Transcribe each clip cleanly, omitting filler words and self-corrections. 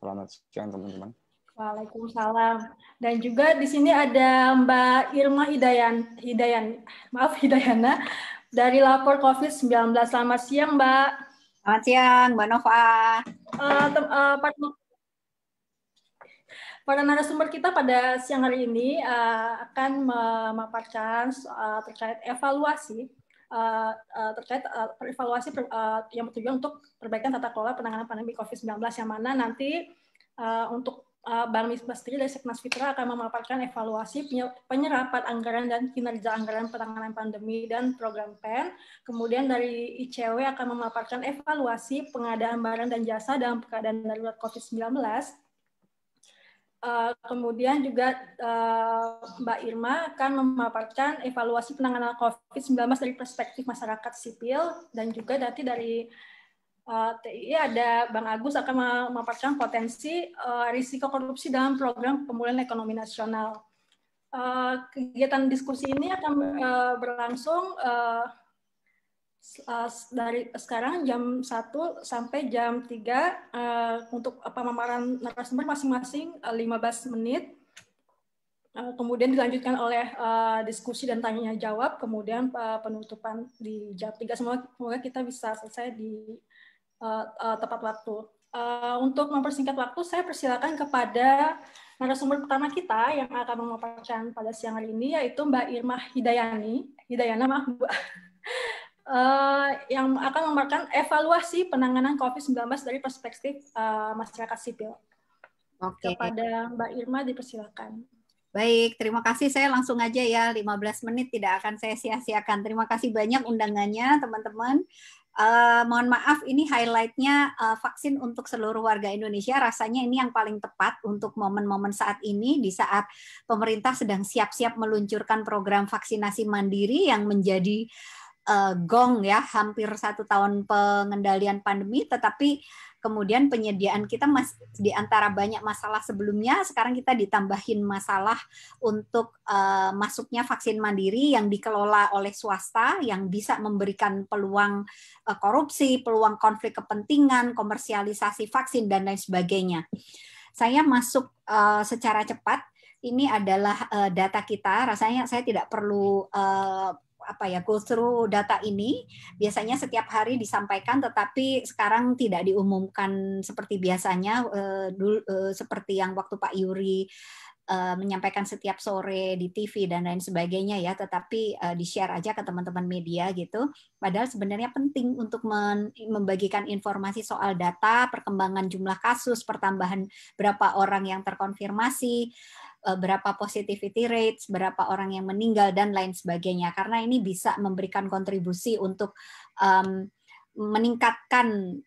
Selamat siang teman-teman. Waalaikumsalam. Dan juga di sini ada Mbak Irma Hidayana dari lapor COVID-19. Selamat siang, Mbak. Selamat siang, Mbak Nova. Para narasumber kita pada siang hari ini akan memaparkan terkait evaluasi yang bertujuan untuk perbaikan tata kelola penanganan pandemi COVID-19, yang mana nanti untuk Bang Misbah sendiri dari Seknas Fitra akan memaparkan evaluasi penyerapan anggaran dan kinerja anggaran penanganan pandemi dan program PEN. Kemudian dari ICW akan memaparkan evaluasi pengadaan barang dan jasa dalam keadaan darurat COVID-19. Kemudian juga Mbak Irma akan memaparkan evaluasi penanganan COVID-19 dari perspektif masyarakat sipil, dan juga nanti dari TI ada Bang Agus akan memaparkan potensi risiko korupsi dalam program pemulihan ekonomi nasional. Kegiatan diskusi ini akan berlangsung dari sekarang jam 1 sampai jam 3 untuk pemaparan narasumber masing-masing 15 menit. Kemudian dilanjutkan oleh diskusi dan tanya jawab, kemudian penutupan di jam 3. Semoga kita bisa selesai di tepat waktu. Untuk mempersingkat waktu, saya persilakan kepada narasumber pertama kita yang akan memaparkan pada siang hari ini, yaitu Mbak Irma Hidayana, maaf Bu. Yang akan memaparkan evaluasi penanganan COVID-19 dari perspektif masyarakat sipil. Oke. Kepada Mbak Irma dipersilakan. Baik, terima kasih. Saya langsung aja ya, 15 menit tidak akan saya sia-siakan. Terima kasih banyak undangannya, teman-teman. Mohon maaf, ini highlight-nya vaksin untuk seluruh warga Indonesia. Rasanya ini yang paling tepat untuk momen-momen saat ini, di saat pemerintah sedang siap-siap meluncurkan program vaksinasi mandiri yang menjadi gong ya, hampir 1 tahun pengendalian pandemi, tetapi kemudian penyediaan kita masih di antara banyak masalah sebelumnya, sekarang kita ditambahin masalah untuk masuknya vaksin mandiri yang dikelola oleh swasta, yang bisa memberikan peluang korupsi, peluang konflik kepentingan, komersialisasi vaksin, dan lain sebagainya. Saya masuk secara cepat. Ini adalah data kita, rasanya saya tidak perlu go through data ini. Biasanya setiap hari disampaikan, tetapi sekarang tidak diumumkan seperti biasanya, seperti yang waktu Pak Yuri menyampaikan setiap sore di TV dan lain sebagainya ya, tetapi di-share aja ke teman-teman media gitu. Padahal sebenarnya penting untuk membagikan informasi soal data, perkembangan jumlah kasus, pertambahan berapa orang yang terkonfirmasi, berapa positivity rates, berapa orang yang meninggal, dan lain sebagainya. Karena ini bisa memberikan kontribusi untuk meningkatkan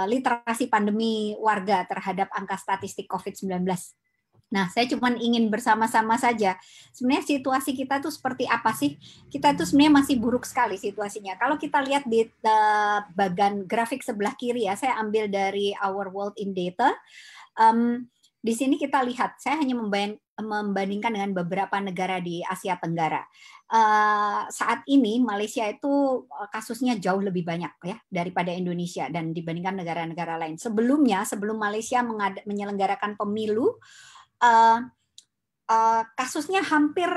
literasi pandemi warga terhadap angka statistik COVID-19. Nah, saya cuma ingin bersama-sama saja. Sebenarnya situasi kita tuh seperti apa sih? Kita tuh sebenarnya masih buruk sekali situasinya. Kalau kita lihat di bagian grafik sebelah kiri ya, saya ambil dari Our World in Data. Di sini kita lihat, saya hanya membandingkan dengan beberapa negara di Asia Tenggara. Saat ini Malaysia itu kasusnya jauh lebih banyak ya daripada Indonesia dan dibandingkan negara-negara lain. Sebelumnya, sebelum Malaysia menyelenggarakan pemilu, kasusnya hampir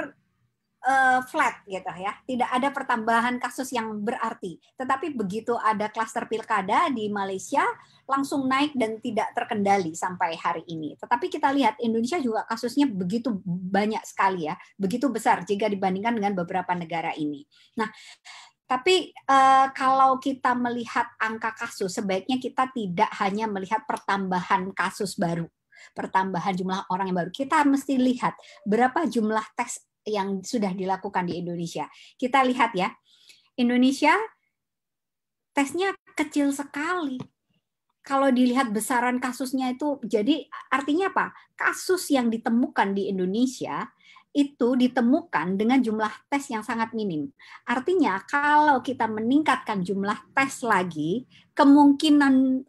flat gitu ya, tidak ada pertambahan kasus yang berarti. Tetapi begitu ada klaster pilkada di Malaysia, langsung naik dan tidak terkendali sampai hari ini. Tetapi kita lihat Indonesia juga kasusnya begitu banyak sekali ya, begitu besar jika dibandingkan dengan beberapa negara ini. Nah, tapi kalau kita melihat angka kasus, sebaiknya kita tidak hanya melihat pertambahan kasus baru, pertambahan jumlah orang yang baru. Kita mesti lihat berapa jumlah tes yang sudah dilakukan di Indonesia. Kita lihat ya, Indonesia tesnya kecil sekali. Kalau dilihat besaran kasusnya itu, jadi artinya apa? Kasus yang ditemukan di Indonesia itu ditemukan dengan jumlah tes yang sangat minim. Artinya kalau kita meningkatkan jumlah tes lagi, kemungkinan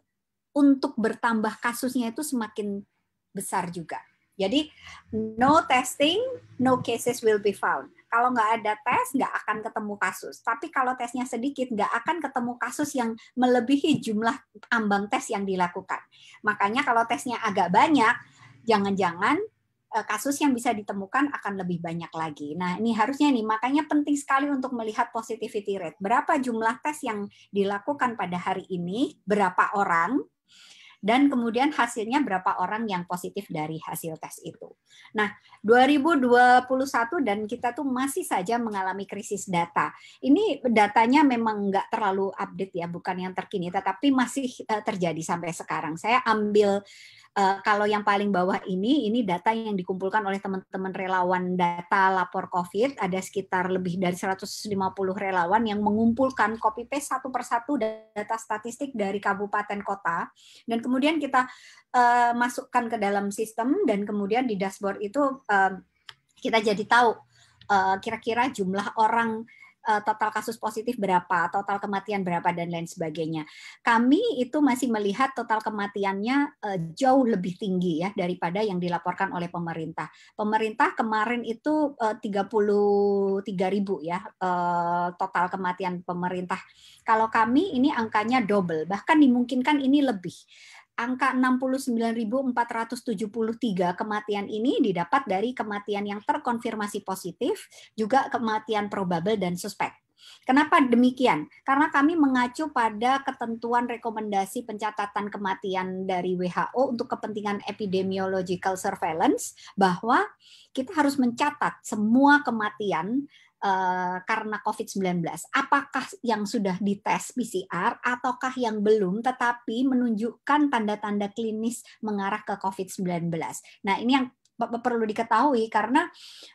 untuk bertambah kasusnya itu semakin besar juga. Jadi no testing, no cases will be found. Kalau nggak ada tes, nggak akan ketemu kasus. Tapi kalau tesnya sedikit, nggak akan ketemu kasus yang melebihi jumlah ambang tes yang dilakukan. Makanya kalau tesnya agak banyak, jangan-jangan kasus yang bisa ditemukan akan lebih banyak lagi. Nah, ini harusnya nih, makanya penting sekali untuk melihat positivity rate. Berapa jumlah tes yang dilakukan pada hari ini, berapa orang, dan kemudian hasilnya berapa orang yang positif dari hasil tes itu. Nah, 2021 dan kita tuh masih saja mengalami krisis data. Ini datanya memang nggak terlalu update ya, bukan yang terkini, tetapi masih terjadi sampai sekarang. Saya ambil kalau yang paling bawah ini data yang dikumpulkan oleh teman-teman relawan data lapor COVID, ada sekitar lebih dari 150 relawan yang mengumpulkan copy paste satu persatu data statistik dari kabupaten kota, dan kemudian kita masukkan ke dalam sistem, dan kemudian di dashboard itu kita jadi tahu kira-kira jumlah orang, total kasus positif berapa, total kematian berapa, dan lain sebagainya. Kami itu masih melihat total kematiannya jauh lebih tinggi ya daripada yang dilaporkan oleh pemerintah. Pemerintah kemarin itu 33.000 ya total kematian pemerintah. Kalau kami ini angkanya double, bahkan dimungkinkan ini lebih. Angka 69.473 kematian ini didapat dari kematian yang terkonfirmasi positif, juga kematian probable dan suspek. Kenapa demikian? Karena kami mengacu pada ketentuan rekomendasi pencatatan kematian dari WHO untuk kepentingan epidemiological surveillance, bahwa kita harus mencatat semua kematian karena COVID-19. Apakah yang sudah dites PCR ataukah yang belum tetapi menunjukkan tanda-tanda klinis mengarah ke COVID-19. Nah, ini yang perlu diketahui, karena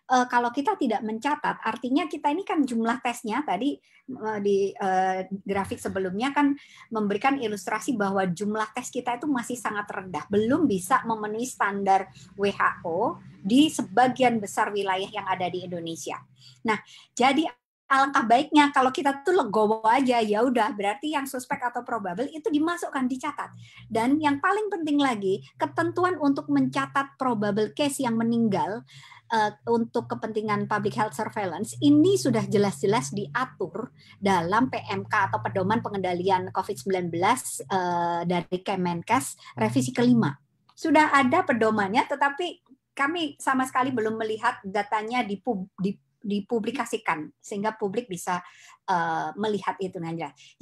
kalau kita tidak mencatat, artinya kita ini kan jumlah tesnya tadi di grafik sebelumnya kan memberikan ilustrasi bahwa jumlah tes kita itu masih sangat rendah, belum bisa memenuhi standar WHO di sebagian besar wilayah yang ada di Indonesia. Nah, jadi alangkah baiknya kalau kita tuh legowo aja, ya udah berarti yang suspek atau probable itu dimasukkan, dicatat. Dan yang paling penting lagi, ketentuan untuk mencatat probable case yang meninggal untuk kepentingan public health surveillance ini sudah jelas-jelas diatur dalam PMK atau Pedoman Pengendalian COVID-19 dari Kemenkes revisi kelima. Sudah ada pedomannya, tetapi kami sama sekali belum melihat datanya dipublikasikan sehingga publik bisa melihat itu.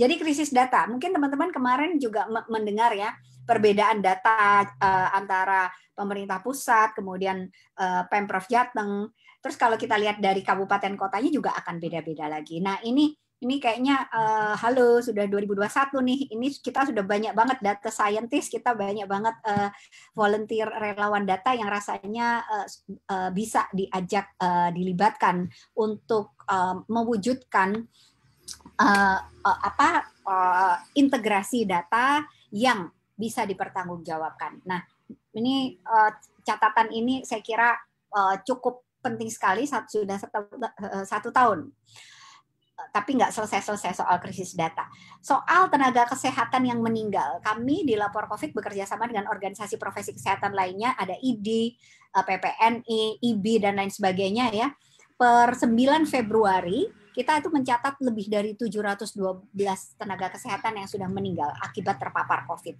Jadi krisis data, mungkin teman-teman kemarin juga mendengar ya perbedaan data antara pemerintah pusat, kemudian Pemprov Jateng. Terus kalau kita lihat dari kabupaten kotanya juga akan beda-beda lagi. Nah, ini kayaknya halo, sudah 2021 nih. Ini kita sudah banyak banget data scientist, kita banyak banget volunteer relawan data yang rasanya bisa diajak dilibatkan untuk mewujudkan integrasi data yang bisa dipertanggungjawabkan. Nah, ini catatan ini saya kira cukup penting sekali, sudah satu tahun. Tapi nggak selesai-selesai soal krisis data. Soal tenaga kesehatan yang meninggal, kami di Lapor COVID bekerja sama dengan organisasi profesi kesehatan lainnya, ada ID, PPNI, IBI, dan lain sebagainya ya. Per 9 Februari, kita itu mencatat lebih dari 712 tenaga kesehatan yang sudah meninggal akibat terpapar COVID.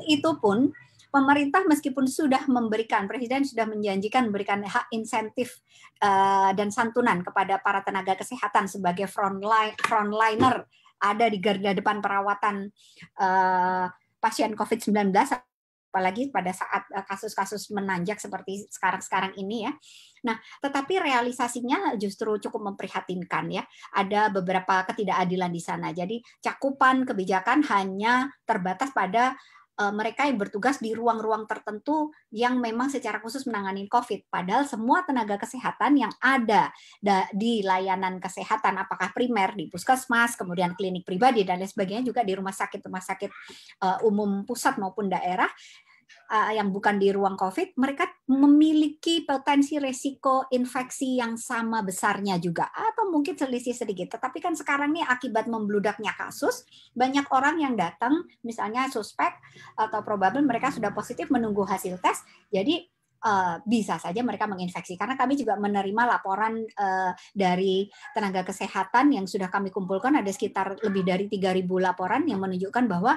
Itu pun, pemerintah meskipun sudah memberikan, Presiden sudah menjanjikan memberikan hak insentif dan santunan kepada para tenaga kesehatan sebagai frontliner, ada di garda depan perawatan pasien COVID-19, apalagi pada saat kasus-kasus menanjak seperti sekarang ini ya. Nah, tetapi realisasinya justru cukup memprihatinkan ya. Ada beberapa ketidakadilan di sana. Jadi cakupan kebijakan hanya terbatas pada mereka yang bertugas di ruang-ruang tertentu yang memang secara khusus menangani COVID. Padahal semua tenaga kesehatan yang ada di layanan kesehatan, apakah primer di puskesmas, kemudian klinik pribadi, dan lain sebagainya, juga di rumah sakit umum pusat maupun daerah, yang bukan di ruang COVID, mereka memiliki potensi resiko infeksi yang sama besarnya juga, atau mungkin selisih sedikit. Tetapi kan sekarang nih akibat membludaknya kasus, banyak orang yang datang, misalnya suspek atau probable, mereka sudah positif menunggu hasil tes, jadi bisa saja mereka menginfeksi. Karena kami juga menerima laporan dari tenaga kesehatan yang sudah kami kumpulkan, ada sekitar lebih dari 3.000 laporan yang menunjukkan bahwa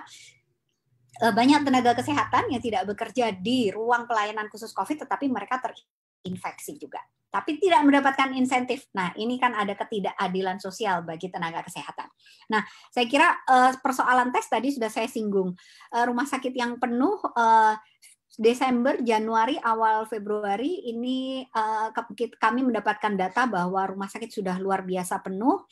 banyak tenaga kesehatan yang tidak bekerja di ruang pelayanan khusus COVID, tetapi mereka terinfeksi juga, tapi tidak mendapatkan insentif. Nah, ini kan ada ketidakadilan sosial bagi tenaga kesehatan. Nah, saya kira persoalan tes tadi sudah saya singgung. Rumah sakit yang penuh Desember, Januari, awal Februari ini kami mendapatkan data bahwa rumah sakit sudah luar biasa penuh.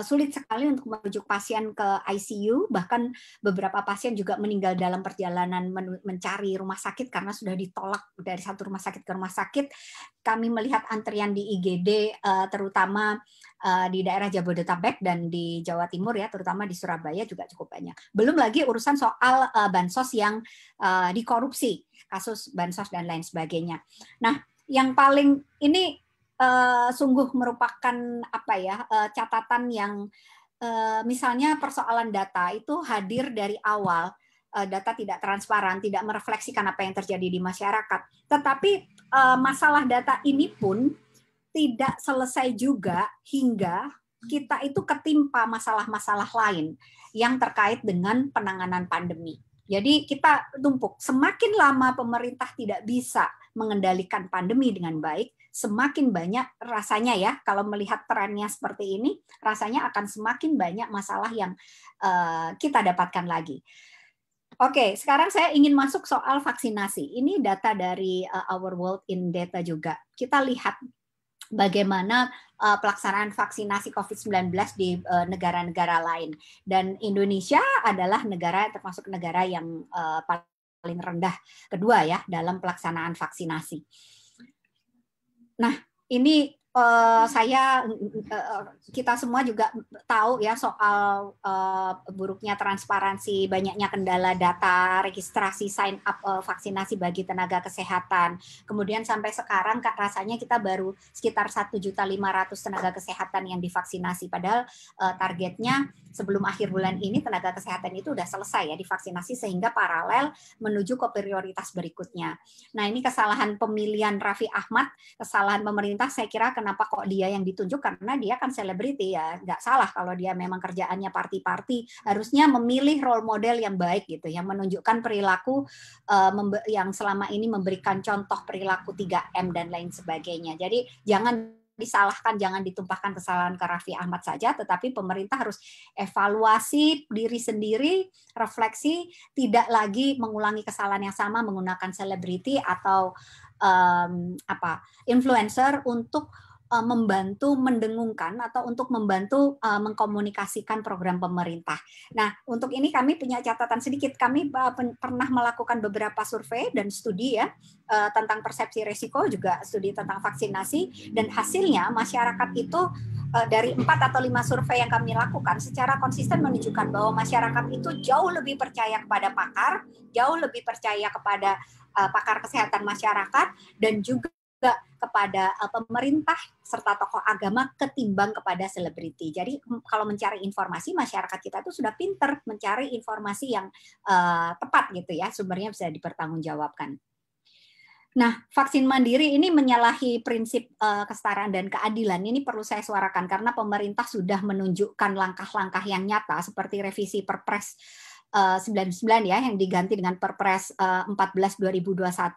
Sulit sekali untuk merujuk pasien ke ICU, bahkan beberapa pasien juga meninggal dalam perjalanan mencari rumah sakit karena sudah ditolak dari satu rumah sakit ke rumah sakit. Kami melihat antrian di IGD terutama di daerah Jabodetabek dan di Jawa Timur ya, terutama di Surabaya juga cukup banyak. Belum lagi urusan soal bansos yang dikorupsi, kasus bansos dan lain sebagainya. Nah, yang paling ini sungguh merupakan apa ya, catatan yang misalnya persoalan data itu hadir dari awal, data tidak transparan, tidak merefleksikan apa yang terjadi di masyarakat. Tetapi masalah data ini pun tidak selesai juga hingga kita itu ketimpa masalah-masalah lain yang terkait dengan penanganan pandemi. Jadi kita tumpuk, semakin lama pemerintah tidak bisa mengendalikan pandemi dengan baik, semakin banyak rasanya ya, kalau melihat trennya seperti ini, rasanya akan semakin banyak masalah yang kita dapatkan lagi. Oke, sekarang saya ingin masuk soal vaksinasi. Ini data dari Our World in Data juga. Kita lihat bagaimana pelaksanaan vaksinasi COVID-19 di negara-negara lain. Dan Indonesia adalah negara termasuk negara yang paling rendah kedua ya dalam pelaksanaan vaksinasi. Nah, ini kita semua juga tahu ya soal buruknya transparansi, banyaknya kendala data, registrasi sign up vaksinasi bagi tenaga kesehatan. Kemudian sampai sekarang rasanya kita baru sekitar 1.500.000 tenaga kesehatan yang divaksinasi. Padahal targetnya sebelum akhir bulan ini tenaga kesehatan itu sudah selesai ya divaksinasi sehingga paralel menuju ke prioritas berikutnya. Nah, ini kesalahan pemilihan Raffi Ahmad, kesalahan pemerintah, saya kira kenapa kok dia yang ditunjuk, karena dia kan selebriti ya, nggak salah kalau dia memang kerjaannya party-party, harusnya memilih role model yang baik gitu, yang menunjukkan perilaku yang selama ini memberikan contoh perilaku 3M dan lain sebagainya. Jadi jangan disalahkan, jangan ditumpahkan kesalahan ke Raffi Ahmad saja, tetapi pemerintah harus evaluasi diri sendiri, refleksi, tidak lagi mengulangi kesalahan yang sama menggunakan selebriti atau influencer untuk membantu mendengungkan atau untuk membantu mengkomunikasikan program pemerintah. Nah, untuk ini kami punya catatan sedikit. Kami pernah melakukan beberapa survei dan studi ya tentang persepsi risiko, juga studi tentang vaksinasi, dan hasilnya masyarakat itu dari 4 atau 5 survei yang kami lakukan secara konsisten menunjukkan bahwa masyarakat itu jauh lebih percaya kepada pakar, jauh lebih percaya kepada pakar kesehatan masyarakat, dan juga kepada pemerintah serta tokoh agama ketimbang kepada selebriti. Jadi kalau mencari informasi, masyarakat kita itu sudah pinter mencari informasi yang tepat gitu ya, sumbernya bisa dipertanggungjawabkan. Nah, vaksin mandiri ini menyalahi prinsip kesetaraan dan keadilan. Ini perlu saya suarakan karena pemerintah sudah menunjukkan langkah-langkah yang nyata seperti revisi Perpres 99 ya, yang diganti dengan Perpres 14 2021,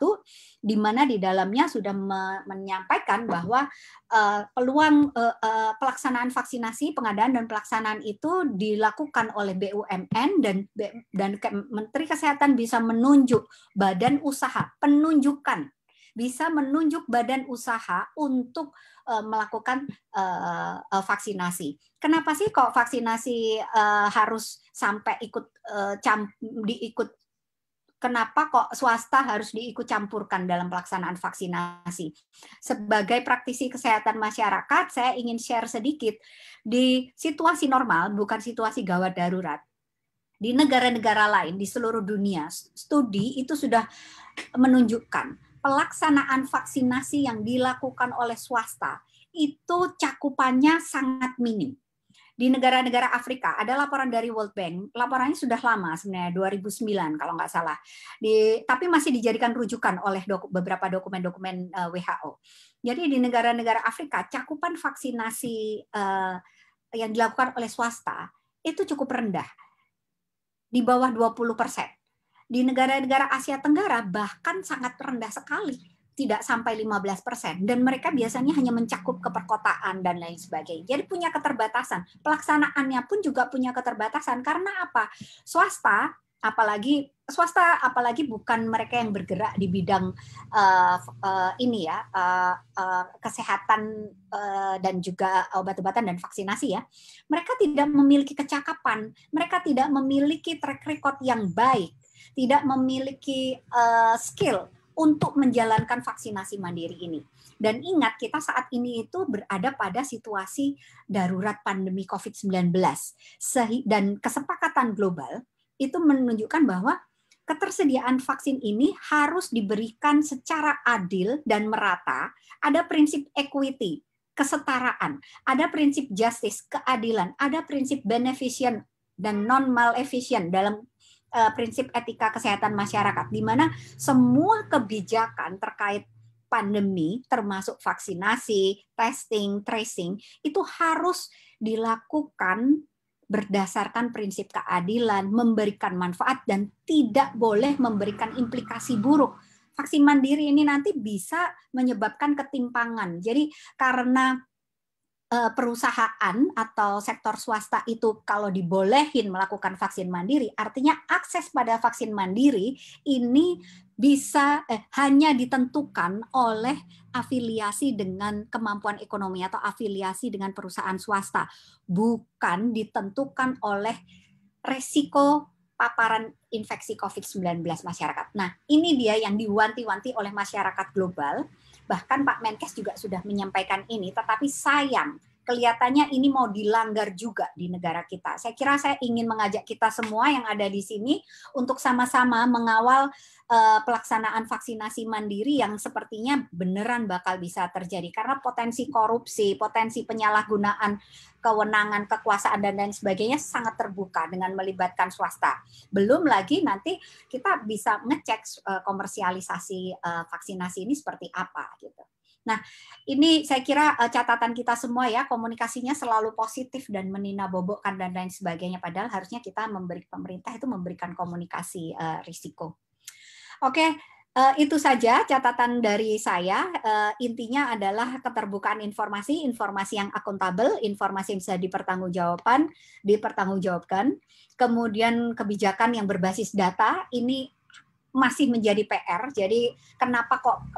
di mana di dalamnya sudah menyampaikan bahwa peluang pelaksanaan vaksinasi, pengadaan dan pelaksanaan itu dilakukan oleh BUMN, dan Menteri Kesehatan bisa menunjuk badan usaha, penunjukan bisa menunjuk badan usaha untuk melakukan vaksinasi. Kenapa sih kok vaksinasi harus sampai diikut? Kenapa kok swasta harus diikut campurkan dalam pelaksanaan vaksinasi? Sebagai praktisi kesehatan masyarakat, saya ingin share sedikit. Di situasi normal, bukan situasi gawat darurat, di negara-negara lain di seluruh dunia, studi itu sudah menunjukkan pelaksanaan vaksinasi yang dilakukan oleh swasta itu cakupannya sangat minim. Di negara-negara Afrika ada laporan dari World Bank, laporannya sudah lama sebenarnya 2009 kalau nggak salah, tapi masih dijadikan rujukan oleh beberapa dokumen-dokumen WHO. Jadi di negara-negara Afrika cakupan vaksinasi yang dilakukan oleh swasta itu cukup rendah, di bawah 20%. Di negara-negara Asia Tenggara bahkan sangat rendah sekali, tidak sampai 15%, dan mereka biasanya hanya mencakup ke perkotaan dan lain sebagainya. Jadi punya keterbatasan. Pelaksanaannya pun juga punya keterbatasan karena apa? Swasta apalagi bukan mereka yang bergerak di bidang kesehatan dan juga obat-obatan dan vaksinasi ya. Mereka tidak memiliki kecakapan, mereka tidak memiliki track record yang baik, tidak memiliki skill untuk menjalankan vaksinasi mandiri ini. Dan ingat, kita saat ini itu berada pada situasi darurat pandemi COVID-19. Dan kesepakatan global itu menunjukkan bahwa ketersediaan vaksin ini harus diberikan secara adil dan merata. Ada prinsip equity, kesetaraan, ada prinsip justice, keadilan, ada prinsip beneficent dan non-maleficent dalam prinsip etika kesehatan masyarakat, di mana semua kebijakan terkait pandemi, termasuk vaksinasi, testing, tracing, itu harus dilakukan berdasarkan prinsip keadilan, memberikan manfaat, dan tidak boleh memberikan implikasi buruk. Vaksin mandiri ini nanti bisa menyebabkan ketimpangan. Jadi karena perusahaan atau sektor swasta itu kalau dibolehin melakukan vaksin mandiri, artinya akses pada vaksin mandiri ini bisa hanya ditentukan oleh afiliasi dengan kemampuan ekonomi atau afiliasi dengan perusahaan swasta, bukan ditentukan oleh resiko paparan infeksi COVID-19 masyarakat. Nah, ini dia yang diwanti-wanti oleh masyarakat global. Bahkan Pak Menkes juga sudah menyampaikan ini, tetapi sayang, kelihatannya ini mau dilanggar juga di negara kita. Saya kira saya ingin mengajak kita semua yang ada di sini untuk sama-sama mengawal pelaksanaan vaksinasi mandiri yang sepertinya beneran bakal bisa terjadi. Karena potensi korupsi, potensi penyalahgunaan kewenangan, kekuasaan, dan lain sebagainya sangat terbuka dengan melibatkan swasta. Belum lagi nanti kita bisa ngecek komersialisasi vaksinasi ini seperti apa gitu. Nah, ini saya kira catatan kita semua ya, komunikasinya selalu positif dan meninabobokan dan lain sebagainya. Padahal harusnya kita pemerintah itu memberikan komunikasi risiko. Oke, itu saja catatan dari saya. Intinya adalah keterbukaan informasi yang akuntabel, informasi yang bisa dipertanggungjawabkan. Kemudian kebijakan yang berbasis data ini masih menjadi PR. Jadi kenapa kok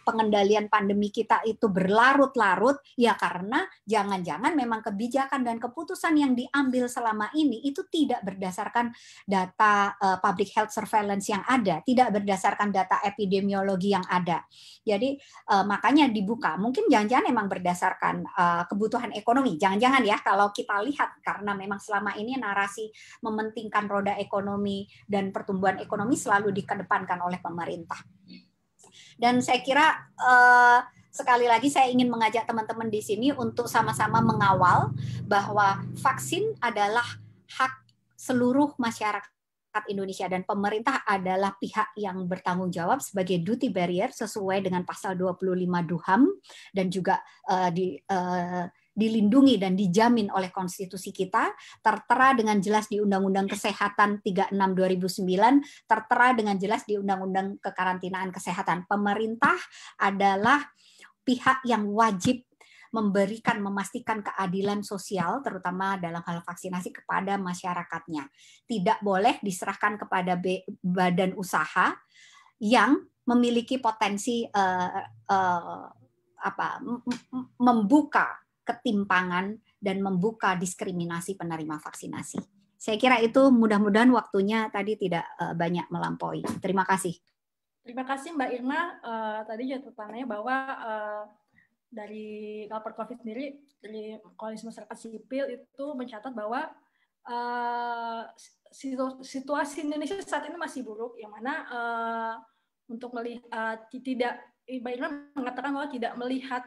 pengendalian pandemi kita itu berlarut-larut? Ya karena jangan-jangan memang kebijakan dan keputusan yang diambil selama ini itu tidak berdasarkan data public health surveillance yang ada, tidak berdasarkan data epidemiologi yang ada. Jadi makanya dibuka. Mungkin jangan-jangan memang berdasarkan kebutuhan ekonomi. Jangan-jangan ya kalau kita lihat, karena memang selama ini narasi mementingkan roda ekonomi dan pertumbuhan ekonomi selalu dikedepankan oleh pemerintah. Dan saya kira sekali lagi saya ingin mengajak teman-teman di sini untuk sama-sama mengawal bahwa vaksin adalah hak seluruh masyarakat Indonesia dan pemerintah adalah pihak yang bertanggung jawab sebagai duty barrier sesuai dengan pasal 25 DUHAM dan juga dilindungi dan dijamin oleh konstitusi kita, tertera dengan jelas di Undang-Undang Kesehatan 36 2009, tertera dengan jelas di Undang-Undang Kekarantinaan Kesehatan. Pemerintah adalah pihak yang wajib memastikan keadilan sosial, terutama dalam hal vaksinasi kepada masyarakatnya. Tidak boleh diserahkan kepada badan usaha yang memiliki potensi membuka ketimpangan dan membuka diskriminasi penerima vaksinasi. Saya kira itu mudah-mudahan waktunya tadi tidak banyak melampaui. Terima kasih. Terima kasih Mbak Irma. Tadi catatannya bahwa dari lapor COVID sendiri, dari Koalisi Masyarakat Sipil itu mencatat bahwa situasi Indonesia saat ini masih buruk, yang mana untuk melihat Mbak Irma mengatakan bahwa tidak melihat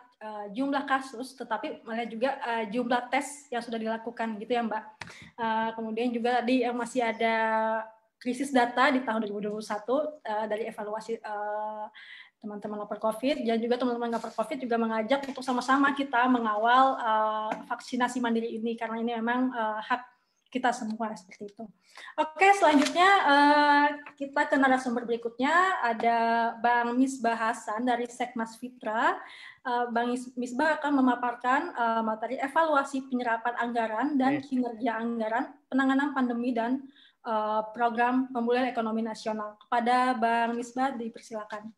jumlah kasus, tetapi melihat juga jumlah tes yang sudah dilakukan, gitu ya Mbak. Kemudian juga tadi masih ada krisis data di tahun 2021 dari evaluasi teman-teman lapor COVID, dan juga teman-teman lapor COVID juga mengajak untuk sama-sama kita mengawal vaksinasi mandiri ini, karena ini memang hak kita semua, seperti itu. Oke, selanjutnya kita ke narasumber berikutnya, ada Bang Misbah Hasan dari Sekmas Fitra. Bang Misbah akan memaparkan materi evaluasi penyerapan anggaran dan kinerja anggaran penanganan pandemi dan program pemulihan ekonomi nasional. Kepada Bang Misbah, dipersilakan.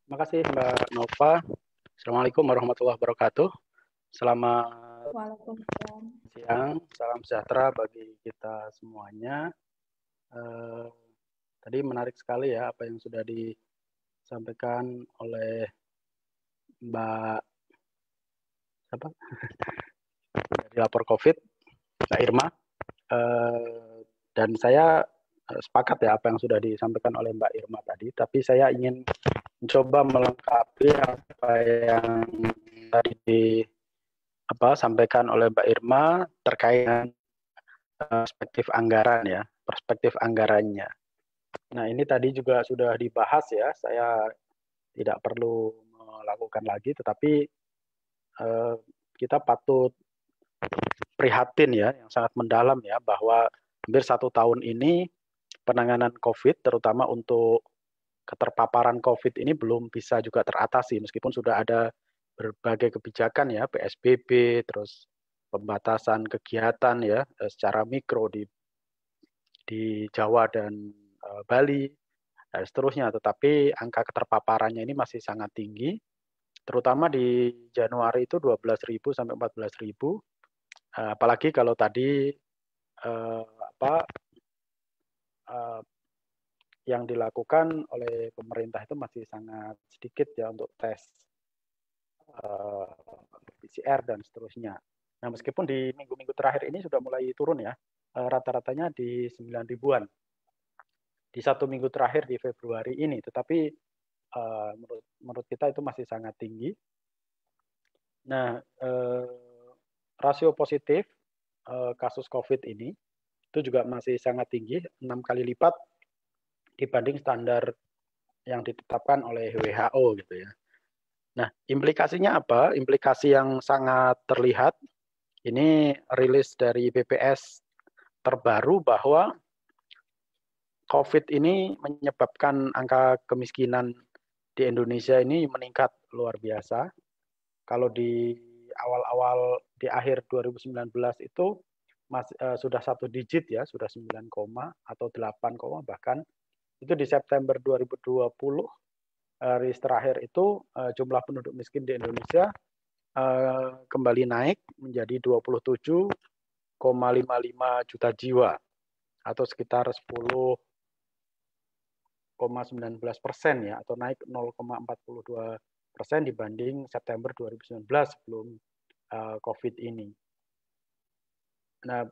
Terima kasih Mbak Nova. Assalamualaikum warahmatullahi wabarakatuh. Selamat siang, salam sejahtera bagi kita semuanya. Tadi menarik sekali ya apa yang sudah disampaikan oleh Mbak dari lapor COVID, Mbak Irma. Dan saya sepakat ya apa yang sudah disampaikan oleh Mbak Irma tadi, tapi saya ingin mencoba melengkapi apa yang tadi disampaikan oleh Mbak Irma terkait dengan perspektif anggaran ya, perspektif anggarannya. Nah, ini tadi juga sudah dibahas ya, saya tidak perlu melakukan lagi, tetapi kita patut prihatin ya, yang sangat mendalam ya, bahwa hampir 1 tahun ini penanganan COVID, terutama untuk keterpaparan COVID ini belum bisa juga teratasi, meskipun sudah ada berbagai kebijakan ya, PSBB, terus pembatasan kegiatan ya, secara mikro di Jawa dan Bali, dan seterusnya. Tetapi angka keterpaparannya ini masih sangat tinggi, terutama di Januari itu 12.000 sampai 14.000. Apalagi kalau tadi yang dilakukan oleh pemerintah itu masih sangat sedikit ya untuk tes PCR dan seterusnya. Nah, meskipun di minggu-minggu terakhir ini sudah mulai turun ya, rata-ratanya di 9 ribuan di 1 minggu terakhir di Februari ini, tetapi menurut kita itu masih sangat tinggi. Nah, rasio positif kasus COVID ini itu juga masih sangat tinggi, 6 kali lipat dibanding standar yang ditetapkan oleh WHO gitu ya. Nah, implikasinya apa? Implikasi yang sangat terlihat, ini rilis dari BPS terbaru bahwa COVID ini menyebabkan angka kemiskinan di Indonesia ini meningkat luar biasa. Kalau di awal-awal di akhir 2019 itu sudah 1 digit ya, sudah 9, atau 8, bahkan itu di September 2020 rilis terakhir itu jumlah penduduk miskin di Indonesia kembali naik menjadi 27,55 juta jiwa atau sekitar 10,19% ya, atau naik 0,42% dibanding September 2019 sebelum COVID ini. Nah,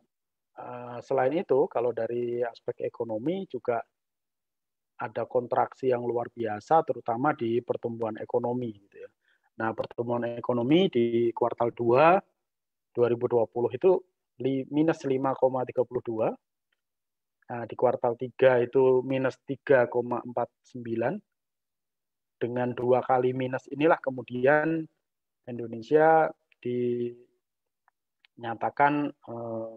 selain itu, kalau dari aspek ekonomi juga ada kontraksi yang luar biasa, terutama di pertumbuhan ekonomi. Gitu ya. Nah, pertumbuhan ekonomi di kuartal 2 2020 itu minus 5,32, nah, di kuartal 3 itu minus 3,49. Dengan 2 kali minus inilah kemudian Indonesia dinyatakan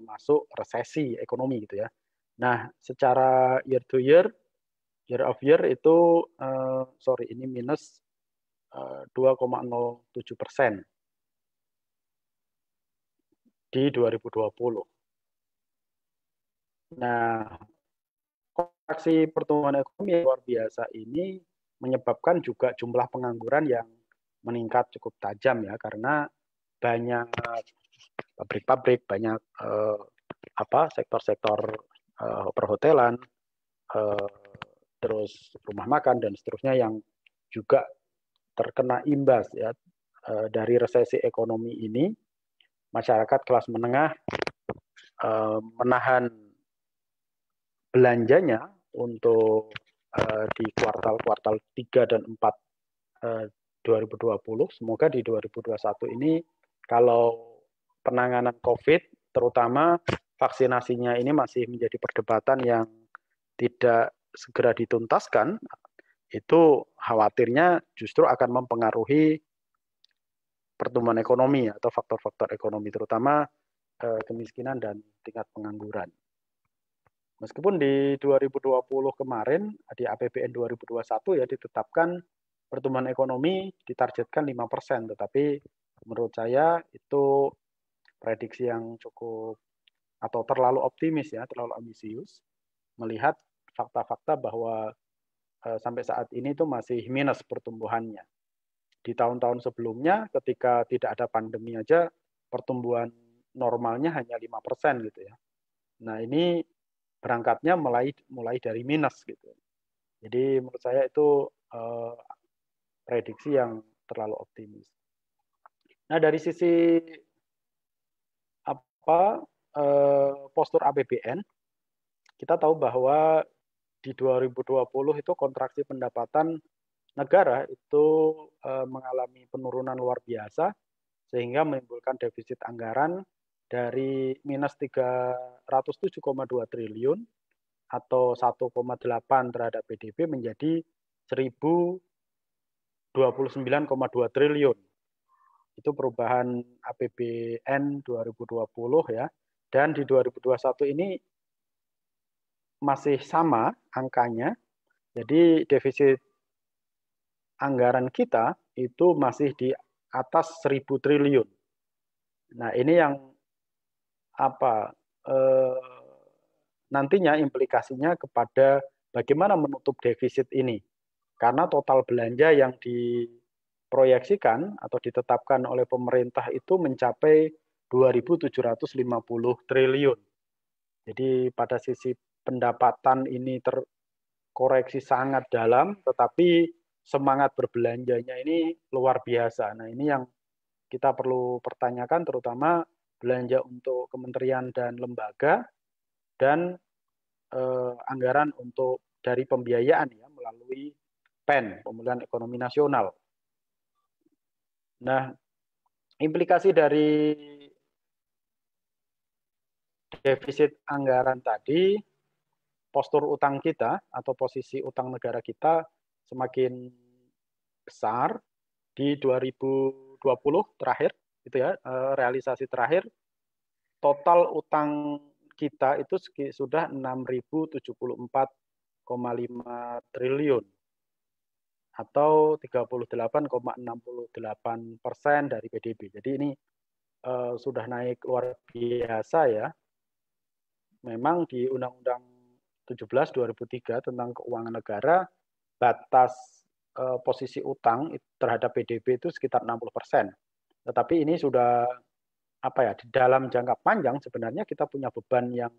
masuk resesi ekonomi gitu ya. Nah, secara year to year of year itu ini minus 2,07% di 2020. Nah, kontraksi pertumbuhan ekonomi yang luar biasa ini menyebabkan juga jumlah pengangguran yang meningkat cukup tajam ya, karena banyak pabrik-pabrik, banyak sektor-sektor perhotelan, terus rumah makan dan seterusnya yang juga terkena imbas ya dari resesi ekonomi ini. Masyarakat kelas menengah menahan belanjanya untuk di kuartal-kuartal 3 dan 4 2020. Semoga di 2021 ini kalau penanganan COVID, terutama vaksinasinya ini masih menjadi perdebatan yang tidak segera dituntaskan, itu khawatirnya justru akan mempengaruhi pertumbuhan ekonomi atau faktor-faktor ekonomi, terutama kemiskinan dan tingkat pengangguran. Meskipun di 2020 kemarin, di APBN 2021 ya ditetapkan pertumbuhan ekonomi ditargetkan 5%, tetapi menurut saya itu prediksi yang cukup atau terlalu optimis ya, terlalu ambisius, melihat fakta-fakta bahwa sampai saat ini itu masih minus pertumbuhannya. Di tahun-tahun sebelumnya ketika tidak ada pandemi aja pertumbuhan normalnya hanya 5% gitu ya. Nah, ini berangkatnya mulai dari minus gitu. Jadi menurut saya itu prediksi yang terlalu optimis. Nah, dari sisi postur APBN, kita tahu bahwa di 2020 itu kontraksi pendapatan negara itu mengalami penurunan luar biasa sehingga menimbulkan defisit anggaran dari minus 307,2 triliun atau 1,8 terhadap PDB menjadi 1.029,2 triliun. Itu perubahan APBN 2020 ya. Dan di 2021 ini masih sama angkanya. Jadi defisit anggaran kita itu masih di atas 1.000 triliun. Nah, ini yang nantinya implikasinya kepada bagaimana menutup defisit ini. Karena total belanja yang diproyeksikan atau ditetapkan oleh pemerintah itu mencapai 2.750 triliun. Jadi pada sisi pendapatan ini terkoreksi sangat dalam, tetapi semangat berbelanjanya ini luar biasa. Nah, ini yang kita perlu pertanyakan, terutama belanja untuk kementerian dan lembaga dan anggaran untuk dari pembiayaan ya melalui PEN, Pemulihan Ekonomi Nasional. Nah, implikasi dari defisit anggaran tadi, postur utang kita atau posisi utang negara kita semakin besar di 2020 terakhir, itu ya realisasi terakhir total utang kita itu sudah 6.074,5 triliun atau 38,68% dari PDB. Jadi ini sudah naik luar biasa ya. Memang di Undang-Undang 17 2003 tentang keuangan negara batas posisi utang terhadap PDB itu sekitar 60%. Tetapi ini sudah di dalam jangka panjang sebenarnya kita punya beban yang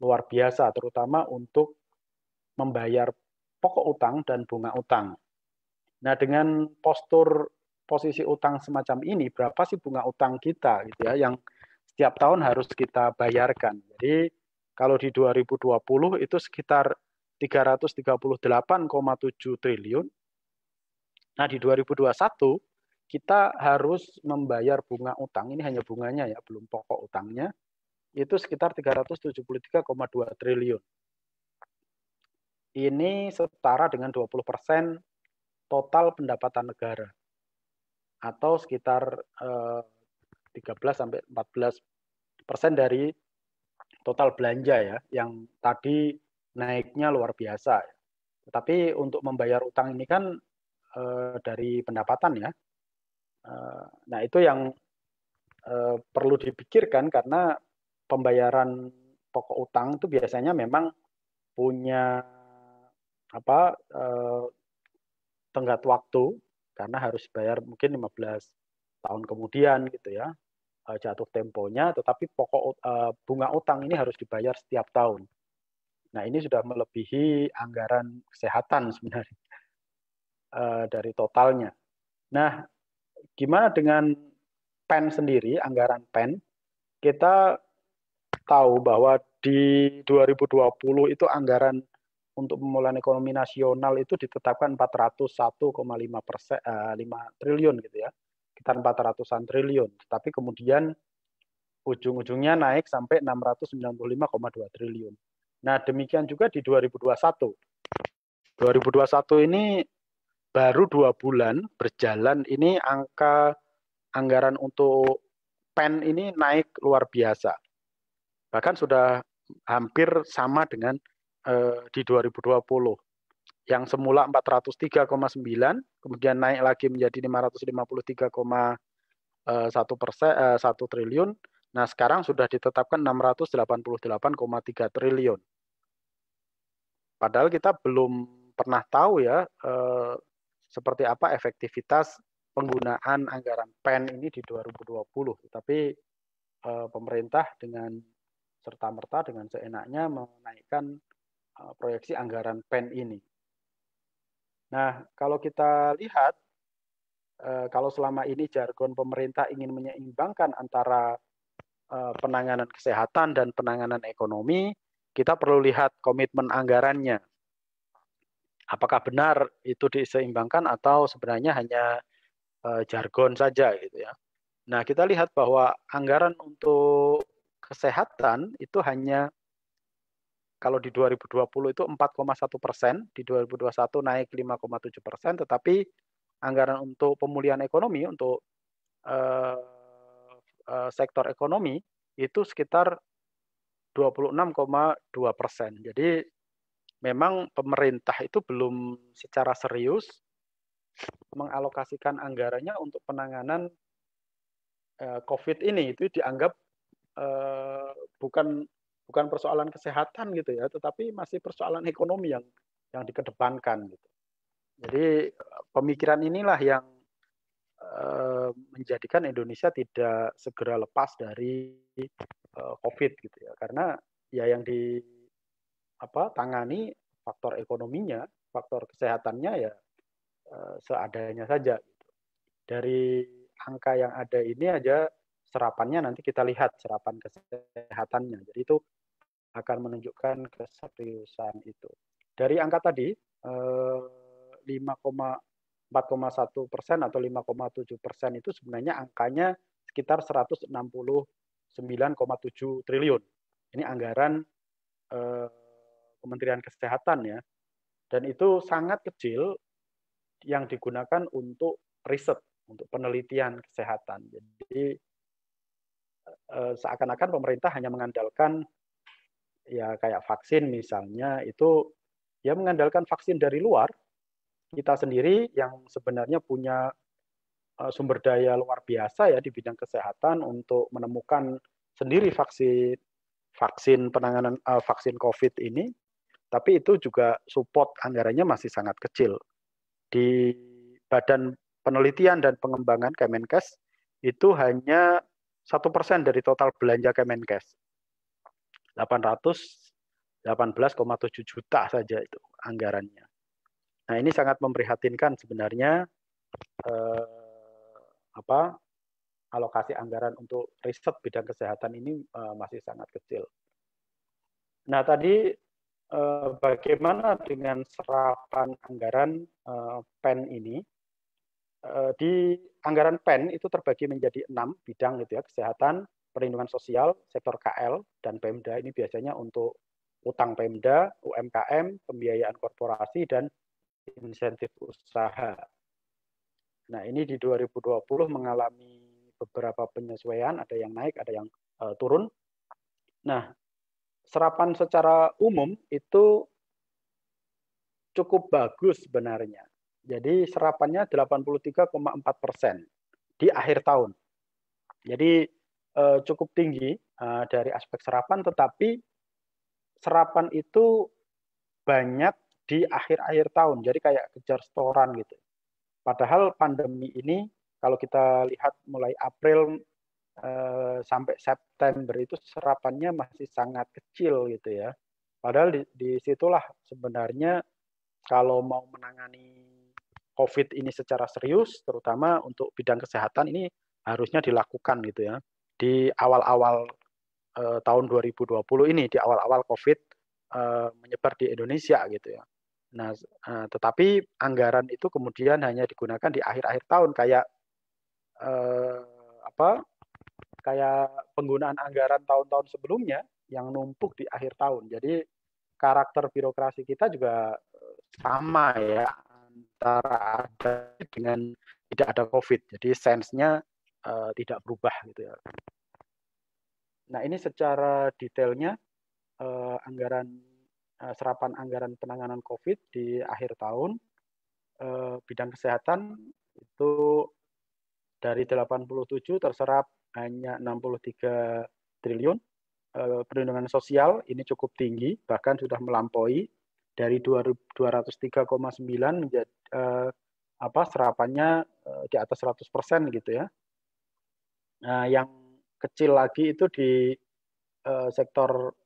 luar biasa, terutama untuk membayar pokok utang dan bunga utang. Nah, dengan postur posisi utang semacam ini, berapa sih bunga utang kita gitu ya yang setiap tahun harus kita bayarkan. Jadi kalau di 2020 itu sekitar 338,7 triliun. Nah, di 2021 kita harus membayar bunga utang, ini hanya bunganya ya, belum pokok utangnya, itu sekitar 373,2 triliun. Ini setara dengan 20% total pendapatan negara, atau sekitar 13-14% dari total belanja ya, yang tadi naiknya luar biasa. Tetapi untuk membayar utang ini kan dari pendapatan ya. Nah, itu yang perlu dipikirkan karena pembayaran pokok utang itu biasanya memang punya tenggat waktu karena harus bayar mungkin 15 tahun kemudian gitu ya jatuh temponya, tetapi pokok bunga utang ini harus dibayar setiap tahun. Nah, ini sudah melebihi anggaran kesehatan sebenarnya dari totalnya. Nah, gimana dengan PEN sendiri, anggaran PEN? Kita tahu bahwa di 2020 itu anggaran untuk pemulihan ekonomi nasional itu ditetapkan 401,5 triliun gitu ya, sekitar 400-an triliun. Tapi kemudian ujung-ujungnya naik sampai 695,2 triliun. Nah, demikian juga di 2021. 2021 ini baru 2 bulan berjalan, ini angka anggaran untuk PEN ini naik luar biasa. Bahkan sudah hampir sama dengan di 2020. Yang semula 403,9, kemudian naik lagi menjadi 553,1 triliun. Nah, sekarang sudah ditetapkan 688,3 triliun. Padahal kita belum pernah tahu ya seperti apa efektivitas penggunaan anggaran PEN ini di 2020. Tapi pemerintah dengan serta-merta dengan seenaknya menaikkan proyeksi anggaran PEN ini. Nah, kalau kita lihat, kalau selama ini jargon pemerintah ingin menyeimbangkan antara penanganan kesehatan dan penanganan ekonomi, kita perlu lihat komitmen anggarannya. Apakah benar itu diseimbangkan atau sebenarnya hanya jargon saja gitu ya. Nah, kita lihat bahwa anggaran untuk kesehatan itu hanya kalau di 2020 itu 4,1%, di 2021 naik 5,7%, tetapi anggaran untuk pemulihan ekonomi, untuk sektor ekonomi, itu sekitar 26,2%. Jadi memang pemerintah itu belum secara serius mengalokasikan anggarannya untuk penanganan COVID ini. Itu dianggap bukan persoalan kesehatan gitu ya, tetapi masih persoalan ekonomi yang dikedepankan gitu. Jadi pemikiran inilah yang menjadikan Indonesia tidak segera lepas dari COVID gitu ya, karena ya yang tangani faktor ekonominya, faktor kesehatannya ya seadanya saja. Gitu. Dari angka yang ada ini aja serapannya nanti kita lihat serapan kesehatannya. Jadi itu akan menunjukkan keseriusan itu. Dari angka tadi 4,1% atau 5,7% itu sebenarnya angkanya sekitar 169,7 triliun. Ini anggaran Kementerian Kesehatan ya. Dan itu sangat kecil yang digunakan untuk riset, untuk penelitian kesehatan. Jadi seakan-akan pemerintah hanya mengandalkan ya kayak vaksin misalnya, itu ya mengandalkan vaksin dari luar. Kita sendiri yang sebenarnya punya sumber daya luar biasa ya di bidang kesehatan untuk menemukan sendiri vaksin penanganan vaksin COVID ini, tapi itu juga support anggarannya masih sangat kecil. Di Badan Penelitian dan Pengembangan Kemenkes itu hanya 1% dari total belanja Kemenkes. 818,7 juta saja itu anggarannya. Nah, ini sangat memprihatinkan sebenarnya alokasi anggaran untuk riset bidang kesehatan ini masih sangat kecil. Nah, tadi bagaimana dengan serapan anggaran PEN ini? Di anggaran PEN itu terbagi menjadi 6 bidang gitu ya, kesehatan, perlindungan sosial, sektor KL, dan Pemda. Ini biasanya untuk utang Pemda, UMKM, pembiayaan korporasi, dan insentif usaha. Nah, ini di 2020 mengalami beberapa penyesuaian, ada yang naik, ada yang turun. Nah, serapan secara umum itu cukup bagus sebenarnya. Jadi serapannya 83,4% di akhir tahun. Jadi cukup tinggi dari aspek serapan, tetapi serapan itu banyak di akhir-akhir tahun. Jadi kayak kejar setoran gitu. Padahal pandemi ini kalau kita lihat mulai April sampai September itu serapannya masih sangat kecil gitu ya. Padahal di situlah sebenarnya kalau mau menangani COVID ini secara serius, terutama untuk bidang kesehatan ini harusnya dilakukan gitu ya. Di awal-awal tahun 2020 ini, di awal-awal COVID menyebar di Indonesia gitu ya. Nah, tetapi anggaran itu kemudian hanya digunakan di akhir-akhir tahun kayak kayak penggunaan anggaran tahun-tahun sebelumnya yang numpuk di akhir tahun. Jadi karakter birokrasi kita juga sama ya, antara ada dengan tidak ada COVID. Jadi sense-nya tidak berubah gitu ya. Nah, ini secara detailnya serapan anggaran penanganan COVID di akhir tahun. Bidang kesehatan itu dari 87 terserap hanya 63 triliun. Perlindungan sosial ini cukup tinggi, bahkan sudah melampaui dari 203,9 menjadi serapannya di atas 100% gitu ya. Nah, yang kecil lagi itu di sektor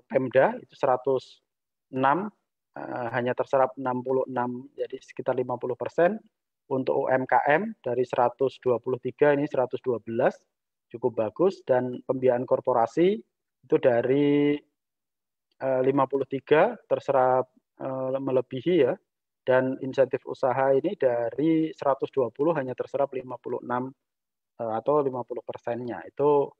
Pemda itu 106, hanya terserap 66, jadi sekitar 50%. Untuk UMKM dari 123 ini 112, cukup bagus. Dan pembiayaan korporasi itu dari 53 terserap melebihi ya. Dan insentif usaha ini dari 120 hanya terserap 56 atau 50%-nya. Itu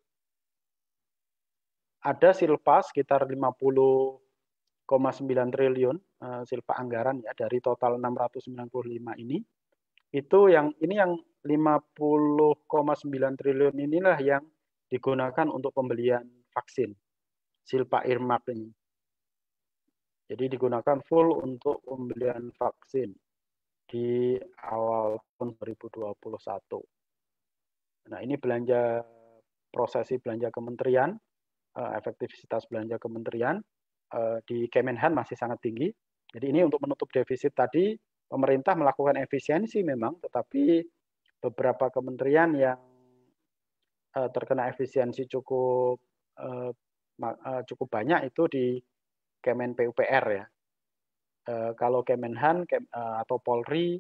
ada silpa sekitar 50,9 triliun silpa anggaran ya dari total 695 ini. Itu yang 50,9 triliun inilah yang digunakan untuk pembelian vaksin silpa earmark ini. Jadi digunakan full untuk pembelian vaksin di awal tahun 2021. Nah, ini prosesi belanja kementerian, efektivitas belanja kementerian di Kemenhan masih sangat tinggi. Jadi ini untuk menutup defisit tadi, pemerintah melakukan efisiensi memang, tetapi beberapa kementerian yang terkena efisiensi cukup banyak itu di Kemen PUPR ya. Kalau Kemenhan atau Polri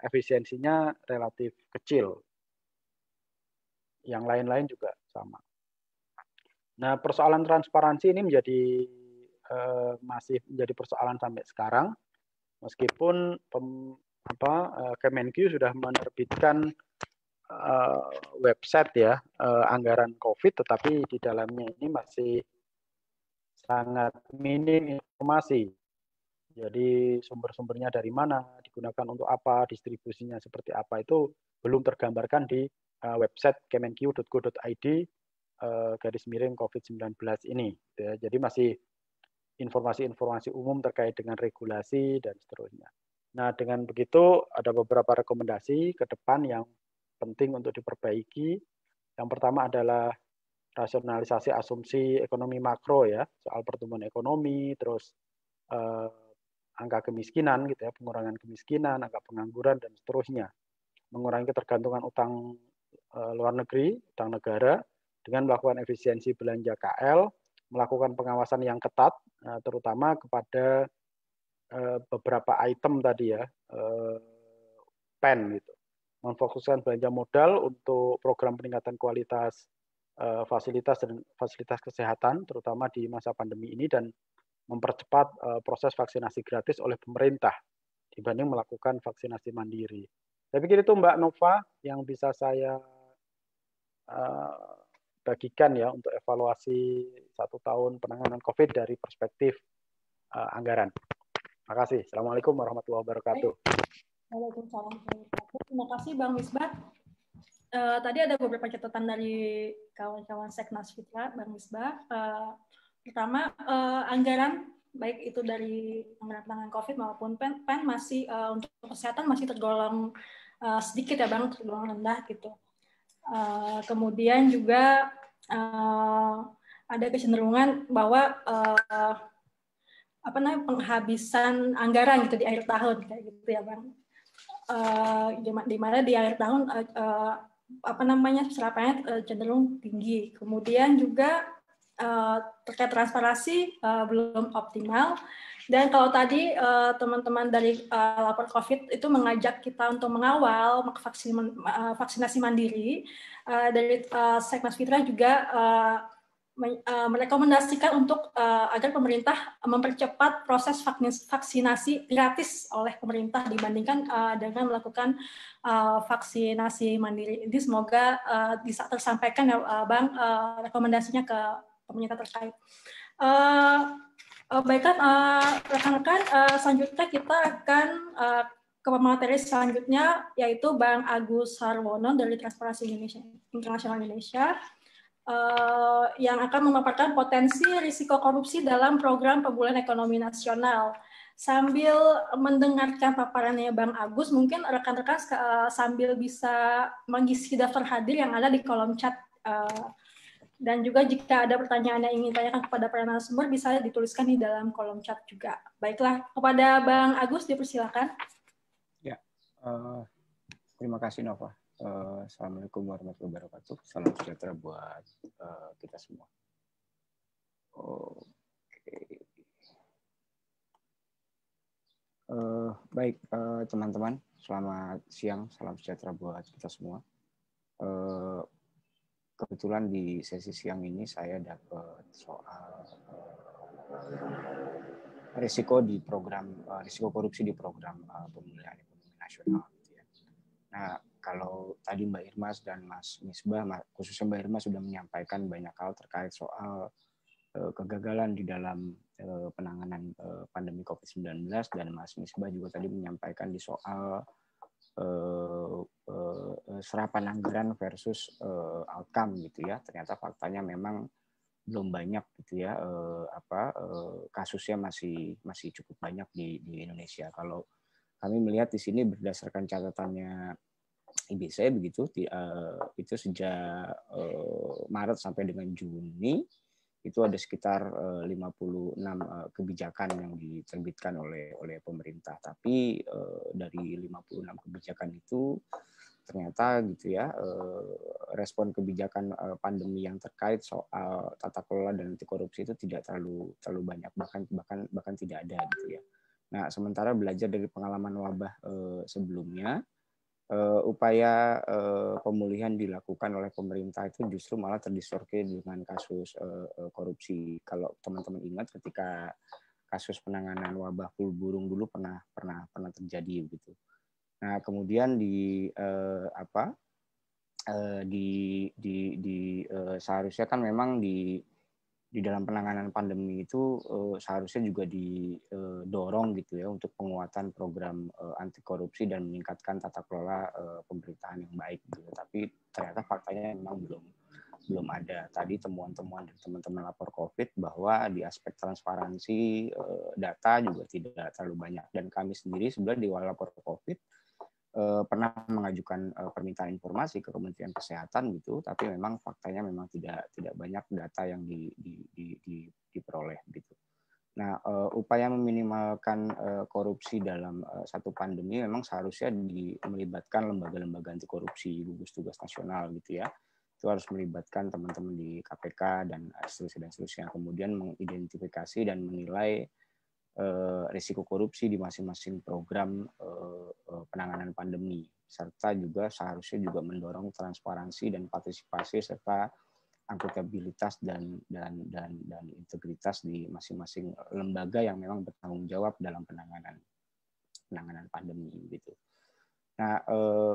efisiensinya relatif kecil. Yang lain-lain juga sama. Nah, persoalan transparansi ini masih menjadi persoalan sampai sekarang. Meskipun Kemenkyu sudah menerbitkan website ya anggaran COVID, tetapi di dalamnya ini masih sangat minim informasi. Jadi sumber-sumbernya dari mana, digunakan untuk apa, distribusinya seperti apa, itu belum tergambarkan di website kemenkyu.go.id /COVID-19 ini. Jadi masih informasi-informasi umum terkait dengan regulasi dan seterusnya. Nah, dengan begitu ada beberapa rekomendasi ke depan yang penting untuk diperbaiki. Yang pertama adalah rasionalisasi asumsi ekonomi makro ya, soal pertumbuhan ekonomi, terus angka kemiskinan gitu ya, pengurangan kemiskinan, angka pengangguran dan seterusnya. Mengurangi ketergantungan utang luar negeri, utang negara dengan melakukan efisiensi belanja KL, melakukan pengawasan yang ketat, terutama kepada beberapa item tadi ya, PEN gitu. Memfokuskan belanja modal untuk program peningkatan kualitas fasilitas dan fasilitas kesehatan, terutama di masa pandemi ini, dan mempercepat proses vaksinasi gratis oleh pemerintah dibanding melakukan vaksinasi mandiri. Saya pikir itu Mbak Nova yang bisa saya bagikan ya untuk evaluasi 1 tahun penanganan COVID dari perspektif anggaran. Terima kasih. Assalamualaikum warahmatullahi wabarakatuh. Waalaikumsalam. Terima kasih Bang Misbah. Tadi ada beberapa catatan dari kawan-kawan Seknas Fitra, Bang Misbah. Pertama, anggaran baik itu dari anggaran penanganan COVID maupun PEN masih untuk kesehatan masih tergolong sedikit ya Bang, tergolong rendah gitu. Kemudian juga ada kecenderungan bahwa penghabisan anggaran gitu di akhir tahun kayak gitu ya Bang. Di mana di akhir tahun serapannya cenderung tinggi. Kemudian juga terkait transparansi belum optimal. Dan kalau tadi teman-teman dari lapor COVID itu mengajak kita untuk mengawal vaksinasi mandiri, dari Seknas Fitra juga merekomendasikan untuk agar pemerintah mempercepat proses vaksinasi gratis oleh pemerintah dibandingkan dengan melakukan vaksinasi mandiri. Ini semoga bisa tersampaikan ya Bang rekomendasinya ke pemerintah terkait. Baiklah rekan-rekan, selanjutnya kita akan ke materi selanjutnya, yaitu Bang Agus Harwono dari Transparansi Internasional Indonesia, yang akan memaparkan potensi risiko korupsi dalam program pemulihan ekonomi nasional. Sambil mendengarkan paparannya Bang Agus, mungkin rekan-rekan sambil bisa mengisi daftar hadir yang ada di kolom chat. Dan juga jika ada pertanyaan yang ingin ditanyakan kepada para narasumber, bisa dituliskan di dalam kolom chat juga. Baiklah, kepada Bang Agus, dipersilakan. Ya, terima kasih Nova. Assalamualaikum warahmatullahi wabarakatuh. Salam sejahtera buat kita semua. Oke. Baik, teman-teman. Selamat siang. Salam sejahtera buat kita semua. Kebetulan di sesi siang ini saya dapat soal risiko korupsi di program pemulihan ekonomi nasional. Nah, kalau tadi Mbak Irmas dan Mas Misbah, khususnya Mbak Irmas sudah menyampaikan banyak hal terkait soal kegagalan di dalam penanganan pandemi COVID-19, dan Mas Misbah juga tadi menyampaikan di soal serapan anggaran versus outcome gitu ya. Ternyata faktanya memang belum banyak gitu ya, kasusnya masih cukup banyak di Indonesia. Kalau kami melihat di sini berdasarkan catatannya IBC begitu, itu sejak Maret sampai dengan Juni itu ada sekitar 56 kebijakan yang diterbitkan oleh pemerintah. Tapi dari 56 kebijakan itu ternyata gitu ya, respon kebijakan pandemi yang terkait soal tata kelola dan anti korupsi itu tidak terlalu banyak, bahkan tidak ada gitu ya. Nah, sementara belajar dari pengalaman wabah sebelumnya, upaya pemulihan dilakukan oleh pemerintah itu justru malah terdistorsi dengan kasus korupsi. Kalau teman-teman ingat ketika kasus penanganan wabah flu burung dulu pernah terjadi gitu. Nah, kemudian seharusnya kan memang di dalam penanganan pandemi itu seharusnya juga didorong gitu ya untuk penguatan program anti korupsi dan meningkatkan tata kelola pemerintahan yang baik gitu. Tapi ternyata faktanya memang belum ada. Tadi temuan-temuan dari teman-teman lapor COVID bahwa di aspek transparansi data juga tidak terlalu banyak, dan kami sendiri sebenarnya di lapor COVID pernah mengajukan permintaan informasi ke Kementerian Kesehatan gitu, tapi memang faktanya memang tidak banyak data yang diperoleh gitu. Nah, upaya meminimalkan korupsi dalam satu pandemi memang seharusnya melibatkan lembaga-lembaga anti korupsi, gugus tugas nasional gitu ya. Itu harus melibatkan teman-teman di KPK dan seterusnya. Kemudian mengidentifikasi dan menilai risiko korupsi di masing-masing program penanganan pandemi, serta juga seharusnya juga mendorong transparansi dan partisipasi serta akuntabilitas dan integritas di masing-masing lembaga yang memang bertanggung jawab dalam penanganan pandemi gitu. Nah,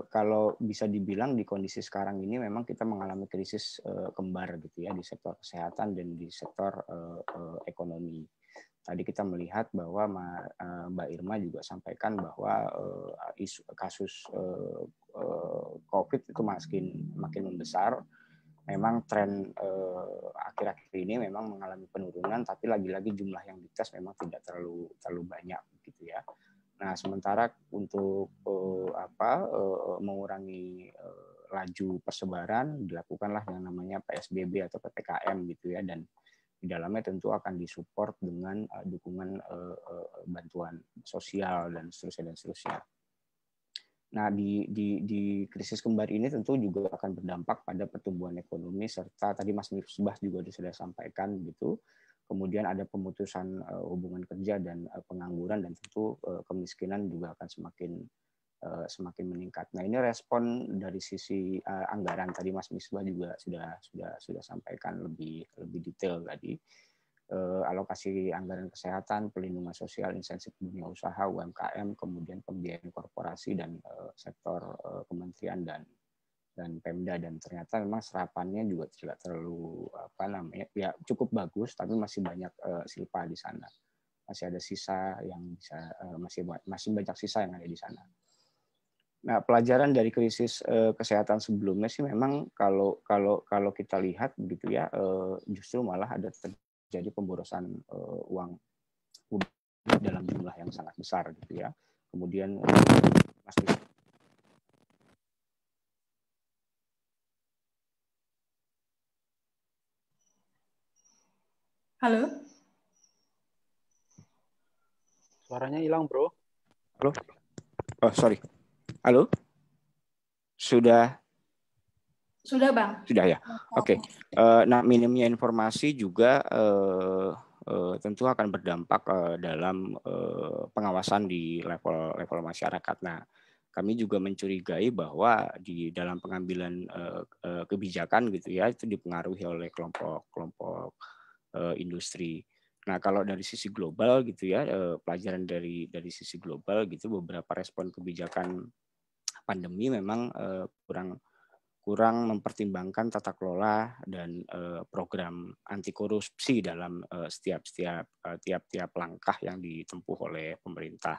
kalau bisa dibilang di kondisi sekarang ini memang kita mengalami krisis kembar gitu ya di sektor kesehatan dan di sektor ekonomi. Tadi kita melihat bahwa Mbak Irma juga sampaikan bahwa kasus COVID itu makin membesar. Memang tren akhir-akhir ini memang mengalami penurunan, tapi lagi-lagi jumlah yang dites memang tidak terlalu banyak gitu ya. Nah, sementara untuk mengurangi laju persebaran dilakukanlah yang namanya PSBB atau PPKM gitu ya, dan di dalamnya tentu akan disupport dengan dukungan bantuan sosial dan seterusnya. Nah, di krisis kembar ini tentu juga akan berdampak pada pertumbuhan ekonomi serta tadi Mas Misbah juga sudah sampaikan gitu. Kemudian ada pemutusan hubungan kerja dan pengangguran dan tentu kemiskinan juga akan semakin meningkat. Nah, ini respon dari sisi anggaran tadi Mas Misbah juga sudah sampaikan lebih detail tadi. Alokasi anggaran kesehatan, pelindungan sosial, insentif dunia usaha, UMKM, kemudian pembiayaan korporasi dan sektor kementerian dan Pemda, dan ternyata memang serapannya juga tidak terlalu ya cukup bagus, tapi masih banyak silpa di sana, masih ada sisa yang bisa masih banyak sisa yang ada di sana. Nah, pelajaran dari krisis kesehatan sebelumnya sih memang kalau kita lihat begitu ya, justru malah ada jadi pemborosan uang publik dalam jumlah yang sangat besar gitu ya. Kemudian Halo? Suaranya hilang, Bro. Halo? Oh, sorry. Halo? Sudah, Bang. Sudah ya. Oke. Nah, minimnya informasi juga tentu akan berdampak dalam pengawasan di level masyarakat. Nah, kami juga mencurigai bahwa di dalam pengambilan kebijakan gitu ya, itu dipengaruhi oleh kelompok industri. Nah, kalau dari sisi global gitu ya, pelajaran dari sisi global gitu, beberapa respon kebijakan pandemi memang kurang mempertimbangkan tata kelola dan program anti korupsi dalam tiap-tiap langkah yang ditempuh oleh pemerintah.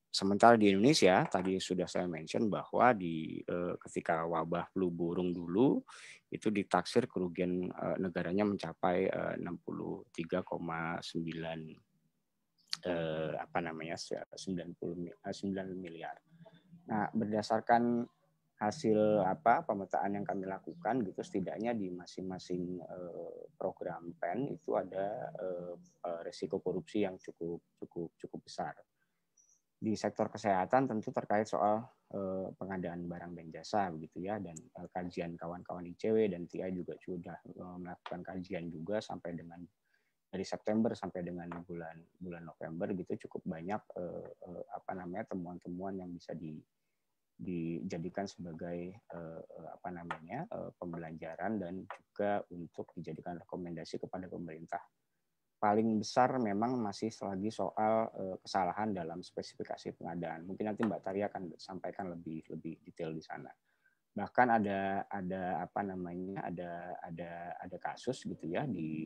Sementara di Indonesia tadi sudah saya mention bahwa ketika wabah flu burung dulu itu ditaksir kerugian negaranya mencapai 63,9 9 miliar. Nah, berdasarkan hasil pemetaan yang kami lakukan gitu, setidaknya di masing-masing program PEN itu ada risiko korupsi yang cukup besar. Di sektor kesehatan tentu terkait soal pengadaan barang dan jasa begitu ya, dan kajian kawan-kawan ICW dan TI juga sudah melakukan kajian juga sampai dengan dari September sampai dengan bulan November gitu, cukup banyak temuan-temuan yang bisa dijadikan sebagai pembelajaran dan juga untuk dijadikan rekomendasi kepada pemerintah. Paling besar memang masih selagi soal kesalahan dalam spesifikasi pengadaan. Mungkin nanti Mbak Tari akan sampaikan lebih detail di sana. Bahkan ada kasus gitu ya di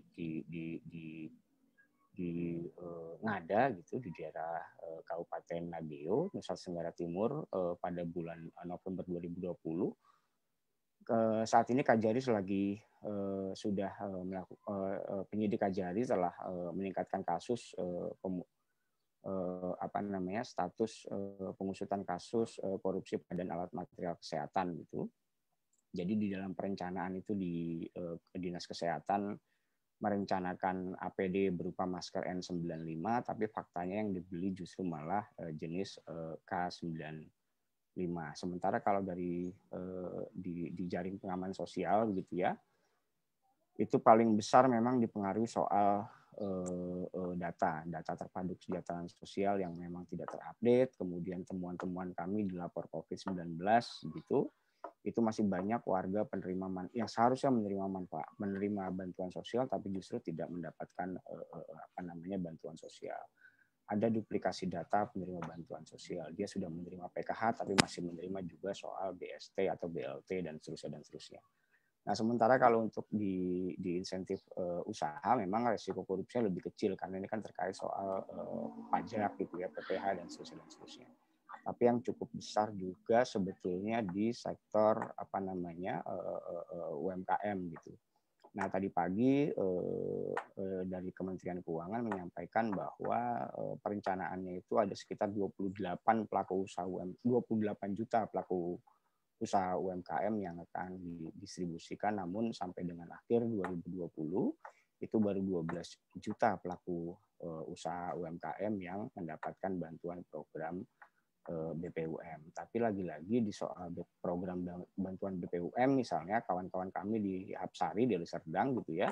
Ngada gitu, di daerah Kabupaten Nageo, Nusa Tenggara Timur pada bulan November 2020. Saat ini Kajari penyidik Kajari telah meningkatkan kasus status pengusutan kasus korupsi pengadaan alat material kesehatan gitu. Jadi di dalam perencanaan itu di Dinas Kesehatan merencanakan APD berupa masker N95, tapi faktanya yang dibeli justru malah jenis K95. Sementara kalau di jaring pengaman sosial gitu ya, itu paling besar memang dipengaruhi soal data terpadu kesejahteraan sosial yang memang tidak terupdate, kemudian temuan-temuan kami di lapor COVID-19 gitu, itu masih banyak warga yang seharusnya menerima bantuan sosial tapi justru tidak mendapatkan bantuan sosial. Ada duplikasi data penerima bantuan sosial. Dia sudah menerima PKH tapi masih menerima juga soal BST atau BLT dan seterusnya. Nah, sementara kalau untuk di insentif usaha memang risiko korupsinya lebih kecil karena ini kan terkait soal pajak gitu ya, PPh dan seterusnya. Tapi yang cukup besar juga sebetulnya di sektor UMKM gitu. Nah, tadi pagi dari Kementerian Keuangan menyampaikan bahwa perencanaannya itu ada sekitar 28 juta pelaku usaha UMKM yang akan didistribusikan, namun sampai dengan akhir 2020 itu baru 12 juta pelaku usaha UMKM yang mendapatkan bantuan program BPUM. Tapi lagi-lagi di soal program bantuan BPUM misalnya kawan-kawan kami di Hapsari di Serdang gitu ya,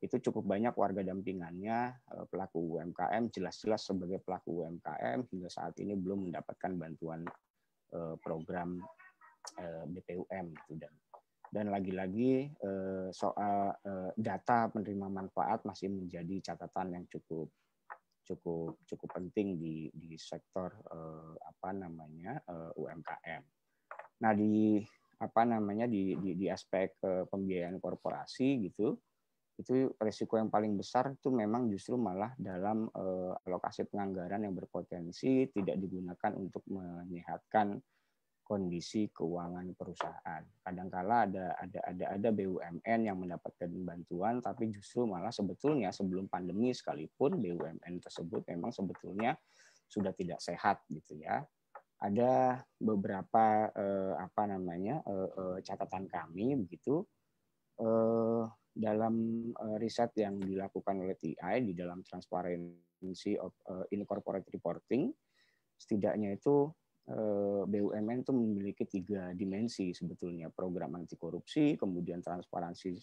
itu cukup banyak warga dampingannya pelaku UMKM, jelas-jelas sebagai pelaku UMKM hingga saat ini belum mendapatkan bantuan program BPUM gitu. Dan lagi-lagi soal data penerima manfaat masih menjadi catatan yang cukup penting di sektor UMKM. Nah di aspek pembiayaan korporasi gitu, itu risiko yang paling besar itu memang justru malah dalam alokasi penganggaran yang berpotensi tidak digunakan untuk menyehatkan kondisi keuangan perusahaan. Kadangkala ada BUMN yang mendapatkan bantuan, tapi justru malah sebetulnya sebelum pandemi sekalipun BUMN tersebut memang sebetulnya sudah tidak sehat gitu ya. Ada beberapa catatan kami begitu dalam riset yang dilakukan oleh TI di dalam Transparency of Corporate Reporting, setidaknya itu BUMN itu memiliki 3 dimensi sebetulnya: program anti korupsi, kemudian transparansi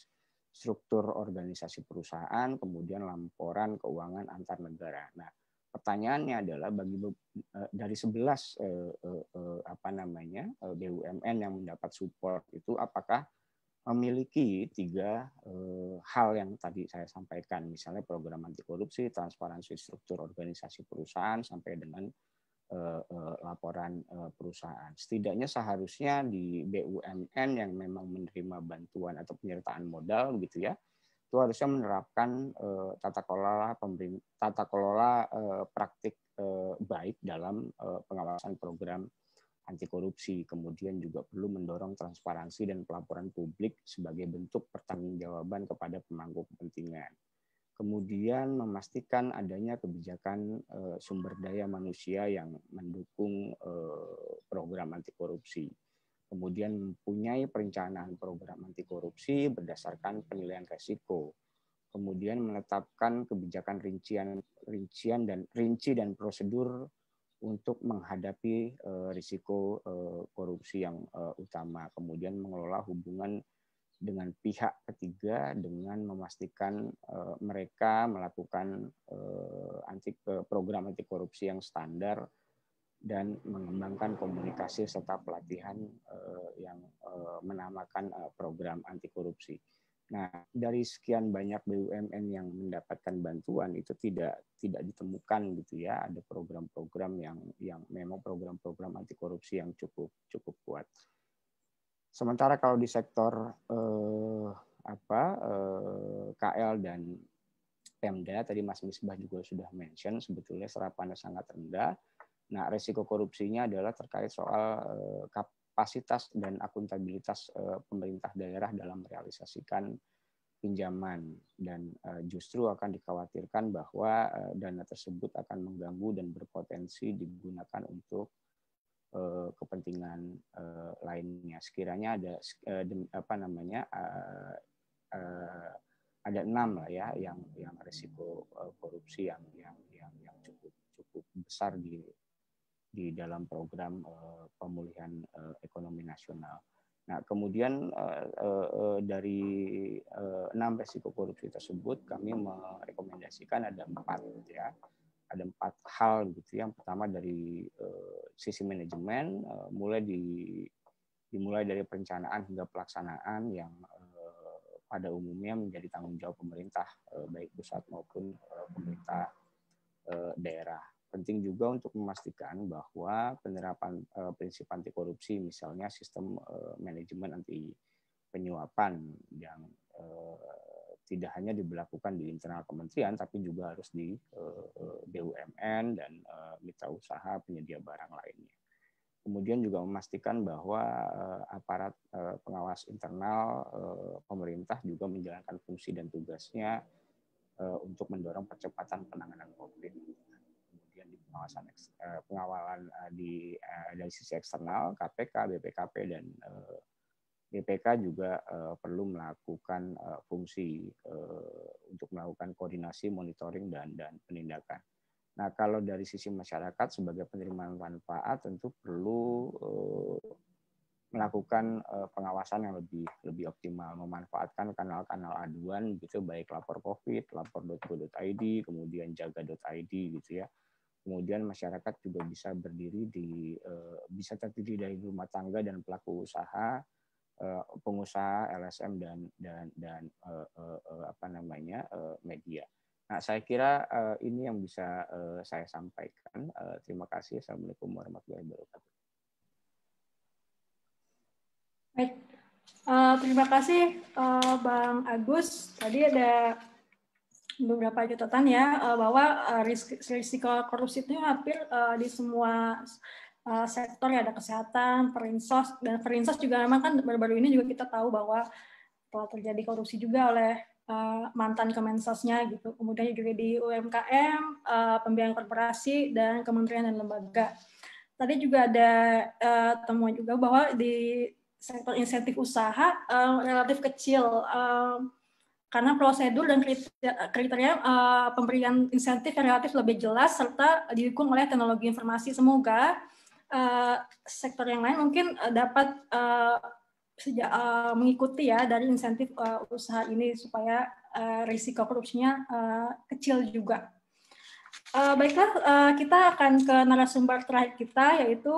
struktur organisasi perusahaan, kemudian laporan keuangan antar negara. Nah, pertanyaannya adalah dari 11 BUMN yang mendapat support itu apakah memiliki 3 hal yang tadi saya sampaikan, misalnya program anti korupsi, transparansi struktur organisasi perusahaan sampai dengan laporan perusahaan. Setidaknya seharusnya di BUMN yang memang menerima bantuan atau penyertaan modal gitu ya, itu harusnya menerapkan tata kelola praktik baik dalam pengawasan program anti korupsi. Kemudian juga perlu mendorong transparansi dan pelaporan publik sebagai bentuk pertanggungjawaban kepada pemangku kepentingan. Kemudian memastikan adanya kebijakan sumber daya manusia yang mendukung program anti korupsi. Kemudian mempunyai perencanaan program anti korupsi berdasarkan penilaian resiko. Kemudian menetapkan kebijakan rinci dan prosedur untuk menghadapi risiko korupsi yang utama. Kemudian mengelola hubungan dengan pihak ketiga dengan memastikan mereka melakukan program anti korupsi yang standar dan mengembangkan komunikasi serta pelatihan yang menamakan program anti korupsi. Nah, dari sekian banyak BUMN yang mendapatkan bantuan itu tidak ditemukan gitu ya, ada program-program yang memang program-program anti korupsi yang cukup kuat. Sementara kalau di sektor KL dan Pemda, tadi Mas Misbah juga sudah mention, sebetulnya serapannya sangat rendah. Nah, resiko korupsinya adalah terkait soal kapasitas dan akuntabilitas pemerintah daerah dalam merealisasikan pinjaman. Dan justru akan dikhawatirkan bahwa dana tersebut akan mengganggu dan berpotensi digunakan untuk kepentingan lainnya. Sekiranya ada ada 6 lah ya yang risiko korupsi yang cukup besar di dalam program pemulihan ekonomi nasional. Nah, kemudian dari 6 risiko korupsi tersebut kami merekomendasikan ada 4 ya. Ada 4 hal gitu. Yang pertama dari sisi manajemen, dimulai dari perencanaan hingga pelaksanaan yang pada umumnya menjadi tanggung jawab pemerintah baik pusat maupun pemerintah daerah. Penting juga untuk memastikan bahwa penerapan prinsip anti korupsi, misalnya sistem manajemen anti penyuapan yang tidak hanya diberlakukan di internal kementerian, tapi juga harus di BUMN dan mitra usaha penyedia barang lainnya. Kemudian juga memastikan bahwa aparat pengawas internal pemerintah juga menjalankan fungsi dan tugasnya untuk mendorong percepatan penanganan COVID. Kemudian di pengawalan dari sisi eksternal, KPK, BPKP, dan BPK juga perlu melakukan fungsi untuk melakukan koordinasi, monitoring, dan penindakan. Nah, kalau dari sisi masyarakat sebagai penerima manfaat tentu perlu melakukan pengawasan yang lebih optimal, memanfaatkan kanal-kanal aduan gitu, baik lapor COVID, lapor.go.id, kemudian jaga.id gitu ya. Kemudian masyarakat juga bisa bisa terdiri dari rumah tangga dan pelaku usaha, pengusaha, LSM dan media. Nah, saya kira ini yang bisa saya sampaikan. Terima kasih. Assalamualaikum warahmatullahi wabarakatuh. Baik, terima kasih Bang Agus. Tadi ada beberapa catatan ya bahwa risiko korupsi itu hampir di semua sektor ya, ada kesehatan, perinsos, dan perinsos juga memang kan baru-baru ini juga kita tahu bahwa telah terjadi korupsi juga oleh mantan Kemensosnya gitu. Kemudian juga di UMKM, pembiayaan korporasi, dan kementerian dan lembaga. Tadi juga ada temuan juga bahwa di sektor insentif usaha relatif kecil karena prosedur dan kriteria pemberian insentif yang relatif lebih jelas serta didukung oleh teknologi informasi. Semoga sektor yang lain mungkin dapat mengikuti ya dari insentif usaha ini supaya risiko korupsinya kecil juga. Baiklah, kita akan ke narasumber terakhir kita, yaitu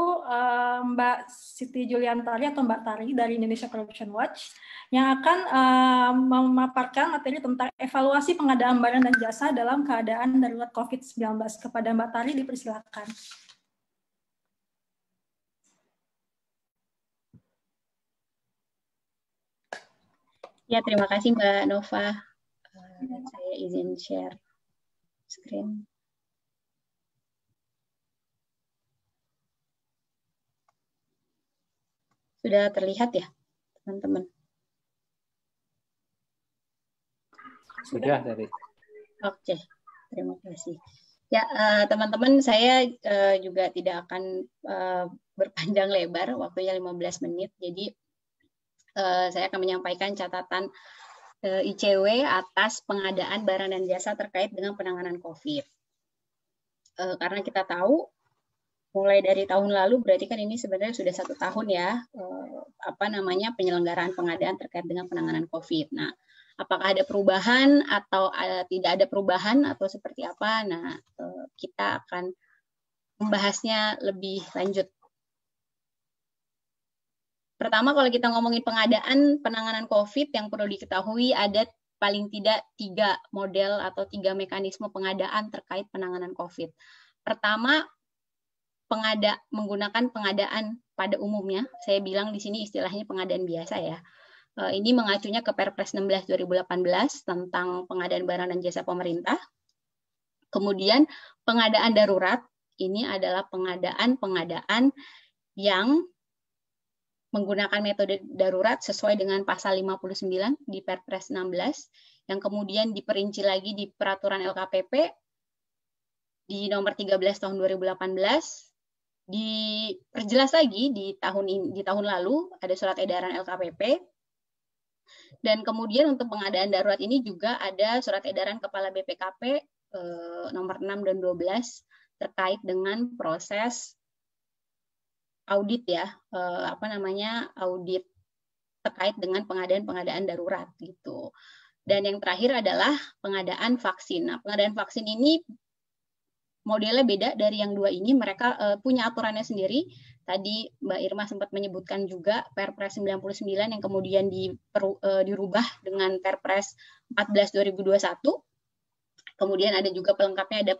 Mbak Siti Juliantari atau Mbak Tari dari Indonesia Corruption Watch, yang akan memaparkan materi tentang evaluasi pengadaan barang dan jasa dalam keadaan darurat COVID-19. Kepada Mbak Tari, dipersilakan. Ya, terima kasih Mbak Nova. Saya izin share screen. Sudah terlihat ya, teman-teman? Sudah dari. Oke, terima kasih. Ya, teman-teman, saya juga tidak akan berpanjang lebar, waktunya 15 menit. Jadi, saya akan menyampaikan catatan ICW atas pengadaan barang dan jasa terkait dengan penanganan COVID. Karena kita tahu, mulai dari tahun lalu berarti kan ini sebenarnya sudah 1 tahun ya penyelenggaraan pengadaan terkait dengan penanganan COVID. Nah, apakah ada perubahan atau tidak ada perubahan atau seperti apa? Nah, kita akan membahasnya lebih lanjut. Pertama, kalau kita ngomongin pengadaan penanganan COVID, yang perlu diketahui ada paling tidak 3 model atau 3 mekanisme pengadaan terkait penanganan COVID. Pertama, menggunakan pengadaan pada umumnya. Saya bilang di sini istilahnya pengadaan biasa ya. Ini mengacunya ke Perpres 16 2018 tentang pengadaan barang dan jasa pemerintah. Kemudian pengadaan darurat, ini adalah pengadaan yang menggunakan metode darurat sesuai dengan pasal 59 di Perpres 16, yang kemudian diperinci lagi di peraturan LKPP di nomor 13 tahun 2018. Diperjelas lagi di tahun lalu ada surat edaran LKPP, dan kemudian untuk pengadaan darurat ini juga ada surat edaran Kepala BPKP nomor 6 dan 12 terkait dengan proses audit ya, audit terkait dengan pengadaan darurat gitu. Dan yang terakhir adalah pengadaan vaksin. Nah, pengadaan vaksin ini modelnya beda dari yang 2 ini, mereka punya aturannya sendiri. Tadi Mbak Irma sempat menyebutkan juga Perpres 99 yang kemudian dirubah dengan Perpres 14 2021. Kemudian ada juga pelengkapnya, ada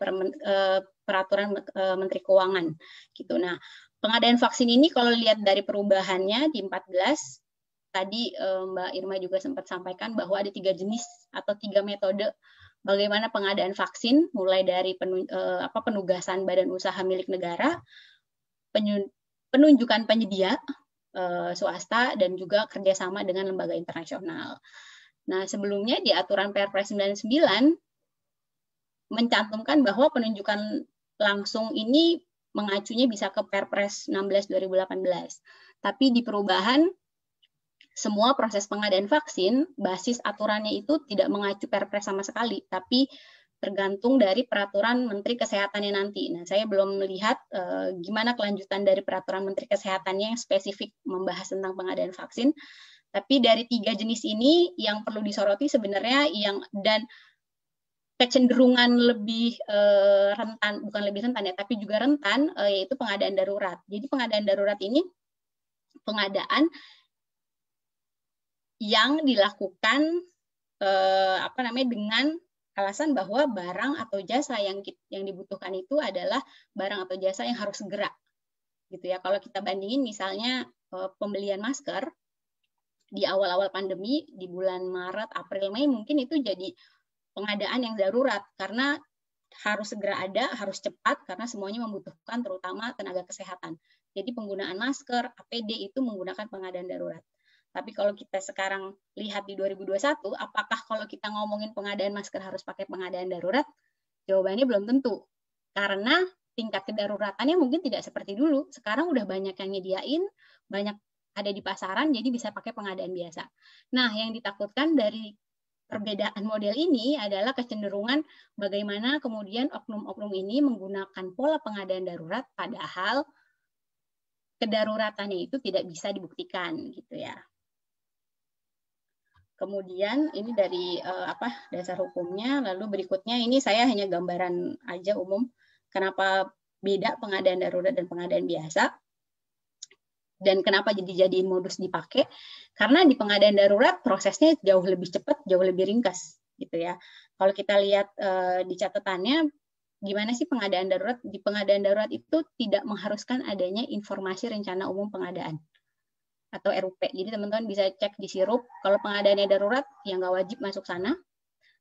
peraturan Menteri Keuangan gitu. Nah, pengadaan vaksin ini kalau lihat dari perubahannya di 14, tadi Mbak Irma juga sempat sampaikan bahwa ada 3 jenis atau 3 metode bagaimana pengadaan vaksin, mulai dari penugasan badan usaha milik negara, penunjukan penyedia swasta, dan juga kerjasama dengan lembaga internasional. Nah, sebelumnya di aturan Perpres 99 mencantumkan bahwa penunjukan langsung ini mengacunya bisa ke Perpres 16 2018. Tapi di perubahan, semua proses pengadaan vaksin, basis aturannya itu tidak mengacu Perpres sama sekali, tapi tergantung dari peraturan Menteri Kesehatannya nanti. Nah, saya belum melihat gimana kelanjutan dari peraturan Menteri Kesehatannya yang spesifik membahas tentang pengadaan vaksin. Tapi dari 3 jenis ini yang perlu disoroti sebenarnya dan kecenderungan lebih rentan, bukan lebih rentan ya, tapi juga rentan, yaitu pengadaan darurat. Jadi pengadaan darurat ini pengadaan yang dilakukan dengan alasan bahwa barang atau jasa yang dibutuhkan itu adalah barang atau jasa yang harus segera, gitu ya. Kalau kita bandingin misalnya pembelian masker di awal-awal pandemi di bulan Maret, April, Mei, mungkin itu jadi pengadaan yang darurat karena harus segera ada, harus cepat karena semuanya membutuhkan, terutama tenaga kesehatan. Jadi penggunaan masker, APD itu menggunakan pengadaan darurat. Tapi kalau kita sekarang lihat di 2021, apakah kalau kita ngomongin pengadaan masker harus pakai pengadaan darurat? Jawabannya belum tentu. Karena tingkat kedaruratannya mungkin tidak seperti dulu. Sekarang udah banyak yang nyediain, banyak ada di pasaran, jadi bisa pakai pengadaan biasa. Nah, yang ditakutkan dari perbedaan model ini adalah kecenderungan bagaimana kemudian oknum-oknum ini menggunakan pola pengadaan darurat, padahal kedaruratannya itu tidak bisa dibuktikan, gitu ya. Kemudian ini dari dasar hukumnya, lalu berikutnya ini saya hanya gambaran aja umum kenapa beda pengadaan darurat dan pengadaan biasa dan kenapa jadi modus dipakai, karena di pengadaan darurat prosesnya jauh lebih cepat, jauh lebih ringkas, gitu ya. Kalau kita lihat di catatannya gimana sih pengadaan darurat? Di pengadaan darurat itu tidak mengharuskan adanya informasi rencana umum pengadaan atau RUP. Jadi teman-teman bisa cek di sirup, kalau pengadaannya darurat, ya nggak wajib masuk sana.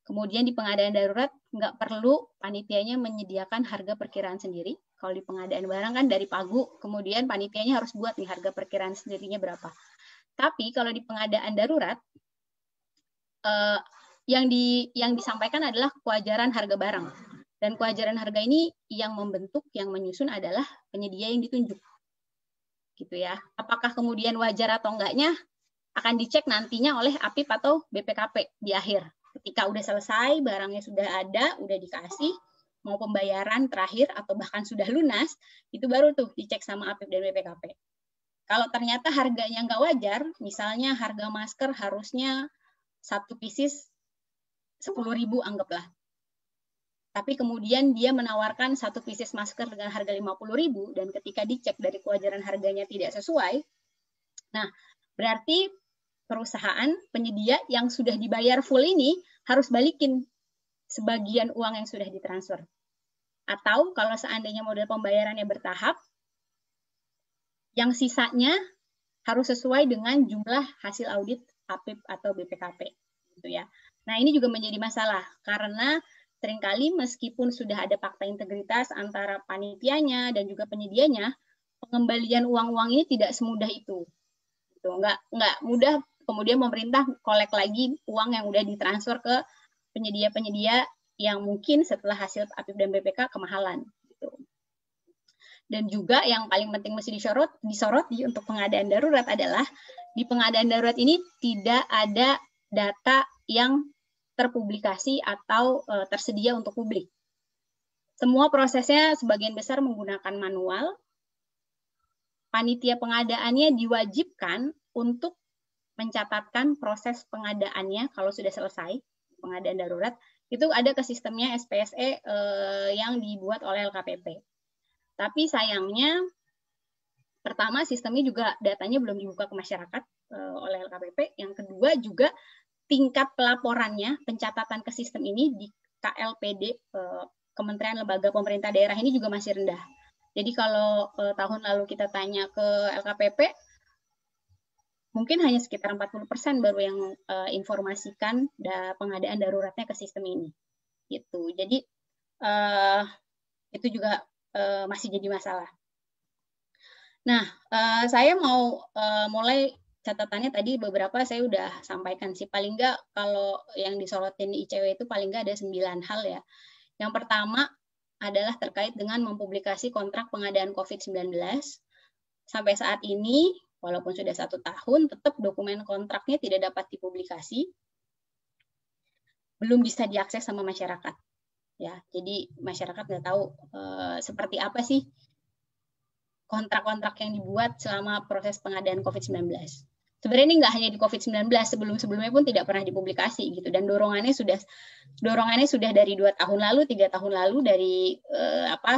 Kemudian di pengadaan darurat, nggak perlu panitianya menyediakan harga perkiraan sendiri. Kalau di pengadaan barang kan dari pagu, kemudian panitianya harus buat nih harga perkiraan sendirinya berapa. Tapi kalau di pengadaan darurat, yang disampaikan adalah kewajaran harga barang. Dan kewajaran harga ini yang membentuk, yang menyusun adalah penyedia yang ditunjuk. Gitu ya. Apakah kemudian wajar atau enggaknya akan dicek nantinya oleh APIP atau BPKP di akhir. Ketika udah selesai, barangnya sudah ada, udah dikasih, mau pembayaran terakhir atau bahkan sudah lunas, itu baru tuh dicek sama APIP dan BPKP. Kalau ternyata harganya nggak wajar, misalnya harga masker harusnya 1 pieces 10.000 anggaplah. Tapi kemudian dia menawarkan 1 pieces masker dengan harga 50.000 dan ketika dicek dari kewajaran harganya tidak sesuai, nah berarti perusahaan penyedia yang sudah dibayar full ini harus balikin sebagian uang yang sudah ditransfer. Atau kalau seandainya model pembayarannya bertahap, yang sisanya harus sesuai dengan jumlah hasil audit APIP atau BPKP. Gitu ya. Nah ini juga menjadi masalah karena seringkali meskipun sudah ada fakta integritas antara panitianya dan juga penyedianya, pengembalian uang-uang ini tidak semudah itu. Gitu. Nggak mudah kemudian pemerintah kolek lagi uang yang udah ditransfer ke penyedia-penyedia yang mungkin setelah hasil APIP dan BPK kemahalan. Gitu. Dan juga yang paling penting mesti disoroti untuk pengadaan darurat adalah di pengadaan darurat ini tidak ada data yang terpublikasi atau tersedia untuk publik. Semua prosesnya sebagian besar menggunakan manual. Panitia pengadaannya diwajibkan untuk mencatatkan proses pengadaannya kalau sudah selesai pengadaan darurat. Itu ada ke sistemnya SPSE yang dibuat oleh LKPP. Tapi sayangnya, pertama sistemnya juga datanya belum dibuka ke masyarakat oleh LKPP. Yang kedua juga tingkat pelaporannya, pencatatan ke sistem ini di KLPD, Kementerian Lembaga Pemerintah Daerah ini juga masih rendah. Jadi kalau tahun lalu kita tanya ke LKPP, mungkin hanya sekitar 40% baru yang informasikan pengadaan daruratnya ke sistem ini. Gitu. Jadi itu juga masih jadi masalah. Nah, saya mau mulai catatannya tadi beberapa saya udah sampaikan sih. Paling nggak kalau yang disorotin di ICW itu paling nggak ada 9 hal ya. Yang pertama adalah terkait dengan mempublikasi kontrak pengadaan COVID-19. Sampai saat ini, walaupun sudah 1 tahun, tetap dokumen kontraknya tidak dapat dipublikasi. Belum bisa diakses sama masyarakat. ya. Jadi masyarakat nggak tahu seperti apa sih kontrak-kontrak yang dibuat selama proses pengadaan COVID-19. Sebenarnya ini nggak hanya di COVID-19, sebelum-sebelumnya pun tidak pernah dipublikasi gitu, dan dorongannya sudah dari 2 tahun lalu, 3 tahun lalu, dari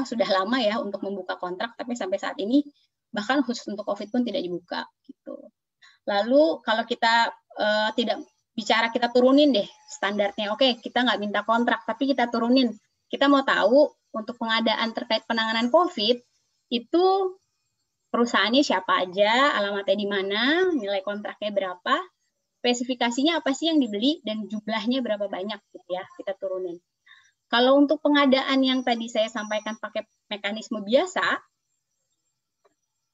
sudah lama ya untuk membuka kontrak, tapi sampai saat ini bahkan khusus untuk COVID pun tidak dibuka gitu. Lalu kalau kita tidak bicara, kita turunin deh standarnya, oke kita nggak minta kontrak, tapi kita turunin, kita mau tahu untuk pengadaan terkait penanganan COVID itu perusahaannya siapa aja, alamatnya di mana, nilai kontraknya berapa, spesifikasinya apa sih yang dibeli, dan jumlahnya berapa banyak gitu ya, kita turunin. Kalau untuk pengadaan yang tadi saya sampaikan pakai mekanisme biasa,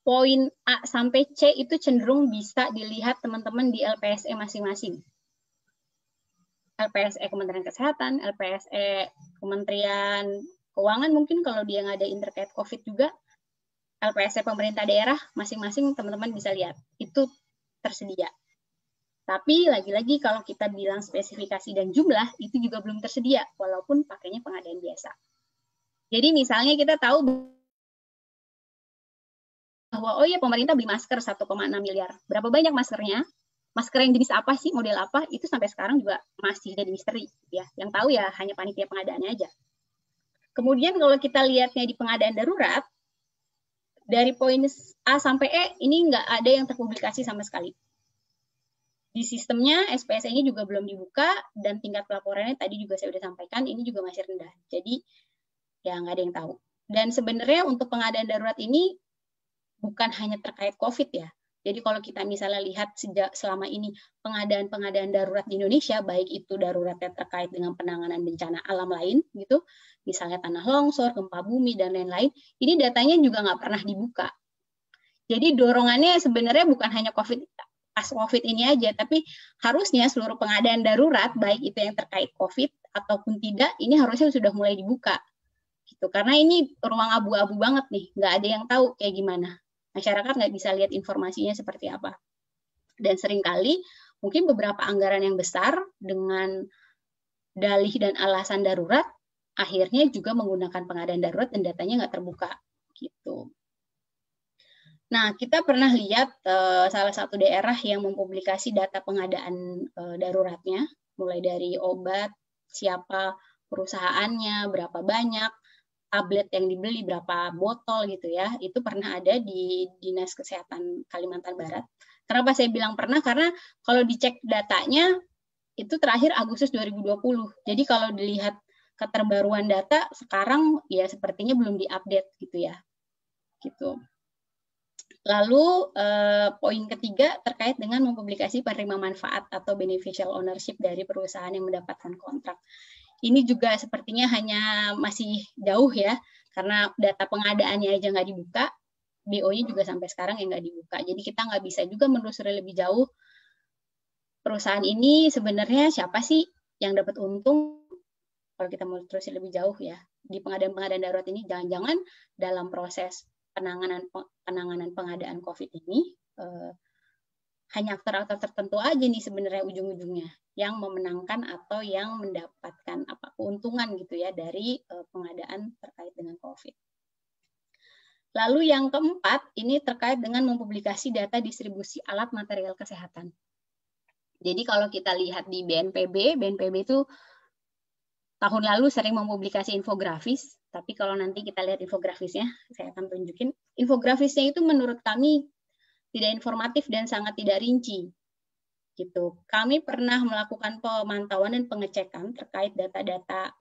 poin A sampai C itu cenderung bisa dilihat teman-teman di LPSE masing-masing. LPSE Kementerian Kesehatan, LPSE Kementerian Keuangan mungkin kalau dia ngadain terkait COVID juga, LPSE pemerintah daerah masing-masing teman-teman bisa lihat itu tersedia. Tapi lagi-lagi kalau kita bilang spesifikasi dan jumlah itu juga belum tersedia walaupun pakainya pengadaan biasa. Jadi misalnya kita tahu bahwa oh ya pemerintah beli masker 1,6 miliar. Berapa banyak maskernya? Masker yang jenis apa sih, model apa? Itu sampai sekarang juga masih jadi misteri ya. Yang tahu ya hanya panitia pengadaannya aja. Kemudian kalau kita lihatnya di pengadaan darurat, dari poin A sampai E ini nggak ada yang terpublikasi sama sekali. Di sistemnya SPSE-nya juga belum dibuka dan tingkat pelaporannya tadi juga saya sudah sampaikan ini juga masih rendah. Jadi ya nggak ada yang tahu. Dan sebenarnya untuk pengadaan darurat ini bukan hanya terkait COVID ya. Jadi kalau kita misalnya lihat selama ini pengadaan-pengadaan darurat di Indonesia, baik itu daruratnya terkait dengan penanganan bencana alam lain, gitu, misalnya tanah longsor, gempa bumi, dan lain-lain, ini datanya juga nggak pernah dibuka. Jadi dorongannya sebenarnya bukan hanya pas COVID ini aja, tapi harusnya seluruh pengadaan darurat, baik itu yang terkait COVID ataupun tidak, ini harusnya sudah mulai dibuka. Gitu. Karena ini ruang abu-abu banget nih, nggak ada yang tahu kayak gimana. Masyarakat nggak bisa lihat informasinya seperti apa. Dan seringkali mungkin beberapa anggaran yang besar dengan dalih dan alasan darurat, akhirnya juga menggunakan pengadaan darurat dan datanya nggak terbuka. Gitu. Nah, kita pernah lihat salah satu daerah yang mempublikasi data pengadaan daruratnya, mulai dari obat, siapa perusahaannya, berapa banyak, tablet yang dibeli, berapa botol gitu ya, itu pernah ada di Dinas Kesehatan Kalimantan Barat. Kenapa saya bilang pernah? Karena kalau dicek datanya, itu terakhir Agustus 2020. Jadi kalau dilihat keterbaruan data, sekarang ya sepertinya belum diupdate gitu ya. Gitu. Lalu poin ketiga terkait dengan mempublikasi penerima manfaat atau beneficial ownership dari perusahaan yang mendapatkan kontrak. Ini juga sepertinya hanya masih jauh ya, karena data pengadaannya aja nggak dibuka, BO-nya juga sampai sekarang yang nggak dibuka. Jadi kita nggak bisa juga menelusuri lebih jauh perusahaan ini sebenarnya siapa sih yang dapat untung. Kalau kita mau terusin lebih jauh ya, di pengadaan-pengadaan darurat ini jangan-jangan dalam proses penanganan pengadaan COVID ini hanya aktor-aktor tertentu aja nih sebenarnya ujung-ujungnya yang memenangkan atau yang mendapatkan keuntungan gitu ya dari pengadaan terkait dengan COVID. Lalu yang keempat ini terkait dengan mempublikasi data distribusi alat material kesehatan. Jadi kalau kita lihat di BNPB itu tahun lalu sering mempublikasi infografis, tapi kalau nanti kita lihat infografisnya, saya akan tunjukin. Infografisnya itu menurut kami tidak informatif dan sangat tidak rinci. Gitu. Kami pernah melakukan pemantauan dan pengecekan terkait data-data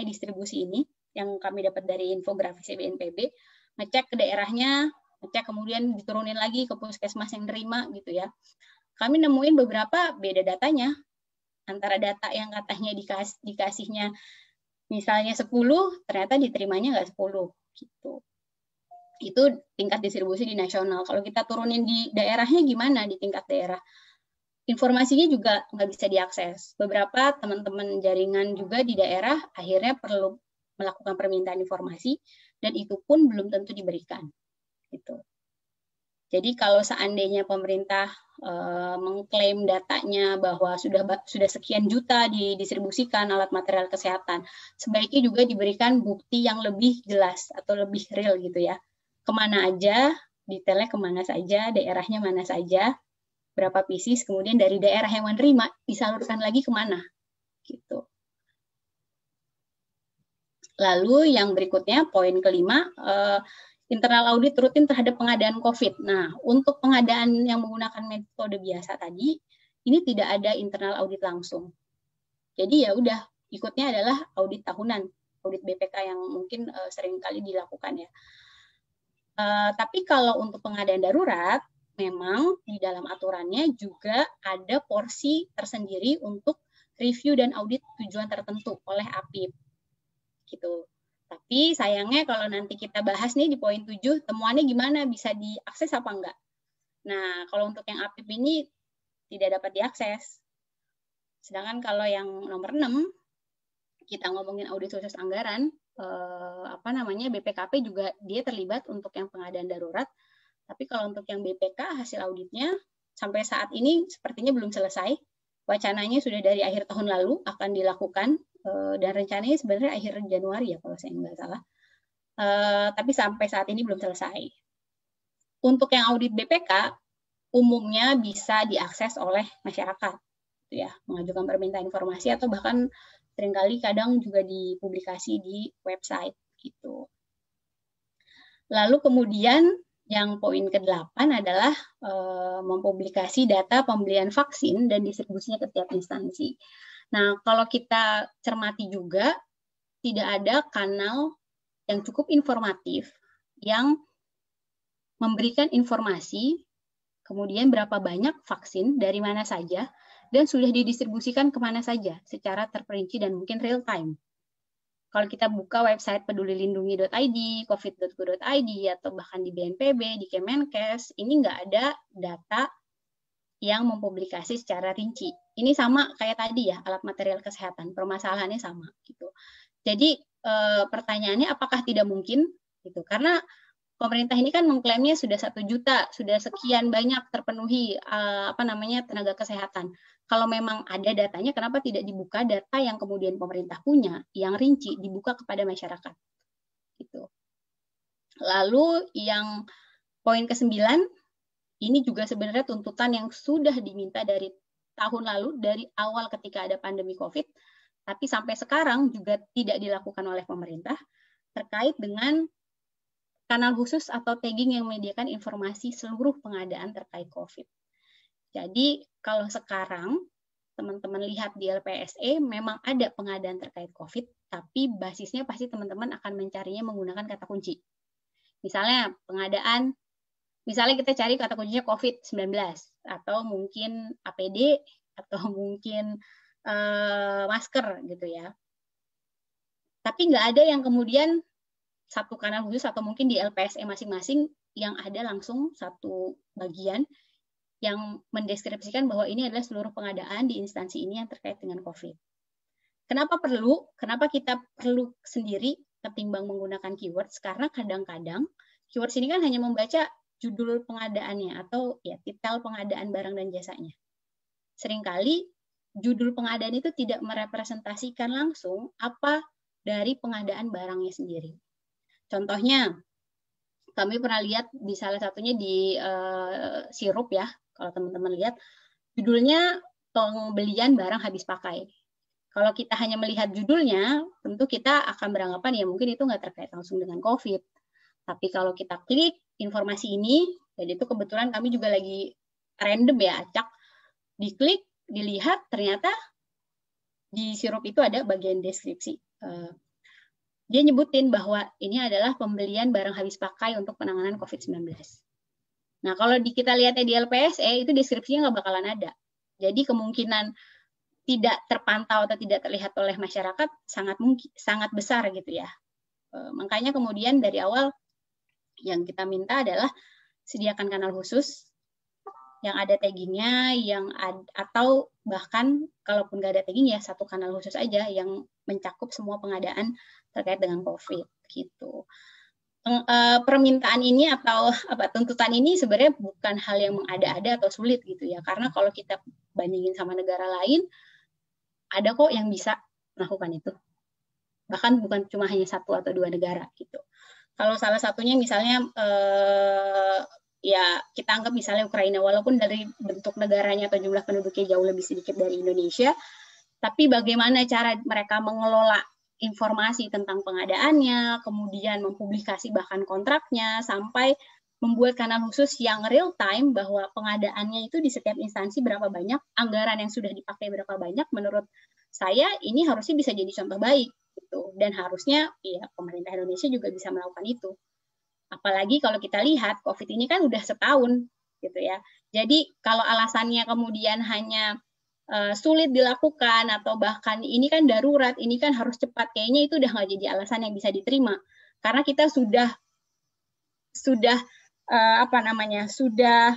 distribusi ini yang kami dapat dari infografis BNPB, ngecek ke daerahnya, ngecek kemudian diturunin lagi ke puskesmas yang nerima gitu ya. Kami nemuin beberapa beda datanya antara data yang katanya dikasihnya misalnya 10, ternyata diterimanya nggak 10 gitu. Itu tingkat distribusi di nasional. Kalau kita turunin di daerahnya gimana di tingkat daerah? Informasinya juga nggak bisa diakses. Beberapa teman-teman jaringan juga di daerah akhirnya perlu melakukan permintaan informasi dan itu pun belum tentu diberikan. Gitu. Jadi kalau seandainya pemerintah mengklaim datanya bahwa sudah sekian juta didistribusikan alat material kesehatan, sebaiknya juga diberikan bukti yang lebih jelas atau lebih real gitu ya. Kemana aja, detailnya kemana saja, daerahnya mana saja, berapa pieces, kemudian dari daerah yang menerima disalurkan lagi kemana gitu. Lalu yang berikutnya, poin kelima, internal audit rutin terhadap pengadaan COVID. Nah, untuk pengadaan yang menggunakan metode biasa tadi, ini tidak ada internal audit langsung. Jadi ya udah, ikutnya adalah audit tahunan, audit BPK yang mungkin sering kali dilakukan ya. Tapi kalau untuk pengadaan darurat, memang di dalam aturannya juga ada porsi tersendiri untuk review dan audit tujuan tertentu oleh APIP. Gitu. Tapi sayangnya kalau nanti kita bahas nih di poin 7, temuannya gimana, bisa diakses apa enggak? Nah, kalau untuk yang APIP ini tidak dapat diakses. Sedangkan kalau yang nomor 6, kita ngomongin audit khusus anggaran, BPKP juga dia terlibat untuk yang pengadaan darurat. Tapi kalau untuk yang BPK, hasil auditnya sampai saat ini sepertinya belum selesai. Wacananya sudah dari akhir tahun lalu akan dilakukan, dan rencananya sebenarnya akhir Januari ya kalau saya nggak salah. Tapi sampai saat ini belum selesai. Untuk yang audit BPK, umumnya bisa diakses oleh masyarakat, gitu ya, mengajukan permintaan informasi atau bahkan seringkali kadang juga dipublikasi di website gitu. Lalu kemudian yang poin ke-8 adalah mempublikasi data pembelian vaksin dan distribusinya ke setiap instansi. Nah, kalau kita cermati juga, tidak ada kanal yang cukup informatif yang memberikan informasi, kemudian berapa banyak vaksin, dari mana saja, dan sudah didistribusikan kemana saja, secara terperinci dan mungkin real time. Kalau kita buka website pedulilindungi.id, covid.go.id, atau bahkan di BNPB, di Kemenkes, ini nggak ada data yang mempublikasi secara rinci. Ini sama kayak tadi ya, alat material kesehatan, permasalahannya sama gitu. Jadi pertanyaannya apakah tidak mungkin gitu? Karena pemerintah ini kan mengklaimnya sudah 1 juta, sudah sekian banyak terpenuhi tenaga kesehatan. Kalau memang ada datanya, kenapa tidak dibuka data yang kemudian pemerintah punya, yang rinci, dibuka kepada masyarakat? Gitu. Lalu yang poin ke-9, ini juga sebenarnya tuntutan yang sudah diminta dari tahun lalu, dari awal ketika ada pandemi COVID, tapi sampai sekarang juga tidak dilakukan oleh pemerintah, terkait dengan kanal khusus atau tagging yang menyediakan informasi seluruh pengadaan terkait COVID. Jadi kalau sekarang teman-teman lihat di LPSE memang ada pengadaan terkait COVID, tapi basisnya pasti teman-teman akan mencarinya menggunakan kata kunci. Misalnya kita cari kata kuncinya COVID-19, atau mungkin APD, atau mungkin masker gitu ya. Tapi nggak ada yang kemudian satu kanal khusus atau mungkin di LPSE masing-masing yang ada langsung satu bagian yang mendeskripsikan bahwa ini adalah seluruh pengadaan di instansi ini yang terkait dengan COVID. Kenapa perlu? Kenapa kita perlu sendiri ketimbang menggunakan keywords? Karena kadang-kadang keywords ini kan hanya membaca judul pengadaannya atau ya titel pengadaan barang dan jasanya. Seringkali judul pengadaan itu tidak merepresentasikan langsung apa dari pengadaan barangnya sendiri. Contohnya, kami pernah lihat di salah satunya di sirup ya, kalau teman-teman lihat, judulnya pembelian barang habis pakai. Kalau kita hanya melihat judulnya, tentu kita akan beranggapan ya mungkin itu nggak terkait langsung dengan COVID. Tapi kalau kita klik informasi ini, dan itu kebetulan kami juga lagi random ya, acak, diklik, dilihat, ternyata di sirup itu ada bagian deskripsi. Dia nyebutin bahwa ini adalah pembelian barang habis pakai untuk penanganan COVID-19. Nah, kalau kita lihatnya di LPSE, itu deskripsinya nggak bakalan ada. Jadi kemungkinan tidak terpantau atau tidak terlihat oleh masyarakat sangat besar gitu ya. Makanya kemudian dari awal yang kita minta adalah sediakan kanal khusus yang ada taggingnya, atau bahkan kalaupun nggak ada tagging ya satu kanal khusus aja yang mencakup semua pengadaan terkait dengan COVID gitu. permintaan ini atau tuntutan ini sebenarnya bukan hal yang mengada-ada atau sulit gitu ya, karena kalau kita bandingin sama negara lain, ada kok yang bisa melakukan itu, bahkan bukan cuma hanya 1 atau 2 negara gitu. Kalau salah satunya misalnya ya kita anggap misalnya Ukraina, walaupun dari bentuk negaranya atau jumlah penduduknya jauh lebih sedikit dari Indonesia, tapi bagaimana cara mereka mengelola informasi tentang pengadaannya, kemudian mempublikasi bahkan kontraknya, sampai membuat kanal khusus yang real time bahwa pengadaannya itu di setiap instansi berapa banyak, anggaran yang sudah dipakai berapa banyak, menurut saya ini harusnya bisa jadi contoh baik gitu. Dan harusnya ya pemerintah Indonesia juga bisa melakukan itu. Apalagi kalau kita lihat COVID ini kan udah setahun gitu ya. Jadi kalau alasannya kemudian hanya sulit dilakukan atau bahkan ini kan darurat, ini kan harus cepat, kayaknya itu udah nggak jadi alasan yang bisa diterima. Karena kita sudah sudah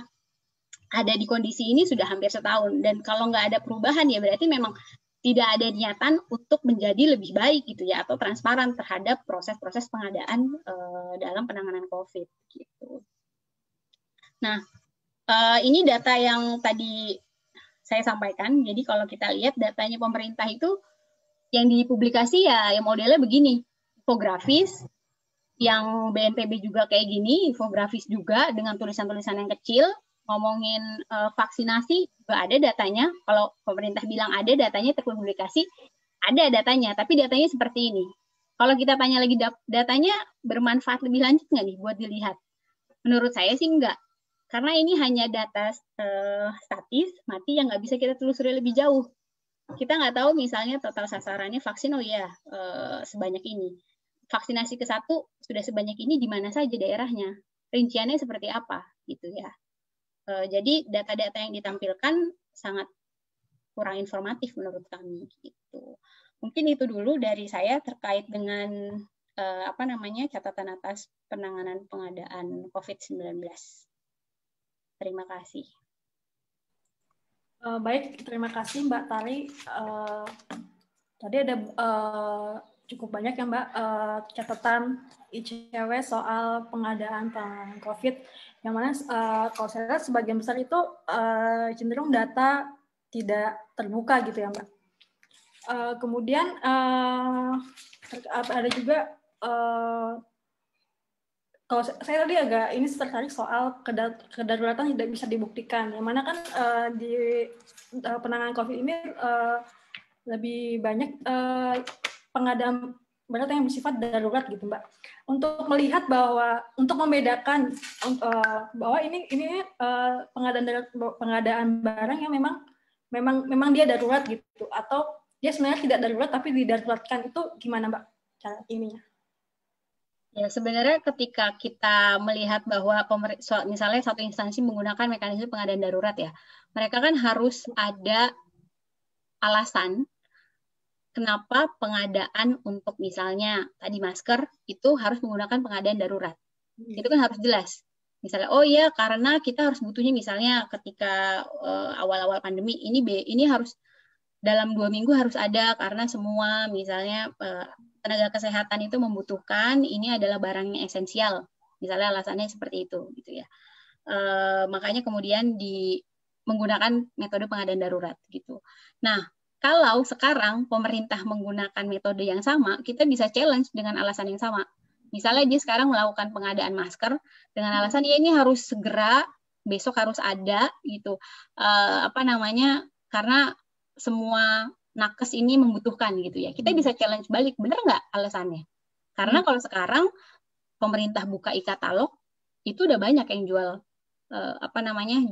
ada di kondisi ini sudah hampir setahun, dan kalau nggak ada perubahan ya berarti memang tidak ada niatan untuk menjadi lebih baik gitu ya, atau transparan terhadap proses-proses pengadaan dalam penanganan COVID gitu. Nah, ini data yang tadi saya sampaikan. Jadi kalau kita lihat datanya pemerintah itu yang dipublikasi ya modelnya begini, infografis, yang BNPB juga kayak gini, infografis juga dengan tulisan-tulisan yang kecil, ngomongin vaksinasi juga ada datanya. Kalau pemerintah bilang ada datanya terpublikasi, ada datanya, tapi datanya seperti ini. Kalau kita tanya lagi datanya bermanfaat lebih lanjut nggak nih buat dilihat? Menurut saya sih enggak. Karena ini hanya data statis, mati yang nggak bisa kita telusuri lebih jauh. Kita nggak tahu misalnya total sasarannya vaksin, oh ya sebanyak ini. Vaksinasi ke-1 sudah sebanyak ini, di mana saja daerahnya. Rinciannya seperti apa gitu ya. Jadi data-data yang ditampilkan sangat kurang informatif menurut kami gitu. Mungkin itu dulu dari saya terkait dengan catatan atas penanganan pengadaan COVID-19. Terima kasih. Baik, terima kasih Mbak Tari. Tadi ada cukup banyak ya Mbak catatan ICW soal pengadaan penanganan COVID, yang mana kalau saya lihat sebagian besar itu cenderung data tidak terbuka gitu ya Mbak. Kemudian ada juga kalau saya tadi agak ini tertarik soal kedaruratan tidak bisa dibuktikan, yang mana kan di penanganan COVID ini lebih banyak pengadaan barang yang bersifat darurat gitu Mbak. Untuk melihat bahwa, untuk membedakan bahwa ini pengadaan barang yang memang dia darurat gitu, atau dia sebenarnya tidak darurat tapi didaruratkan, itu gimana Mbak cara ininya? Ya, sebenarnya ketika kita melihat bahwa misalnya satu instansi menggunakan mekanisme pengadaan darurat ya, mereka kan harus ada alasan kenapa pengadaan untuk misalnya tadi masker itu harus menggunakan pengadaan darurat. Itu kan harus jelas. Misalnya, oh ya karena kita harus butuhnya misalnya ketika awal-awal pandemi, ini harus dalam 2 minggu harus ada karena semua misalnya tenaga kesehatan itu membutuhkan, ini adalah barang yang esensial. Misalnya alasannya seperti itu gitu ya. Makanya kemudian menggunakan metode pengadaan darurat gitu. Nah, kalau sekarang pemerintah menggunakan metode yang sama, kita bisa challenge dengan alasan yang sama. Misalnya dia sekarang melakukan pengadaan masker dengan alasan ya ini harus segera, besok harus ada gitu. Karena semua nakes ini membutuhkan gitu ya. Kita bisa challenge balik, bener nggak alasannya? Karena kalau sekarang pemerintah buka e-katalog, itu udah banyak yang jual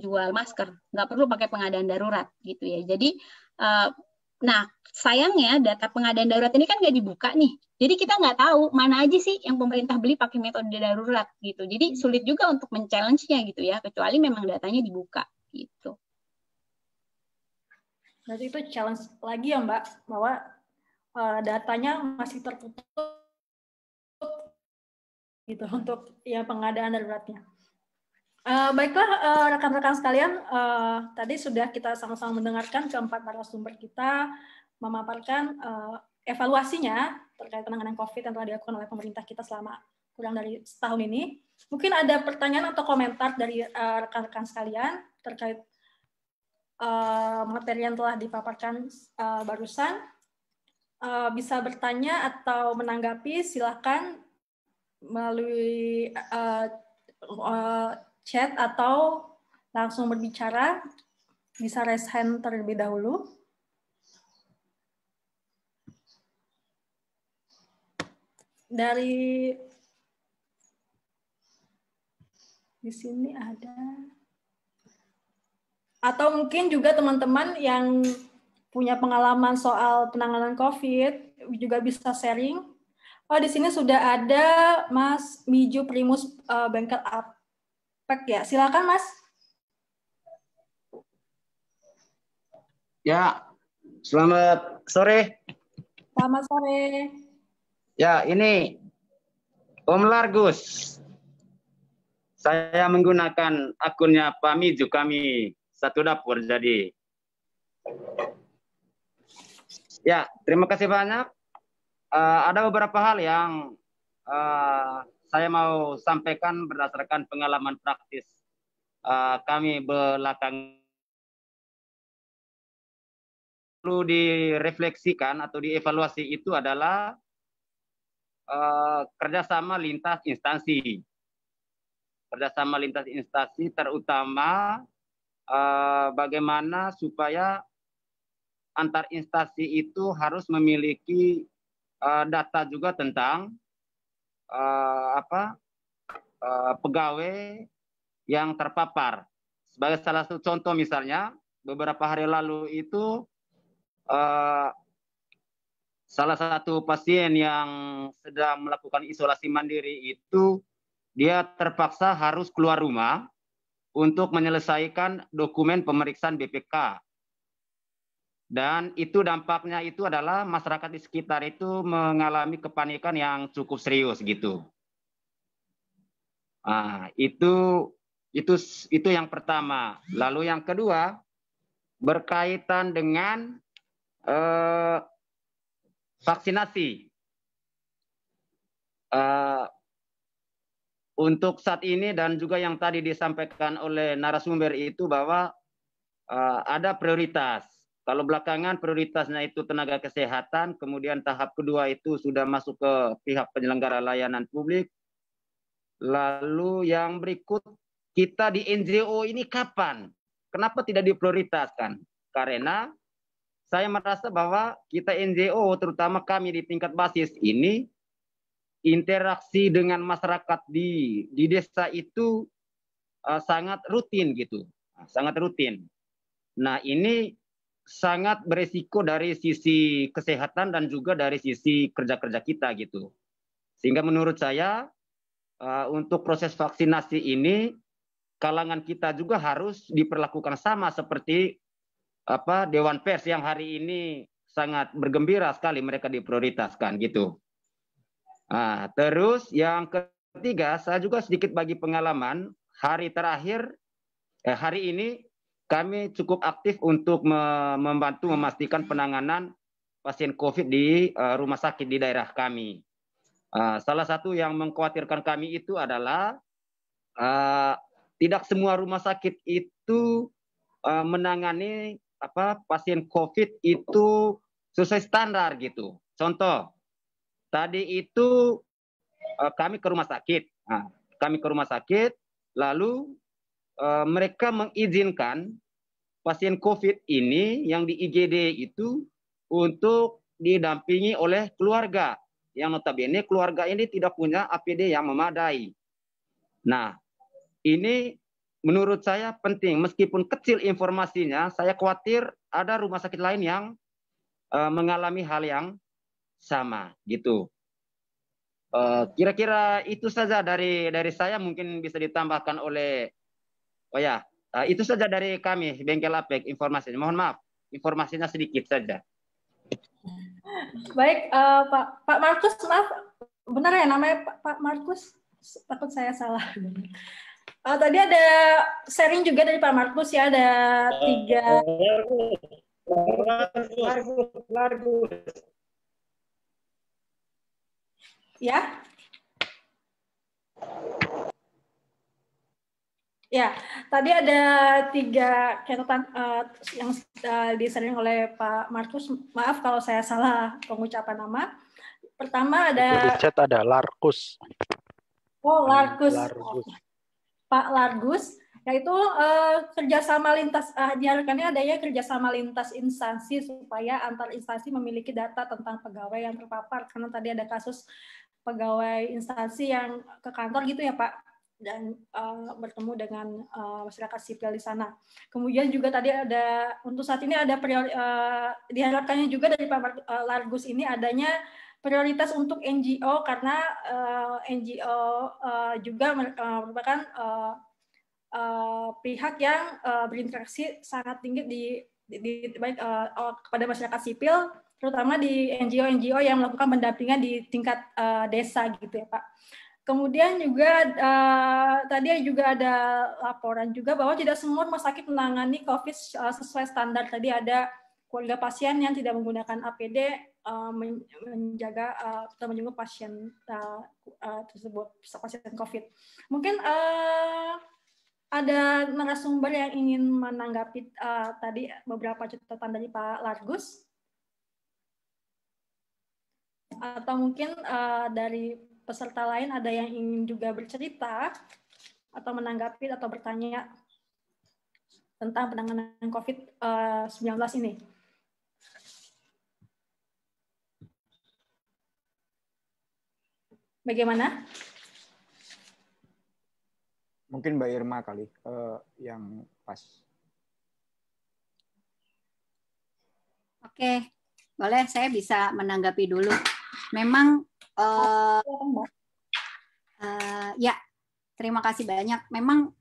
jual masker, nggak perlu pakai pengadaan darurat gitu ya. Jadi nah sayangnya data pengadaan darurat ini kan nggak dibuka nih, jadi kita nggak tahu mana aja sih yang pemerintah beli pakai metode darurat gitu. Jadi sulit juga untuk men-challenge-nya gitu ya, kecuali memang datanya dibuka gitu. Berarti itu challenge lagi ya Mbak, bahwa datanya masih tertutup gitu untuk ya pengadaan daruratnya. Baiklah rekan-rekan sekalian, tadi sudah kita sama-sama mendengarkan keempat narasumber kita memaparkan evaluasinya terkait penanganan COVID yang telah dilakukan oleh pemerintah kita selama kurang dari setahun ini. Mungkin ada pertanyaan atau komentar dari rekan-rekan sekalian terkait materi yang telah dipaparkan barusan. Bisa bertanya atau menanggapi, silakan melalui chat atau langsung berbicara. Bisa raise hand terlebih dahulu. Dari di sini ada, atau mungkin juga teman-teman yang punya pengalaman soal penanganan COVID juga bisa sharing. Oh, di sini sudah ada Mas Miju Primus Bengkel Apek ya. Silakan Mas. Ya, selamat sore. Selamat sore. Ya, ini Om Largus. Saya menggunakan akunnya Pak Miju, kami satu dapur jadi. Ya, terima kasih banyak. Ada beberapa hal yang saya mau sampaikan berdasarkan pengalaman praktis kami belakangan. Perlu direfleksikan atau dievaluasi itu adalah kerjasama lintas instansi. Kerjasama lintas instansi terutama bagaimana supaya antar instansi itu harus memiliki data juga tentang pegawai yang terpapar. Sebagai salah satu contoh misalnya, beberapa hari lalu itu salah satu pasien yang sedang melakukan isolasi mandiri itu dia terpaksa harus keluar rumah untuk menyelesaikan dokumen pemeriksaan BPK. Dan itu dampaknya itu adalah masyarakat di sekitar itu mengalami kepanikan yang cukup serius gitu. Nah, itu yang pertama. Lalu yang kedua berkaitan dengan vaksinasi. Untuk saat ini dan juga yang tadi disampaikan oleh narasumber itu bahwa ada prioritas. Kalau belakangan prioritasnya itu tenaga kesehatan, kemudian tahap kedua itu sudah masuk ke pihak penyelenggara layanan publik. Lalu yang berikut, kita di NGO ini kapan? Kenapa tidak diprioritaskan? Karena saya merasa bahwa kita NGO, terutama kami di tingkat basis ini, interaksi dengan masyarakat di desa itu sangat rutin gitu, sangat rutin. Nah, ini sangat beresiko dari sisi kesehatan dan juga dari sisi kerja-kerja kita gitu. Sehingga menurut saya untuk proses vaksinasi ini kalangan kita juga harus diperlakukan sama seperti Dewan Pers yang hari ini sangat bergembira sekali mereka diprioritaskan gitu. Nah, terus yang ketiga, saya juga sedikit bagi pengalaman hari ini kami cukup aktif untuk membantu memastikan penanganan pasien COVID di rumah sakit di daerah kami. Salah satu yang mengkhawatirkan kami itu adalah tidak semua rumah sakit itu menangani pasien COVID itu sesuai standar gitu. Contoh, tadi itu kami ke rumah sakit. Nah, kami ke rumah sakit, lalu mereka mengizinkan pasien COVID ini yang di IGD itu untuk didampingi oleh keluarga. Yang notabene keluarga ini tidak punya APD yang memadai. Nah, ini menurut saya penting. Meskipun kecil informasinya, saya khawatir ada rumah sakit lain yang mengalami hal yang sama gitu. Kira-kira itu saja dari saya, mungkin bisa ditambahkan oleh itu saja dari kami Bengkel Apek informasinya. Mohon maaf, informasinya sedikit saja. Baik, Pak Markus, maaf, benar ya namanya Pak Markus? Takut saya salah. Tadi ada sharing juga dari Pak Markus ya, ada 3. Ya. Ya, tadi ada 3 catatan yang disaring oleh Pak Markus. Maaf kalau saya salah pengucapan nama. Pertama ada Di chat ada Larkus. Oh, Largus. Largus. Pak Largus, yaitu kerjasama lintas diharapkannya adanya kerjasama lintas instansi supaya antar instansi memiliki data tentang pegawai yang terpapar, karena tadi ada kasus pegawai instansi yang ke kantor gitu ya Pak, dan bertemu dengan masyarakat sipil di sana. Kemudian juga tadi ada untuk saat ini ada diharapkannya juga dari Pak Largus ini adanya prioritas untuk NGO, karena NGO juga merupakan pihak yang berinteraksi sangat tinggi baik kepada masyarakat sipil, terutama di NGO yang melakukan pendampingan di tingkat desa gitu ya Pak. Kemudian juga tadi juga ada laporan juga bahwa tidak semua rumah sakit menangani COVID sesuai standar. Tadi ada keluarga pasien yang tidak menggunakan APD menjaga atau menjenguk pasien tersebut, pasien COVID. Mungkin ada narasumber yang ingin menanggapi tadi beberapa catatan dari Pak Largus, atau mungkin dari peserta lain ada yang ingin juga bercerita atau menanggapi atau bertanya tentang penanganan COVID-19 ini. Bagaimana? Mungkin Mbak Irma kali yang pas. Oke, boleh saya bisa menanggapi dulu. Memang ya, terima kasih banyak. Memang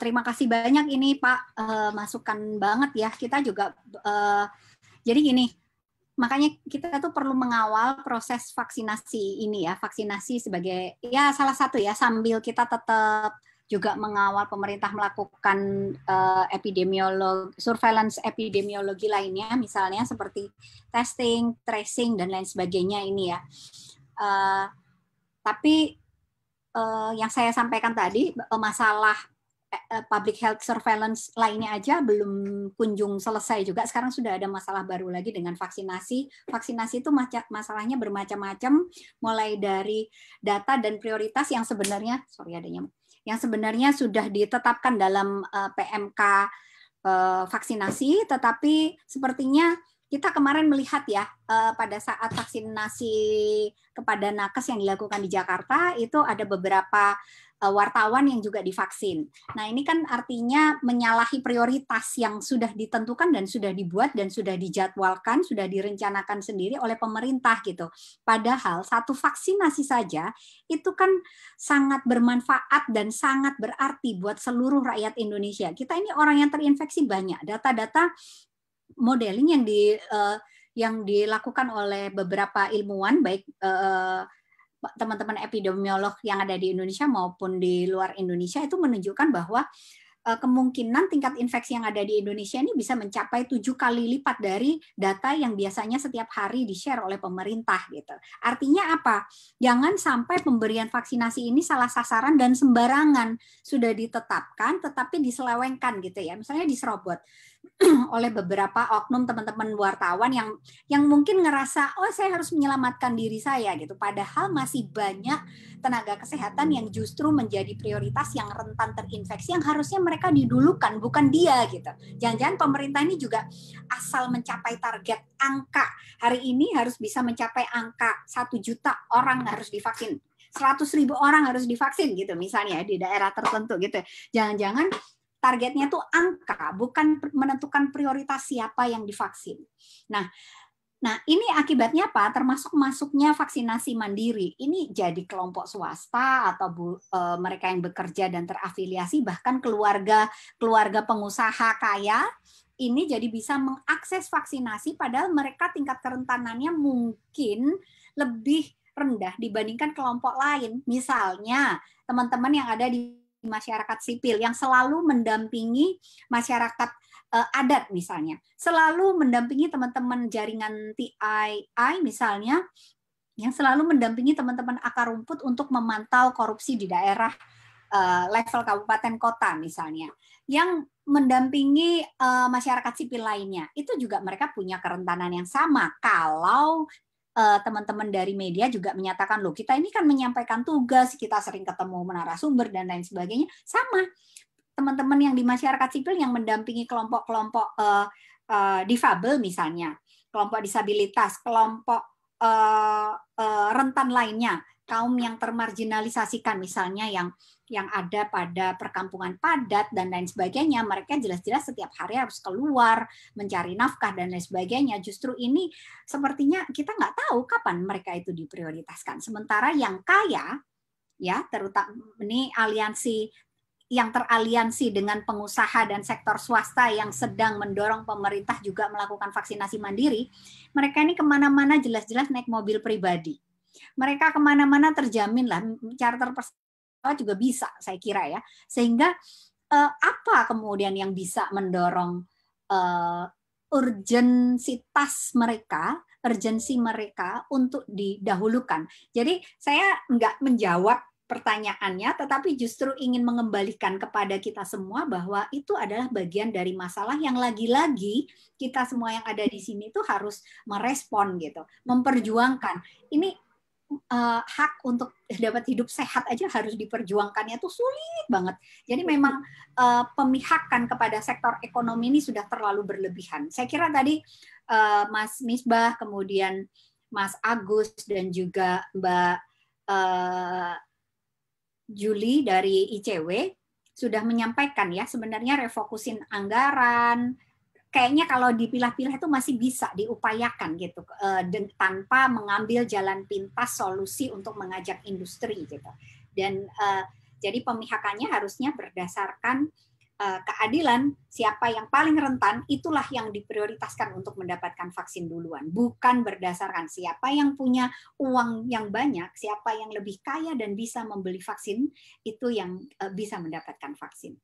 terima kasih banyak ini Pak, masukan banget ya. Kita juga jadi gini, makanya kita tuh perlu mengawal proses vaksinasi ini ya, vaksinasi sebagai ya salah satu ya, sambil kita tetap juga mengawal pemerintah melakukan surveillance epidemiologi lainnya, misalnya seperti testing, tracing dan lain sebagainya ini ya. Tapi yang saya sampaikan tadi, masalah public health surveillance lainnya aja belum kunjung selesai juga. Sekarang sudah ada masalah baru lagi dengan vaksinasi. Vaksinasi itu masalahnya bermacam-macam, mulai dari data dan prioritas yang sebenarnya, yang sebenarnya sudah ditetapkan dalam PMK vaksinasi, tetapi sepertinya kita kemarin melihat ya, pada saat vaksinasi kepada nakes yang dilakukan di Jakarta, itu ada beberapa wartawan yang juga divaksin. Nah, ini kan artinya menyalahi prioritas yang sudah ditentukan dan sudah dibuat dan sudah dijadwalkan, sudah direncanakan sendiri oleh pemerintah gitu. Padahal satu vaksinasi saja itu kan sangat bermanfaat dan sangat berarti buat seluruh rakyat Indonesia. Kita ini orang yang terinfeksi banyak. Data-data modeling yang dilakukan oleh beberapa ilmuwan, baik teman-teman epidemiolog yang ada di Indonesia maupun di luar Indonesia, itu menunjukkan bahwa kemungkinan tingkat infeksi yang ada di Indonesia ini bisa mencapai 7 kali lipat dari data yang biasanya setiap hari di-share oleh pemerintah gitu. Artinya apa? Jangan sampai pemberian vaksinasi ini salah sasaran dan sembarangan, sudah ditetapkan tetapi diselewengkan gitu ya. Misalnya diserobot oleh beberapa oknum teman-teman wartawan yang mungkin ngerasa, oh saya harus menyelamatkan diri saya gitu. Padahal masih banyak tenaga kesehatan yang justru menjadi prioritas, yang rentan terinfeksi, yang harusnya mereka didulukan, bukan dia gitu. Jangan-jangan pemerintah ini juga asal mencapai target angka. Hari ini harus bisa mencapai angka 1 juta orang harus divaksin. 100.000 orang harus divaksin gitu misalnya di daerah tertentu gitu. Jangan-jangan targetnya tuh angka, bukan menentukan prioritas siapa yang divaksin. Nah, ini akibatnya apa? Termasuk masuknya vaksinasi mandiri. Ini jadi kelompok swasta atau mereka yang bekerja dan terafiliasi, bahkan keluarga pengusaha kaya, ini jadi bisa mengakses vaksinasi padahal mereka tingkat kerentanannya mungkin lebih rendah dibandingkan kelompok lain. Misalnya, teman-teman yang ada di masyarakat sipil yang selalu mendampingi masyarakat adat misalnya, selalu mendampingi teman-teman jaringan TII misalnya, yang selalu mendampingi teman-teman akar rumput untuk memantau korupsi di daerah level kabupaten kota misalnya, yang mendampingi masyarakat sipil lainnya, itu juga mereka punya kerentanan yang sama. Kalau teman-teman dari media juga menyatakan, loh kita ini kan menyampaikan tugas, kita sering ketemu narasumber dan lain sebagainya, sama. Teman-teman yang di masyarakat sipil yang mendampingi kelompok-kelompok difabel misalnya, kelompok disabilitas, kelompok rentan lainnya, kaum yang termarginalisasikan misalnya yang ada pada perkampungan padat dan lain sebagainya, mereka jelas-jelas setiap hari harus keluar mencari nafkah dan lain sebagainya. Justru ini sepertinya kita nggak tahu kapan mereka itu diprioritaskan. Sementara yang kaya, ya terutama ini aliansi yang teraliansi dengan pengusaha dan sektor swasta yang sedang mendorong pemerintah juga melakukan vaksinasi mandiri, mereka ini kemana-mana jelas-jelas naik mobil pribadi. Mereka kemana-mana terjamin lah, charter pesawat juga bisa, saya kira ya. Sehingga apa kemudian yang bisa mendorong urgensitas mereka, urgensi mereka untuk didahulukan. Jadi saya nggak menjawab pertanyaannya, tetapi justru ingin mengembalikan kepada kita semua bahwa itu adalah bagian dari masalah yang lagi-lagi kita semua yang ada di sini itu harus merespon gitu, memperjuangkan. Ini hak untuk dapat hidup sehat aja harus diperjuangkannya tuh sulit banget. Jadi memang pemihakan kepada sektor ekonomi ini sudah terlalu berlebihan. Saya kira tadi Mas Misbah, kemudian Mas Agus dan juga Mbak Juli dari ICW sudah menyampaikan ya, sebenarnya refokusin anggaran, kayaknya kalau dipilah-pilah itu masih bisa diupayakan gitu, tanpa mengambil jalan pintas solusi untuk mengajak industri gitu. Dan jadi pemihakannya harusnya berdasarkan keadilan, siapa yang paling rentan itulah yang diprioritaskan untuk mendapatkan vaksin duluan, bukan berdasarkan siapa yang punya uang yang banyak, siapa yang lebih kaya dan bisa membeli vaksin itu yang bisa mendapatkan vaksin.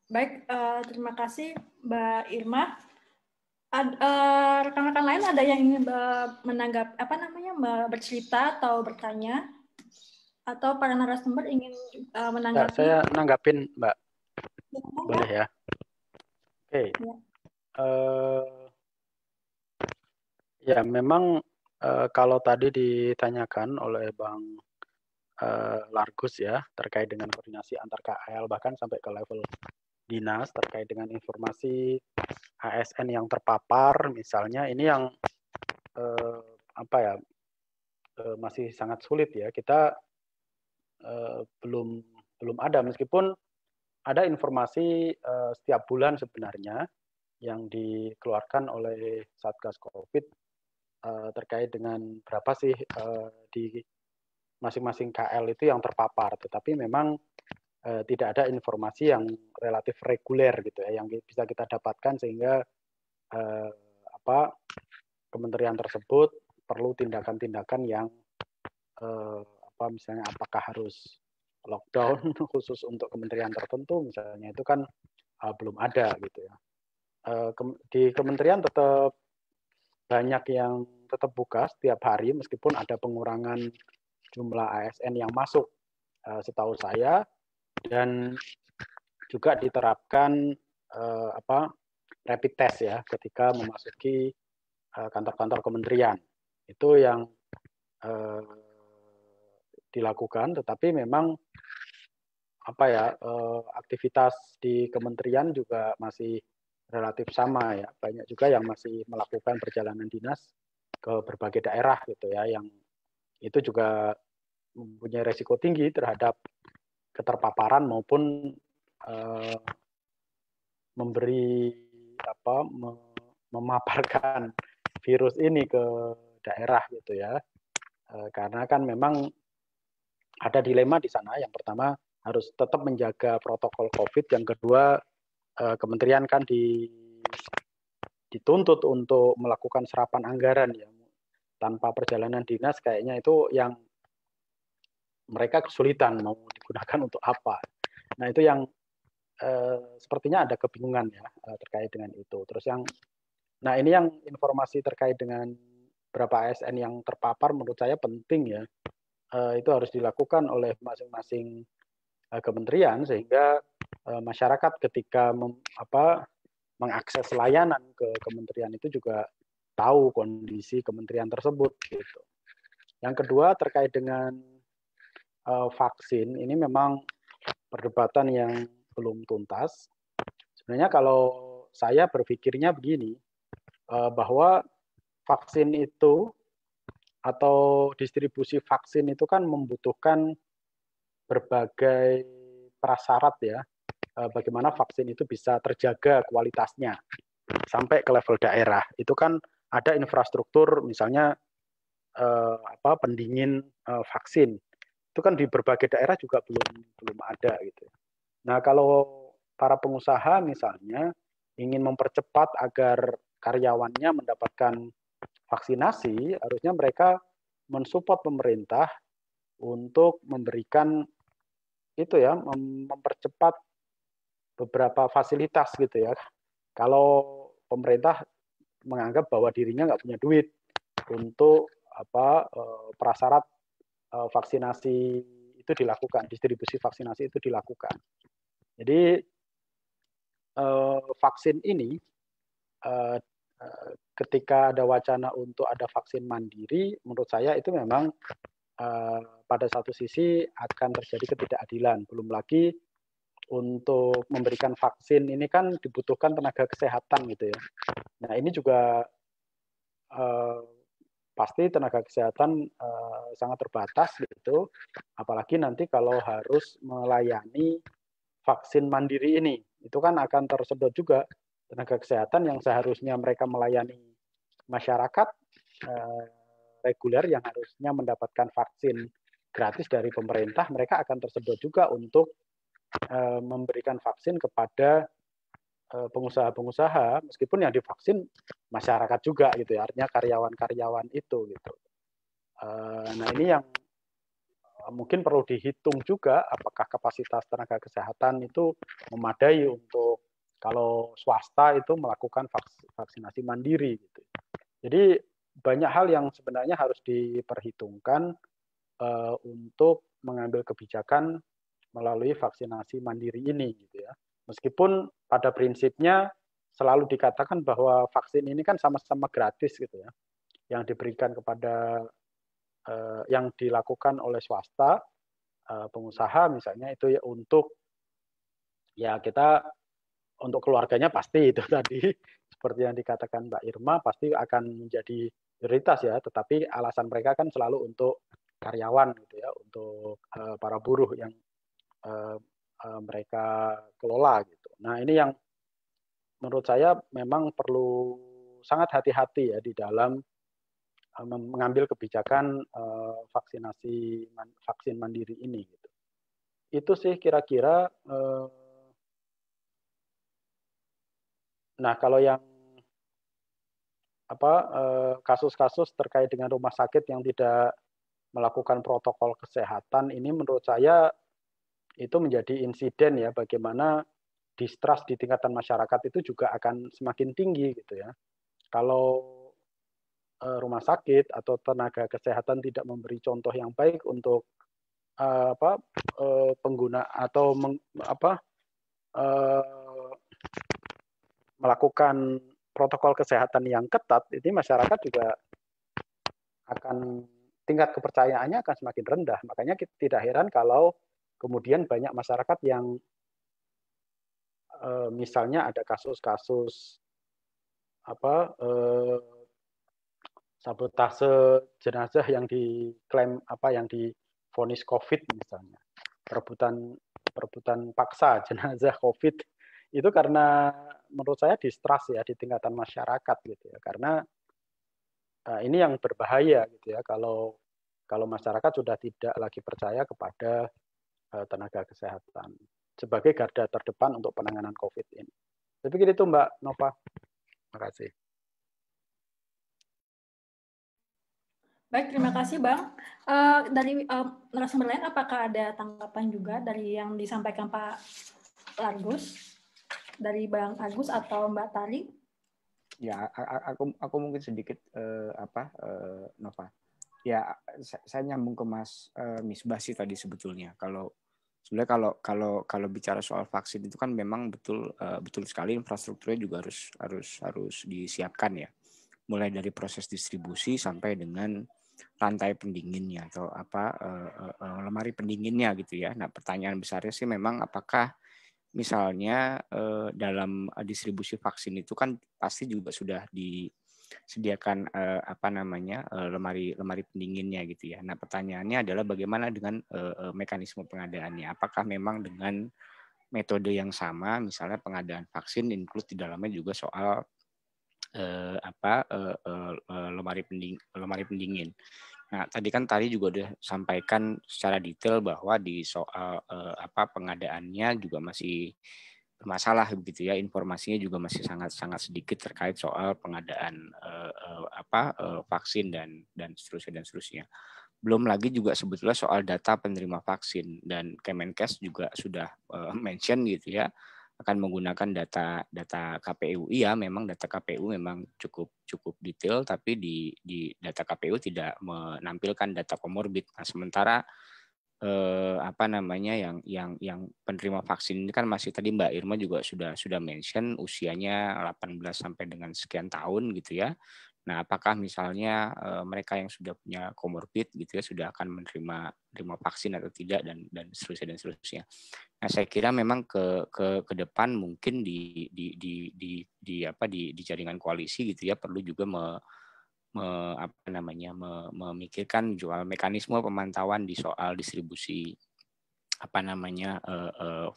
Baik, terima kasih Mbak Irma. Rekan-rekan lain ada yang ingin menanggap bercerita atau bertanya? Atau para narasumber ingin menanggapi? Saya nanggapin, Mbak. Boleh ya? Oke. Ya, memang kalau tadi ditanyakan oleh Bang Largus ya, terkait dengan koordinasi antar KL, bahkan sampai ke level dinas, terkait dengan informasi ASN yang terpapar, misalnya, ini yang masih sangat sulit ya. Kita belum ada, meskipun ada informasi setiap bulan sebenarnya yang dikeluarkan oleh Satgas Covid terkait dengan berapa sih di masing-masing KL itu yang terpapar, tetapi memang tidak ada informasi yang relatif reguler gitu ya, yang bisa kita dapatkan sehingga kementerian tersebut perlu tindakan-tindakan yang misalnya apakah harus lockdown khusus untuk kementerian tertentu misalnya, itu kan belum ada gitu ya. Di kementerian tetap banyak yang tetap buka setiap hari meskipun ada pengurangan jumlah ASN yang masuk setahu saya, dan juga diterapkan rapid test ya ketika memasuki kantor-kantor kementerian. Itu yang dilakukan, tetapi memang aktivitas di kementerian juga masih relatif sama ya. Banyak juga yang masih melakukan perjalanan dinas ke berbagai daerah gitu ya, yang itu juga mempunyai resiko tinggi terhadap keterpaparan maupun memaparkan virus ini ke daerah gitu ya. Karena kan memang ada dilema di sana. Yang pertama harus tetap menjaga protokol COVID. Yang kedua, kementerian kan dituntut untuk melakukan serapan anggaran ya. Tanpa perjalanan dinas kayaknya itu yang mereka kesulitan mau digunakan untuk apa. Nah itu yang sepertinya ada kebingungan ya terkait dengan itu. Terus ini yang informasi terkait dengan berapa ASN yang terpapar menurut saya penting ya. itu harus dilakukan oleh masing-masing kementerian, sehingga masyarakat ketika mengakses layanan ke kementerian itu juga tahu kondisi kementerian tersebut gitu. Yang kedua terkait dengan vaksin, ini memang perdebatan yang belum tuntas. Sebenarnya kalau saya berpikirnya begini, bahwa vaksin itu atau distribusi vaksin itu kan membutuhkan berbagai prasyarat ya, bagaimana vaksin itu bisa terjaga kualitasnya sampai ke level daerah. Itu kan ada infrastruktur, misalnya pendingin vaksin. Itu kan di berbagai daerah juga belum ada gitu. Nah, kalau para pengusaha misalnya ingin mempercepat agar karyawannya mendapatkan vaksinasi, harusnya mereka mensupport pemerintah untuk memberikan itu ya, mempercepat beberapa fasilitas gitu ya. Kalau pemerintah menganggap bahwa dirinya nggak punya duit untuk prasyarat vaksinasi itu dilakukan, distribusi vaksinasi itu dilakukan. Jadi vaksin ini ketika ada wacana untuk ada vaksin mandiri, menurut saya itu memang pada satu sisi akan terjadi ketidakadilan. Belum lagi untuk memberikan vaksin ini kan dibutuhkan tenaga kesehatan gitu ya. Nah ini juga pasti tenaga kesehatan sangat terbatas gitu, apalagi nanti kalau harus melayani vaksin mandiri ini, itu kan akan tersedot juga tenaga kesehatan yang seharusnya mereka melayani masyarakat reguler yang harusnya mendapatkan vaksin gratis dari pemerintah, mereka akan tersedot juga untuk memberikan vaksin kepada pengusaha-pengusaha, meskipun yang divaksin masyarakat juga gitu ya, artinya karyawan-karyawan itu gitu. Nah ini yang mungkin perlu dihitung juga, apakah kapasitas tenaga kesehatan itu memadai untuk kalau swasta itu melakukan vaksinasi mandiri gitu. Jadi banyak hal yang sebenarnya harus diperhitungkan untuk mengambil kebijakan melalui vaksinasi mandiri ini gitu ya. Meskipun pada prinsipnya selalu dikatakan bahwa vaksin ini kan sama-sama gratis gitu ya, yang diberikan kepada yang dilakukan oleh swasta, pengusaha misalnya itu ya untuk ya kita untuk keluarganya pasti itu tadi seperti yang dikatakan Mbak Irma pasti akan menjadi prioritas ya, tetapi alasan mereka kan selalu untuk karyawan gitu ya, untuk para buruh yang mereka kelola gitu. Nah ini yang menurut saya memang perlu sangat hati-hati ya di dalam mengambil kebijakan vaksin mandiri ini. Gitu. Itu sih kira-kira. Nah kalau yang kasus-kasus terkait dengan rumah sakit yang tidak melakukan protokol kesehatan ini menurut saya itu menjadi insiden ya, bagaimana distrust di tingkatan masyarakat itu juga akan semakin tinggi gitu ya. Kalau rumah sakit atau tenaga kesehatan tidak memberi contoh yang baik untuk pengguna atau melakukan protokol kesehatan yang ketat, ini masyarakat juga akan tingkat kepercayaannya akan semakin rendah. Makanya tidak heran kalau kemudian banyak masyarakat yang misalnya ada kasus-kasus sabotase jenazah yang diklaim yang divonis COVID misalnya, perebutan paksa jenazah COVID itu karena menurut saya distrust ya di tingkatan masyarakat gitu ya, karena ini yang berbahaya gitu ya kalau masyarakat sudah tidak lagi percaya kepada tenaga kesehatan sebagai garda terdepan untuk penanganan COVID ini. Saya pikir itu Mbak Nova. Terima kasih. Baik, terima kasih Bang. Dari narasumber lain, apakah ada tanggapan juga dari yang disampaikan Pak Agus, dari Bang Agus atau Mbak Tari? Ya, aku mungkin sedikit Nova. Ya, saya nyambung ke Mas Misbah sih tadi sebetulnya. Sebenarnya kalau bicara soal vaksin itu kan memang betul sekali infrastrukturnya juga harus disiapkan ya. Mulai dari proses distribusi sampai dengan rantai pendinginnya atau lemari pendinginnya gitu ya. Nah, pertanyaan besarnya sih memang apakah misalnya dalam distribusi vaksin itu kan pasti juga sudah disediakan lemari pendinginnya gitu ya. Nah, pertanyaannya adalah bagaimana dengan mekanisme pengadaannya? Apakah memang dengan metode yang sama, misalnya pengadaan vaksin include di dalamnya juga soal lemari pendingin. Nah, tadi juga udah sampaikan secara detail bahwa di soal pengadaannya juga masih bermasalah begitu ya, informasinya juga masih sangat sedikit terkait soal pengadaan vaksin dan seterusnya. Belum lagi juga sebetulnya soal data penerima vaksin, dan Kemenkes juga sudah mention gitu ya, akan menggunakan data KPU. Iya, memang data KPU memang cukup detail, tapi di data KPU tidak menampilkan data komorbid. Nah, sementara yang penerima vaksin ini kan masih, tadi Mbak Irma juga sudah mention usianya 18 sampai dengan sekian tahun gitu ya. Nah, apakah misalnya mereka yang sudah punya komorbid gitu ya sudah akan menerima vaksin atau tidak, dan seterusnya. Nah, saya kira memang ke depan mungkin di jaringan koalisi gitu ya perlu juga memikirkan soal mekanisme pemantauan di soal distribusi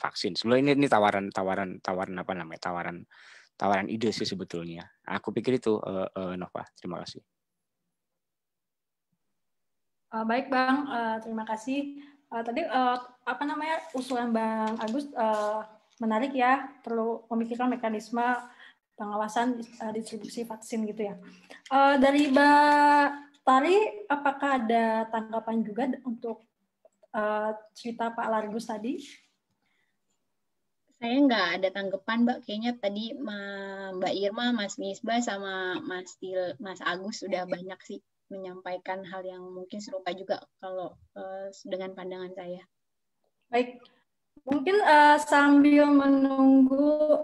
vaksin. Sebelum ini tawaran ide sih sebetulnya. Aku pikir itu Nova. Terima kasih. Baik Bang, terima kasih. Tadi usulan Bang Agus menarik ya, perlu memikirkan mekanisme pengawasan distribusi vaksin gitu ya. Dari Mbak Tari, apakah ada tanggapan juga untuk cerita Pak Largus tadi? Saya nggak ada tanggapan, Mbak. Kayaknya tadi Mbak Irma, Mas Misbah, sama Mas Agus sudah banyak sih menyampaikan hal yang mungkin serupa juga kalau dengan pandangan saya. Baik, mungkin sambil menunggu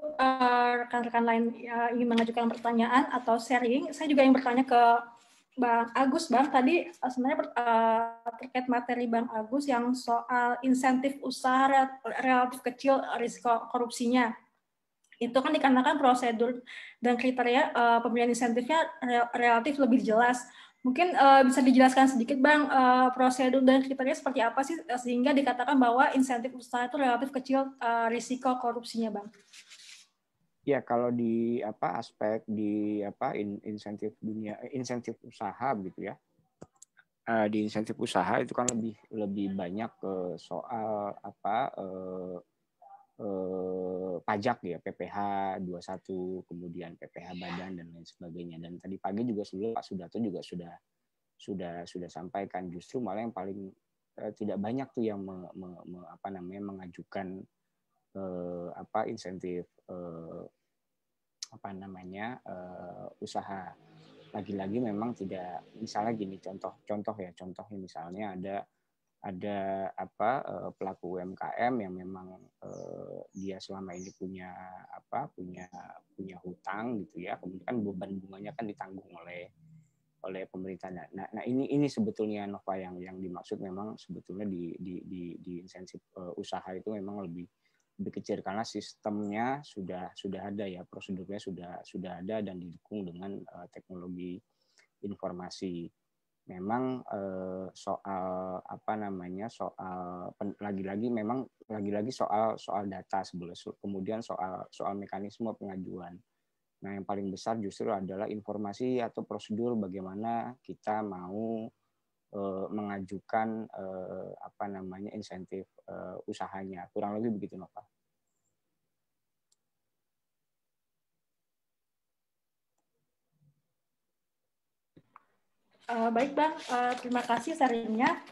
rekan-rekan lain ingin mengajukan pertanyaan atau sharing, saya juga ingin bertanya ke Bang Agus. Bang, tadi sebenarnya terkait materi Bang Agus yang soal insentif usaha relatif kecil risiko korupsinya. Itu kan dikarenakan prosedur dan kriteria pemberian insentifnya relatif lebih jelas. Mungkin bisa dijelaskan sedikit Bang, prosedur dan kriteria seperti apa sih sehingga dikatakan bahwa insentif usaha itu relatif kecil risiko korupsinya Bang? Ya, kalau di aspek di insentif usaha gitu ya. Di insentif usaha itu kan lebih banyak ke soal pajak ya, PPh 21, kemudian PPh badan dan lain sebagainya. Dan tadi pagi juga sebelum Pak Sudarto juga sudah sampaikan, justru malah yang paling tidak banyak tuh yang mengajukan insentif usaha. Lagi-lagi memang tidak, misalnya gini, contohnya misalnya ada pelaku UMKM yang memang dia selama ini punya hutang gitu ya, kemudian kan beban bunganya kan ditanggung oleh pemerintah. Nah ini sebetulnya Nova yang dimaksud memang sebetulnya di insentif usaha itu memang lebih kecil karena sistemnya sudah ada ya, prosedurnya sudah ada dan didukung dengan teknologi informasi. Memang soal lagi-lagi soal data sebelum, kemudian soal mekanisme pengajuan. Nah, yang paling besar justru adalah informasi atau prosedur bagaimana kita mau mengajukan insentif usahanya. Kurang lebih begitu, Nova. Baik Bang, terima kasih sharingnya.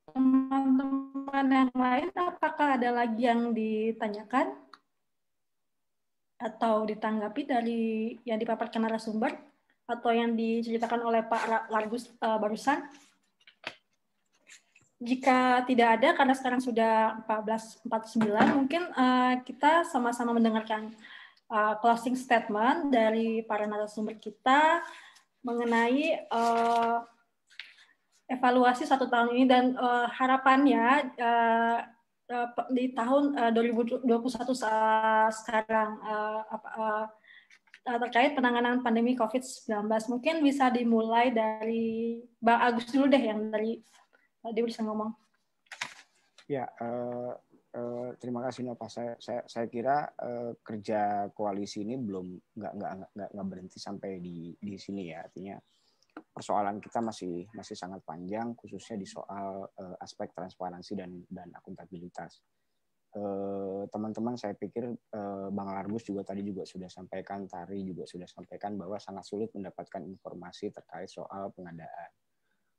Teman-teman yang lain, apakah ada lagi yang ditanyakan atau ditanggapi dari yang dipaparkan narasumber? atau yang diceritakan oleh Pak Largus barusan? Jika tidak ada, karena sekarang sudah 14.49, mungkin kita sama-sama mendengarkan closing statement dari para narasumber kita mengenai evaluasi 1 tahun ini dan harapannya di tahun 2021 sekarang terkait penanganan pandemi COVID-19. Mungkin bisa dimulai dari Bang Agus dulu deh, yang dari dia bisa ngomong. Ya, terima kasih Nova. Saya kira kerja koalisi ini belum nggak berhenti sampai di sini ya. Artinya persoalan kita masih sangat panjang, khususnya di soal aspek transparansi dan akuntabilitas. Teman-teman, saya pikir Bang Largus juga tadi juga sudah sampaikan, Tari juga sudah sampaikan bahwa sangat sulit mendapatkan informasi terkait soal pengadaan.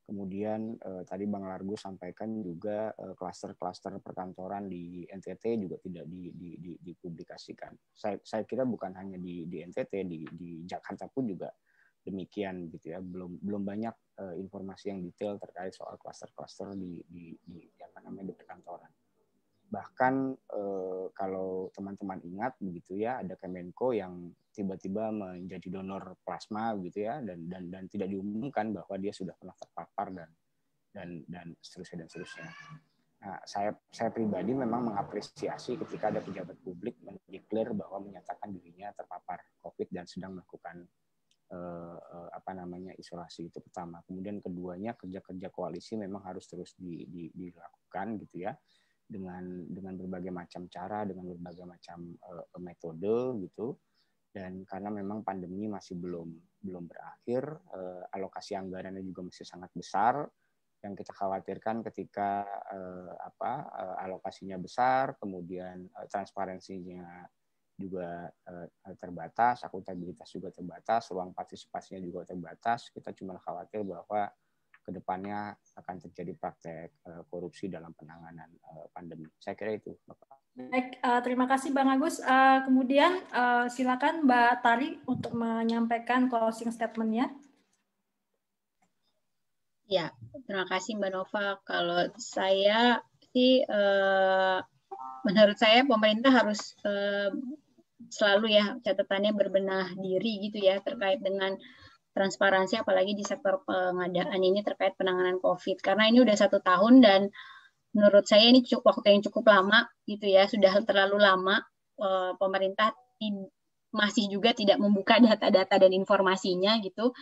Kemudian tadi Bang Largus sampaikan juga klaster-klaster perkantoran di NTT juga tidak dipublikasikan. Saya kira bukan hanya di NTT, di Jakarta pun juga demikian gitu ya. Belum banyak informasi yang detail terkait soal klaster-klaster di perkantoran. Bahkan kalau teman-teman ingat begitu ya, ada Kemenko yang tiba-tiba menjadi donor plasma gitu ya, dan tidak diumumkan bahwa dia sudah pernah terpapar dan seterusnya. Nah, saya pribadi memang mengapresiasi ketika ada pejabat publik mendeklar bahwa menyatakan dirinya terpapar COVID dan sedang melakukan isolasi. Itu pertama. Kemudian keduanya, kerja-kerja koalisi memang harus terus dilakukan gitu ya, dengan berbagai macam cara, dengan berbagai macam metode gitu. Dan karena memang pandemi masih belum berakhir, alokasi anggarannya juga masih sangat besar. Yang kita khawatirkan ketika alokasinya besar, kemudian transparansinya juga terbatas, akuntabilitas juga terbatas, ruang partisipasinya juga terbatas. Kita cuma khawatir bahwa kedepannya akan terjadi praktek korupsi dalam penanganan pandemi. Saya kira itu, Bapak. Baik, terima kasih Bang Agus. Kemudian silakan Mbak Tari untuk menyampaikan closing statement-nya. Ya, terima kasih Mbak Nova. Kalau saya sih, menurut saya pemerintah harus selalu ya catatannya berbenah diri gitu ya terkait dengan transparansi, apalagi di sektor pengadaan ini terkait penanganan COVID. Karena ini udah 1 tahun dan menurut saya ini waktu yang cukup lama gitu ya, sudah terlalu lama pemerintah masih juga tidak membuka data-data dan informasinya gitu.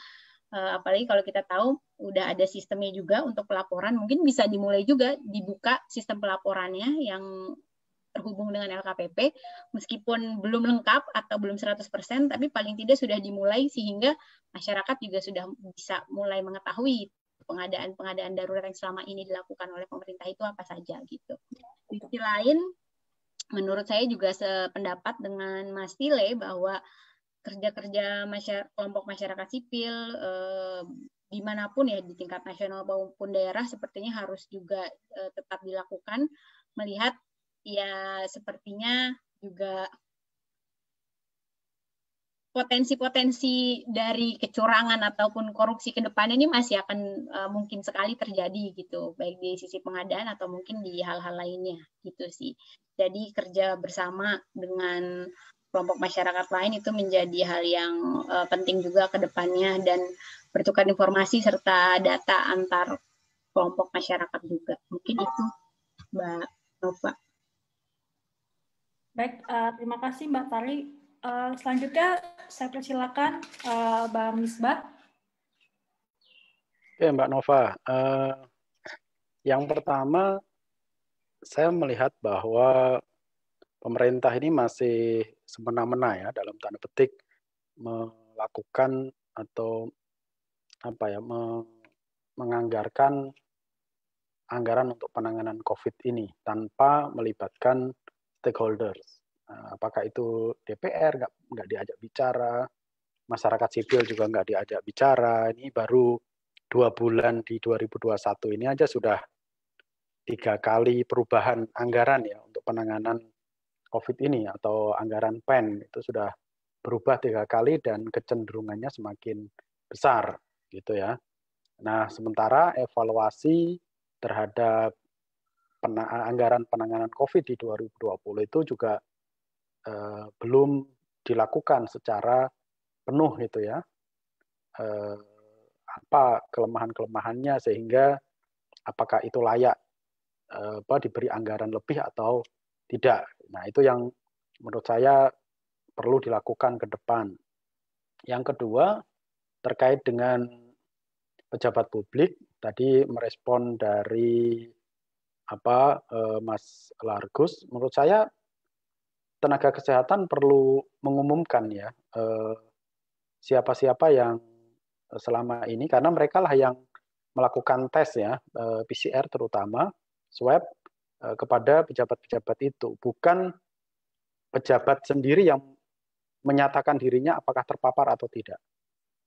Apalagi kalau kita tahu udah ada sistemnya juga untuk pelaporan, mungkin bisa dimulai juga dibuka sistem pelaporannya yang terhubung dengan LKPP, meskipun belum lengkap atau belum 100%, tapi paling tidak sudah dimulai sehingga masyarakat juga sudah bisa mulai mengetahui pengadaan darurat yang selama ini dilakukan oleh pemerintah itu apa saja gitu. Di sisi lain, menurut saya juga sependapat dengan Mas Tile bahwa kerja-kerja kelompok masyarakat sipil dimanapun ya, di tingkat nasional maupun daerah, sepertinya harus juga tetap dilakukan, melihat ya sepertinya juga potensi-potensi dari kecurangan ataupun korupsi ke depan ini masih akan mungkin sekali terjadi gitu, baik di sisi pengadaan atau mungkin di hal-hal lainnya gitu sih. Jadi kerja bersama dengan kelompok masyarakat lain itu menjadi hal yang penting juga ke depannya, dan bertukar informasi serta data antar kelompok masyarakat juga. Mungkin itu Mbak Nova. Baik, terima kasih Mbak Tari. Selanjutnya saya persilakan Bang Misbah. Oke, Mbak Nova. Yang pertama, saya melihat bahwa pemerintah ini masih semena-mena ya, dalam tanda petik melakukan atau menganggarkan anggaran untuk penanganan COVID ini tanpa melibatkan stakeholders. Apakah itu DPR nggak diajak bicara, masyarakat sipil juga nggak diajak bicara. Ini baru 2 bulan di 2021 ini aja sudah 3 kali perubahan anggaran ya untuk penanganan COVID ini, atau anggaran PEN itu sudah berubah 3 kali dan kecenderungannya semakin besar gitu ya. Nah, sementara evaluasi terhadap anggaran penanganan COVID di 2020 itu juga belum dilakukan secara penuh gitu ya. Apa kelemahan-kelemahannya sehingga apakah itu layak diberi anggaran lebih atau tidak. Nah, itu yang menurut saya perlu dilakukan ke depan. Yang kedua, terkait dengan pejabat publik, tadi merespon dari Mas Largus, menurut saya tenaga kesehatan perlu mengumumkan ya siapa-siapa yang selama ini, karena mereka lah yang melakukan tes ya, PCR terutama, swab kepada pejabat-pejabat itu, bukan pejabat sendiri yang menyatakan dirinya apakah terpapar atau tidak.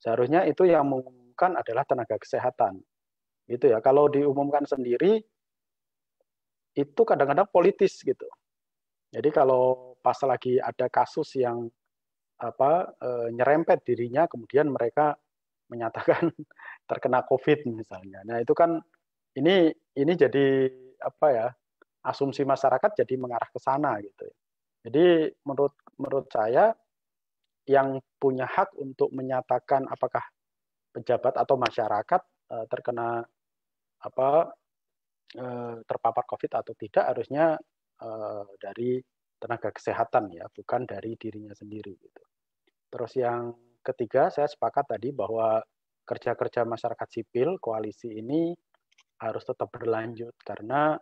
Seharusnya itu yang mengumumkan adalah tenaga kesehatan. Gitu ya. Kalau diumumkan sendiri itu kadang-kadang politis gitu. Jadi kalau pas lagi ada kasus yang nyerempet dirinya, kemudian mereka menyatakan terkena COVID misalnya. Nah, itu kan ini jadi asumsi masyarakat jadi mengarah ke sana gitu. Jadi menurut saya yang punya hak untuk menyatakan apakah pejabat atau masyarakat terkena terpapar COVID atau tidak harusnya dari tenaga kesehatan ya, bukan dari dirinya sendiri gitu. Terus yang ketiga, saya sepakat tadi bahwa kerja-kerja masyarakat sipil koalisi ini harus tetap berlanjut karena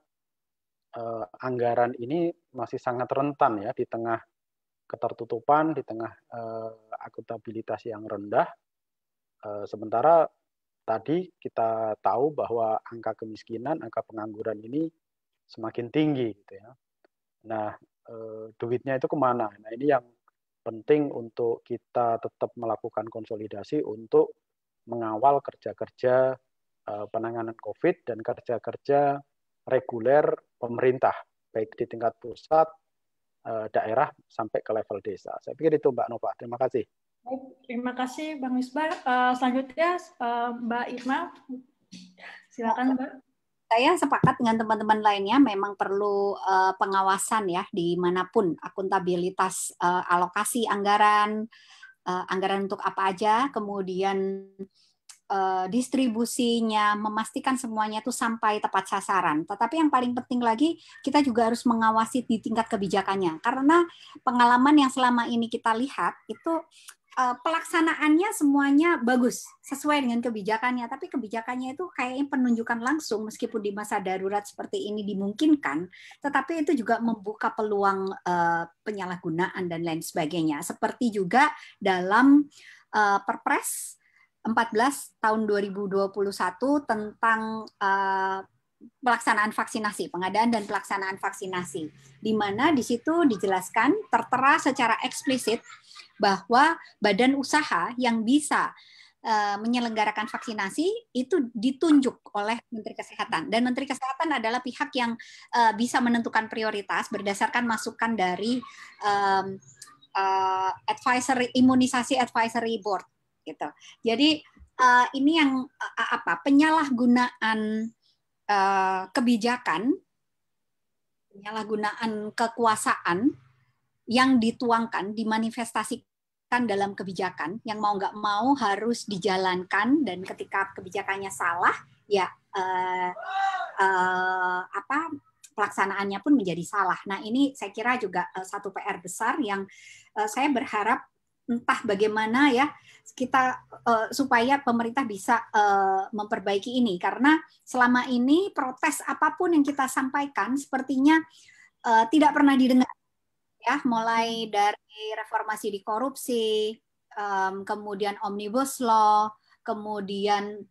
anggaran ini masih sangat rentan ya di tengah ketertutupan, di tengah akuntabilitas yang rendah. Sementara tadi kita tahu bahwa angka kemiskinan, angka pengangguran ini semakin tinggi gitu ya. Nah, duitnya itu kemana? Nah, ini yang penting untuk kita tetap melakukan konsolidasi untuk mengawal kerja-kerja penanganan COVID dan kerja-kerja reguler pemerintah, baik di tingkat pusat, daerah, sampai ke level desa. Saya pikir itu Mbak Nova. Terima kasih. Baik, terima kasih Bang Misbah. Selanjutnya Mbak Irma. Silakan Mbak. Saya sepakat dengan teman-teman lainnya, memang perlu pengawasan ya dimanapun, akuntabilitas alokasi anggaran, anggaran untuk apa aja, kemudian distribusinya, memastikan semuanya itu sampai tepat sasaran. Tetapi yang paling penting lagi, kita juga harus mengawasi di tingkat kebijakannya. Karena pengalaman yang selama ini kita lihat, itu pelaksanaannya semuanya bagus, sesuai dengan kebijakannya. Tapi kebijakannya itu kayaknya penunjukan langsung, meskipun di masa darurat seperti ini dimungkinkan, tetapi itu juga membuka peluang penyalahgunaan dan lain sebagainya. Seperti juga dalam Perpres 14 tahun 2021 tentang pelaksanaan vaksinasi, pengadaan dan pelaksanaan vaksinasi, di mana di situ dijelaskan tertera secara eksplisit bahwa badan usaha yang bisa menyelenggarakan vaksinasi itu ditunjuk oleh Menteri Kesehatan, dan Menteri Kesehatan adalah pihak yang bisa menentukan prioritas berdasarkan masukan dari imunisasi advisory board. Gitu. Jadi ini yang penyalahgunaan kebijakan, penyalahgunaan kekuasaan yang dituangkan, dimanifestasikan dalam kebijakan yang mau nggak mau harus dijalankan, dan ketika kebijakannya salah ya pelaksanaannya pun menjadi salah. Nah, ini saya kira juga satu PR besar yang saya berharap entah bagaimana ya kita supaya pemerintah bisa memperbaiki ini, karena selama ini protes apapun yang kita sampaikan sepertinya tidak pernah didengar ya, mulai dari reformasi di korupsi, kemudian omnibus law, kemudian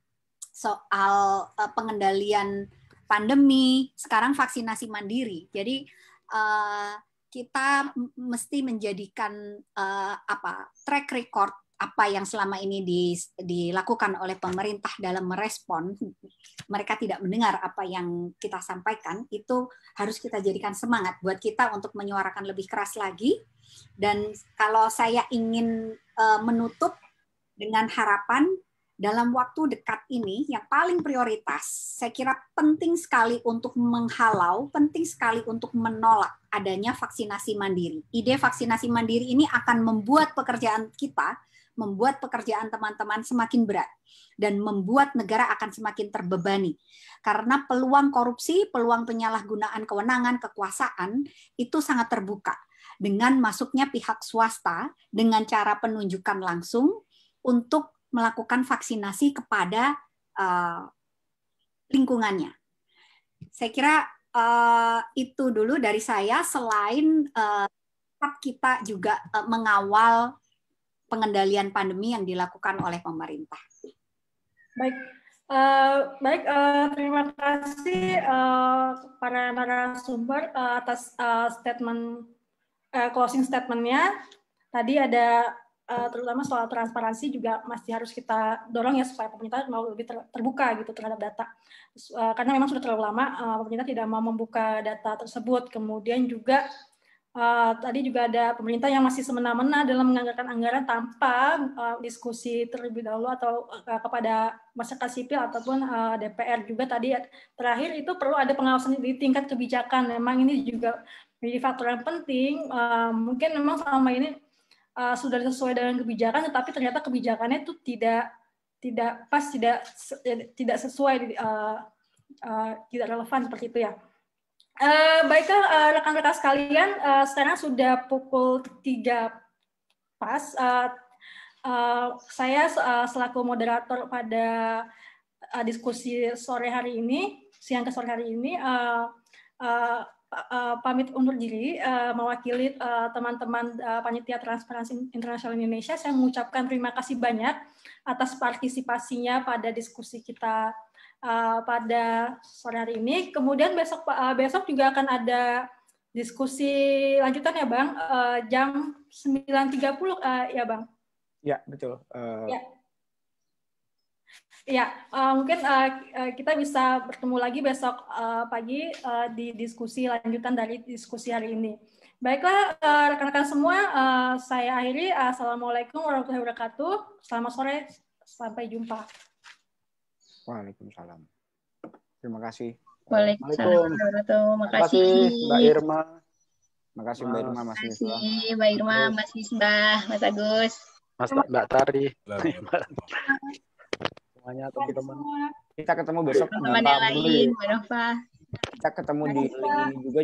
soal pengendalian pandemi, sekarang vaksinasi mandiri. Jadi kita mesti menjadikan track record apa yang selama ini dilakukan oleh pemerintah dalam merespon, mereka tidak mendengar apa yang kita sampaikan, itu harus kita jadikan semangat buat kita untuk menyuarakan lebih keras lagi. Dan kalau saya ingin menutup dengan harapan, dalam waktu dekat ini yang paling prioritas, saya kira penting sekali untuk menghalau, penting sekali untuk menolak adanya vaksinasi mandiri. Ide vaksinasi mandiri ini akan membuat pekerjaan kita, membuat pekerjaan teman-teman semakin berat, dan membuat negara akan semakin terbebani. Karena peluang korupsi, peluang penyalahgunaan kewenangan, kekuasaan, itu sangat terbuka. Dengan masuknya pihak swasta, dengan cara penunjukan langsung, untuk melakukan vaksinasi kepada lingkungannya. Saya kira itu dulu dari saya, selain kita juga mengawal pengendalian pandemi yang dilakukan oleh pemerintah. Baik, terima kasih para narasumber atas statement closing statement-nya. Tadi ada terutama soal transparansi juga masih harus kita dorong ya supaya pemerintah mau lebih terbuka gitu terhadap data. Karena memang sudah terlalu lama pemerintah tidak mau membuka data tersebut. Kemudian juga tadi juga ada pemerintah yang masih semena-mena dalam menganggarkan anggaran tanpa diskusi terlebih dahulu atau kepada masyarakat sipil ataupun DPR juga. Tadi terakhir itu perlu ada pengawasan di tingkat kebijakan. Memang ini juga menjadi faktor yang penting. Mungkin memang selama ini sudah sesuai dengan kebijakan, tetapi ternyata kebijakannya itu tidak pas, tidak sesuai, tidak relevan seperti itu ya. Baiklah rekan-rekan sekalian, sekarang sudah pukul 3 pas. Saya selaku moderator pada diskusi sore hari ini, siang ke sore hari ini, pamit undur diri, mewakili teman-teman Panitia Transparansi Internasional Indonesia. Saya mengucapkan terima kasih banyak atas partisipasinya pada diskusi kita pada sore hari ini. Kemudian besok juga akan ada diskusi lanjutan ya Bang, jam 9.30 ya Bang? Ya, betul. Ya, mungkin kita bisa bertemu lagi besok pagi di diskusi lanjutan dari diskusi hari ini. Baiklah, rekan-rekan semua, saya akhiri. Assalamualaikum warahmatullahi wabarakatuh. Selamat sore, sampai jumpa. Waalaikumsalam. Terima kasih. Waalaikumsalam warahmatullahi wabarakatuh. Makasih Mbak Irma. Makasih Mbak Irma, Mas Misbah. Makasih Mbak Irma, Mas Misbah, Mas Agus. Mbak Tari. Semuanya teman-teman. Kita ketemu besok. Teman-teman yang lain, Mbak Nova. Kita ketemu di link ini juga.